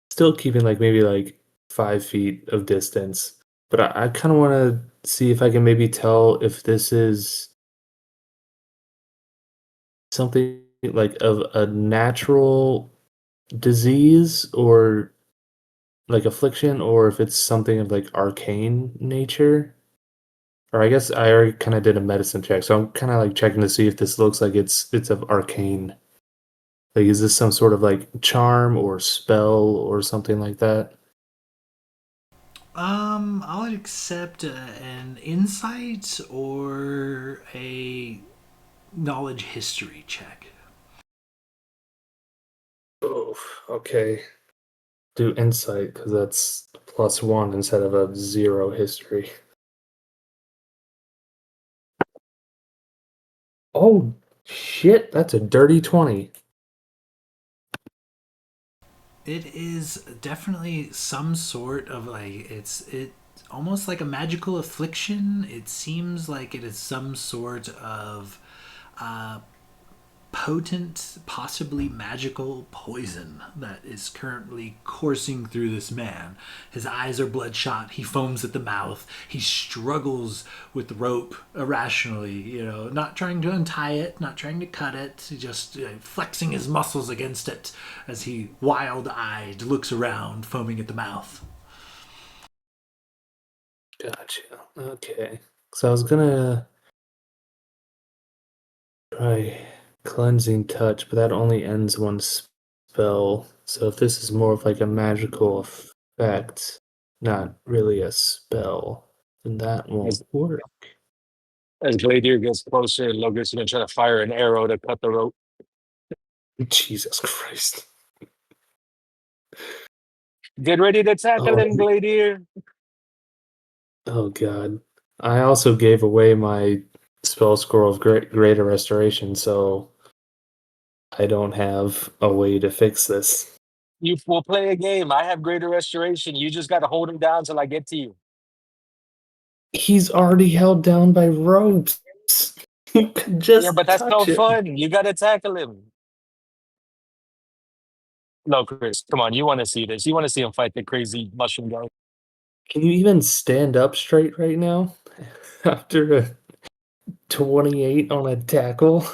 still keeping like maybe like 5 feet of distance. But I kind of want to see if I can maybe tell if this is something like of a natural disease or like affliction, or if it's something of like arcane nature. Or I guess I already kind of did a medicine check, so I'm kind of like checking to see if this looks like it's of arcane. Like, is this some sort of like charm or spell or something like that? I'll accept an insight or a knowledge history check. Oh, okay. Do insight because that's +1 instead of a 0 history. Oh shit, that's a dirty 20. It is definitely some sort of like it almost like a magical affliction. It seems like it is some sort of uh, potent, possibly magical poison that is currently coursing through this man. His eyes are bloodshot. He foams at the mouth. He struggles with the rope irrationally, not trying to untie it, not trying to cut it, just flexing his muscles against it as he wild eyed looks around, foaming at the mouth. Gotcha. Okay. So I was gonna try cleansing touch, but that only ends one spell. So if this is more of like a magical effect, not really a spell, then that won't As, work. as Gladiator gets closer, Logan's gonna try to fire an arrow to cut the rope. Jesus Christ. Get ready to tackle Oh, him, Gladiator. oh God. I also gave away my spell scroll of greater restoration, so I don't have a way to fix this. You will play a game. I have greater restoration. You just got to hold him down till I get to you. He's already held down by ropes. You could Yeah, but just that's no touch him. fun. You got to tackle him. No, Chris, come on. You want to see this. You want to see him fight the crazy mushroom guy. Can you even stand up straight right now after a 28 on a tackle?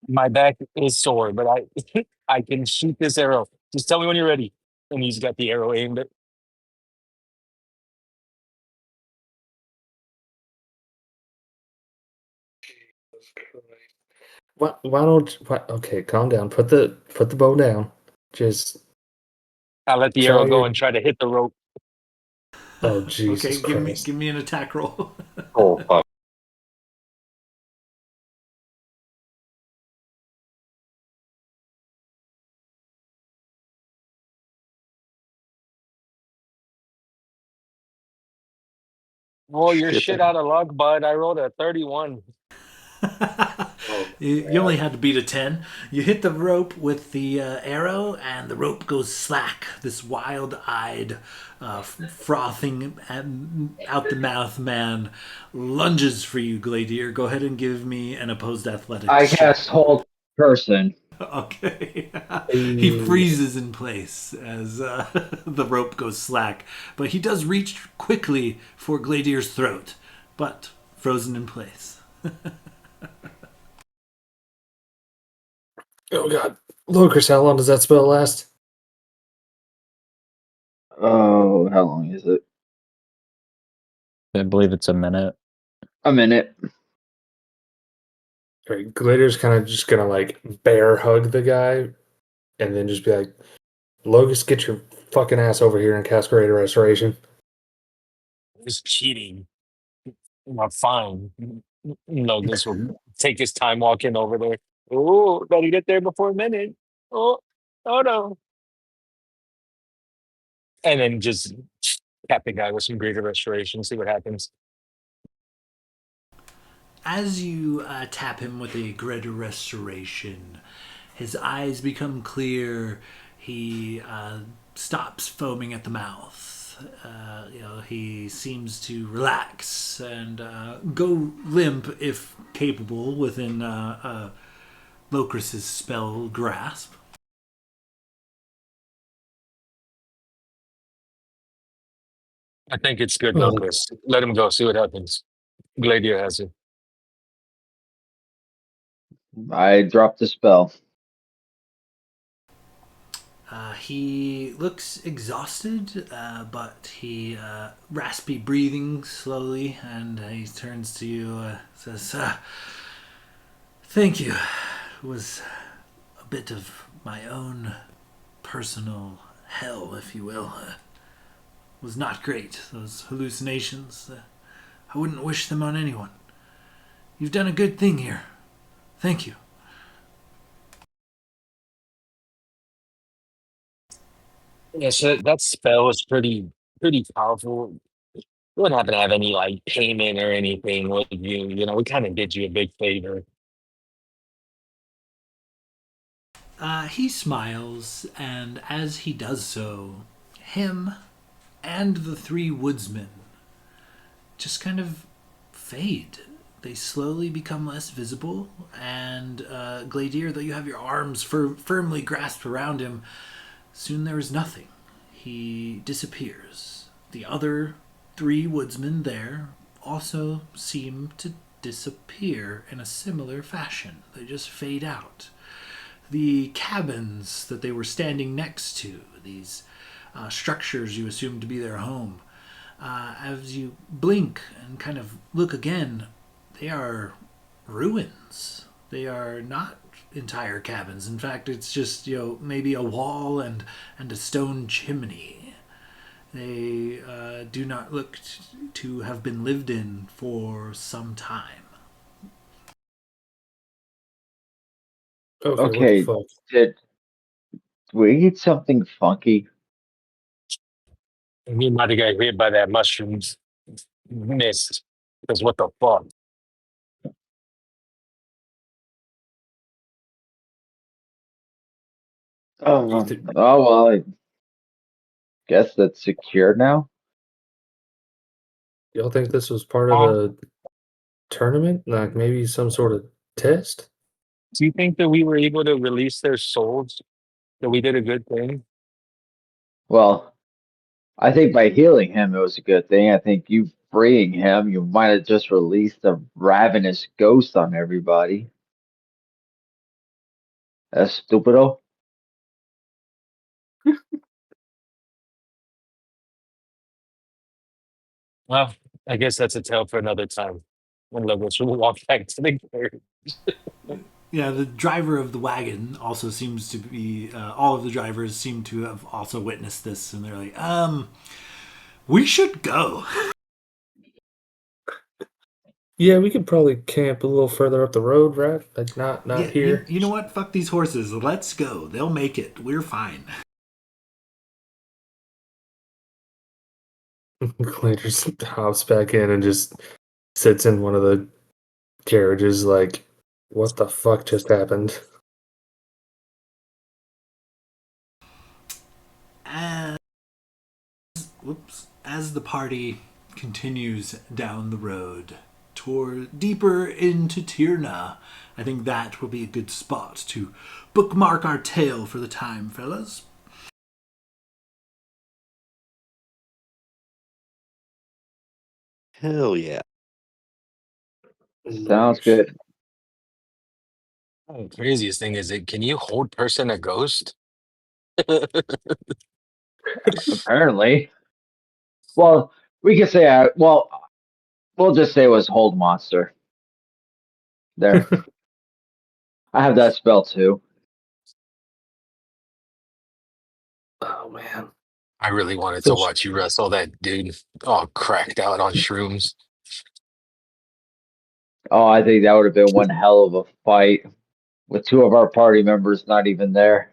My back is sore, but I I can shoot this arrow. Just tell me when you're ready. And he's got the arrow aimed at. Why don't okay, calm down. Put the bow down. Just I let the try arrow go your and try to hit the rope. oh Jesus Okay, give me Christ. give me an attack roll. Oh fuck. Oh, you're Shit. shit out of luck, bud. I rolled a 31. Oh You only had to beat a 10. You hit the rope with the arrow, and the rope goes slack. This wild eyed, frothing out the mouth man lunges for you, Gladiator. Go ahead and give me an opposed I athletics check. cast hold person. Okay. He Hey. freezes in place as the rope goes slack, but he does reach quickly for Gladiator's throat, but frozen in place. Oh God. Lucas, how long does that spell last? Oh, how long is it? I believe it's a minute. A minute. Right, Glitter's kind of just gonna like bear hug the guy and then just be like, Locust, get your fucking ass over here and cast Greater Restoration. It's cheating. I'm fine. No, this will take his time walking over there. Oh, better get there before a minute. Oh, oh no. And then just cap the guy with some greater restoration, see what happens. As you tap him with a greater restoration, his eyes become clear. He stops foaming at the mouth. He seems to relax and go limp if capable within Locris's spell grasp. I think it's good, Oh, Locust. Let him go. See what happens. Gladiator has it. I dropped the spell. He looks exhausted, but he raspy breathing slowly, and he turns to you, says, "Thank you. It was a bit of my own personal hell, if you will. Was not great. Those hallucinations. I wouldn't wish them on anyone. You've done a good thing here. Thank you." Yeah, so that spell was pretty powerful. We wouldn't happen to have any like payment or anything with you. We kind of did you a big favor. He smiles, and as he does so, him and the three woodsmen just kind of fade. They slowly become less visible, and Gladier, though you have your arms firmly grasped around him, soon there is nothing. He disappears. The other three woodsmen there also seem to disappear in a similar fashion. They just fade out. The cabins that they were standing next to, these structures you assume to be their home, as you blink and kind of look again, they are ruins. They are not entire cabins. In fact, it's just maybe a wall and a stone chimney. They do not look to have been lived in for some time. okay, what the Okay, fuck? did we eat something funky? And he might have got hit by that mushrooms mist. Because what the fuck? You th- Oh well, I guess that's secure now. y'all think this was part of Um, the tournament? Like maybe some sort of test? do you think that we were able to release their souls? That we did a good thing? Well, I think by healing him, it was a good thing. I think you freeing him, you might have just released a ravenous ghost on everybody. Stupido. Well, I guess that's a tale for another time. When Logos will walk back to the carriage. Yeah, the driver of the wagon also seems to be. All of the drivers seem to have also witnessed this, and they're like, we should go." Yeah, we could probably camp a little further up the road, right? Like not Yeah, you, here. you know what? Fuck these horses. Let's go. They'll make it. We're fine. Clay just hops back in and just sits in one of the carriages like, what the fuck just happened? As, as the party continues down the road toward deeper into Tirna, I think that will be a good spot to bookmark our tale for the time, fellas. Hell yeah. Sounds Nice. good. The craziest thing is can you hold person a ghost? Apparently. Well, we could say, we'll just say it was hold monster. There. I have that spell too. Oh man. I really wanted to Fish. watch you wrestle that dude all cracked out on shrooms. Oh, I think that would have been one hell of a fight with two of our party members not even there.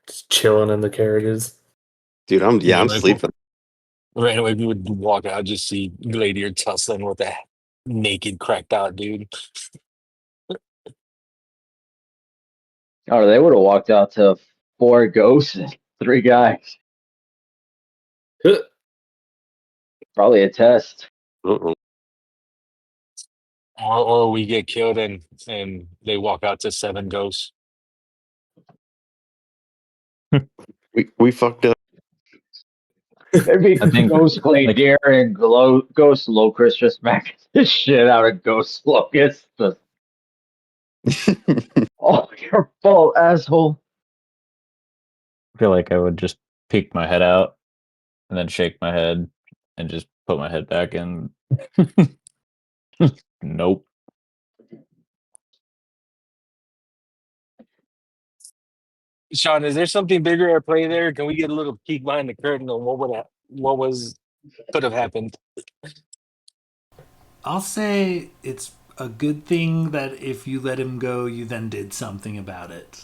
Just chilling in the carriages. Dude, Yeah, I'm like sleeping. right away we would walk out, just see Gladiator tussling with that naked, cracked out dude. Or they would have walked out to 4 ghosts and 3 guys. Probably a test. Uh-oh. Or we get killed and they walk out to 7 ghosts. We fucked up. Maybe I think, Ghost like, Gladiator and Ghost Locust just smacking the shit out of Ghost Locust. Oh, you're full asshole. I feel like I would just peek my head out and then shake my head and just put my head back in. Nope. Sean, is there something bigger at play there? Can we get a little peek behind the curtain on what could have happened? I'll say it's a good thing that if you let him go, you then did something about it.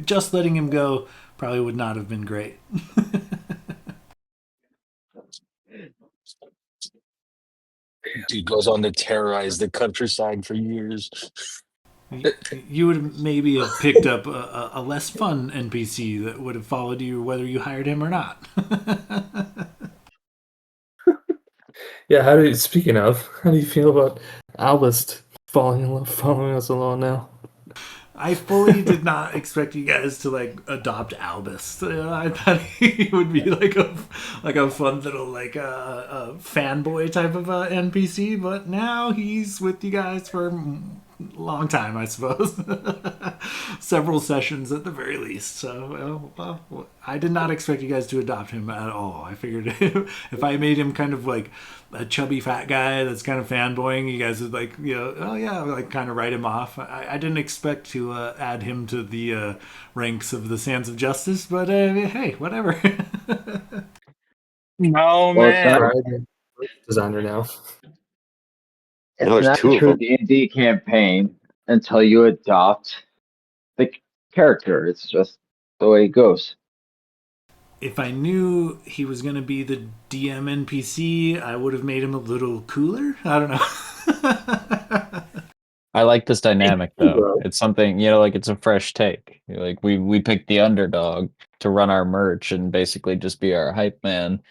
Just letting him go probably would not have been great. Dude goes on to terrorize the countryside for years. You would maybe have picked up a less fun NPC that would have followed you whether you hired him or not. Yeah, speaking of, how do you feel about Albus following us along now? I fully did not expect you guys to like adopt Albus. I thought he would be like a fun little like a fanboy type of NPC, but now he's with you guys for a long time, I suppose. Several sessions at the very least. So I did not expect you guys to adopt him at all. I figured if I made him kind of like a chubby fat guy that's kind of fanboying, you guys would like, oh yeah, like kind of write him off. I didn't expect to add him to the ranks of the Sands of Justice, but hey, whatever. No, Well, it's not. man. Designer now. It's Now there's not 2 a of true them. D&D campaign until you adopt the character. It's just the way it goes. If I knew he was going to be the DM NPC, I would have made him a little cooler. I don't know. I like this dynamic though. Bro. It's something, like it's a fresh take. Like we picked the underdog to run our merch and basically just be our hype man,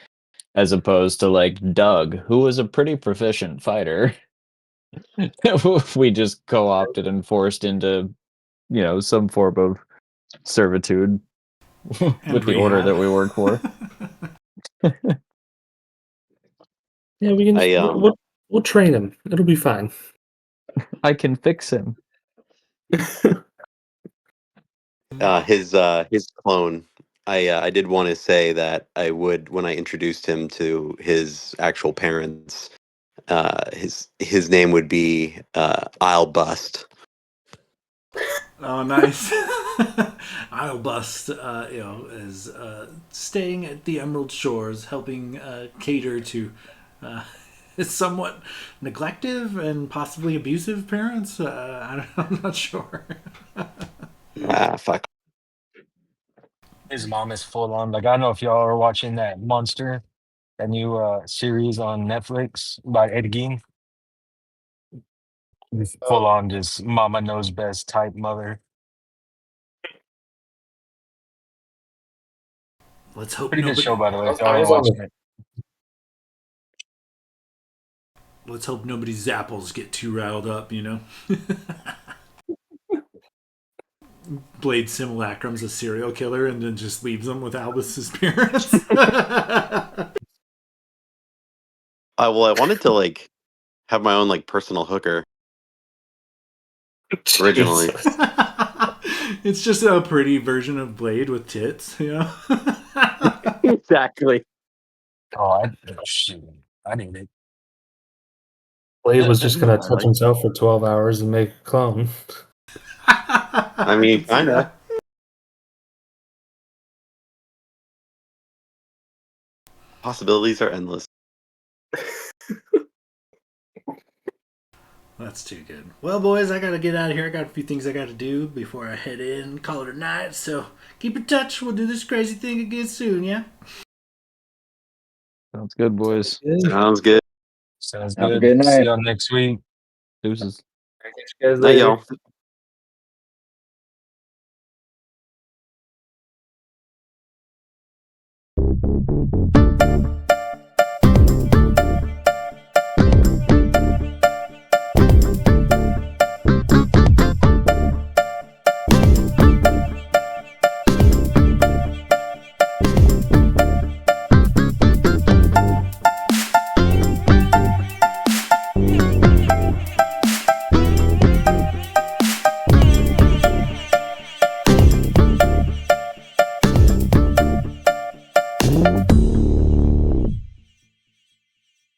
as opposed to like Doug, who was a pretty proficient fighter. We just co-opted and forced into, some form of servitude And with the order rehab. that we work for. Yeah, we can. I We'll train him. It'll be fine. I can fix him. his clone. I did want to say that I would, when I introduced him to his actual parents, his name would be I'll Bust. Oh, nice. I'll bust. Is staying at the Emerald Shores, helping cater to somewhat neglective and possibly abusive parents. I'm not sure. Fuck. His mom is full on. Like, I don't know if y'all are watching that Monster, that new series on Netflix by Ed Gein. He's full on just mama knows best type mother. Let's hope Pretty good nobody. show, by the way, if y'all I ain't was on watching it. Let's hope nobody's apples get too riled up. Blade Simulacrum's a serial killer and then just leaves them with Albus's parents. I wanted to like have my own like personal hooker originally. Jesus. It's just a pretty version of Blade with tits, Exactly. Shoot. I need it. Blade was just No, gonna I touch like- himself for 12 hours and make a clone. I mean, can see kinda. that. Possibilities are endless. That's too good. Well, boys, I gotta get out of here. I got a few things I gotta do before I head in and call it a night. So keep in touch. We'll do this crazy thing again soon, yeah? Sounds good, boys. Sounds good. Sounds Have a good. good See night. y'all next week. Deuces. Catch you guys Night, later. y'all.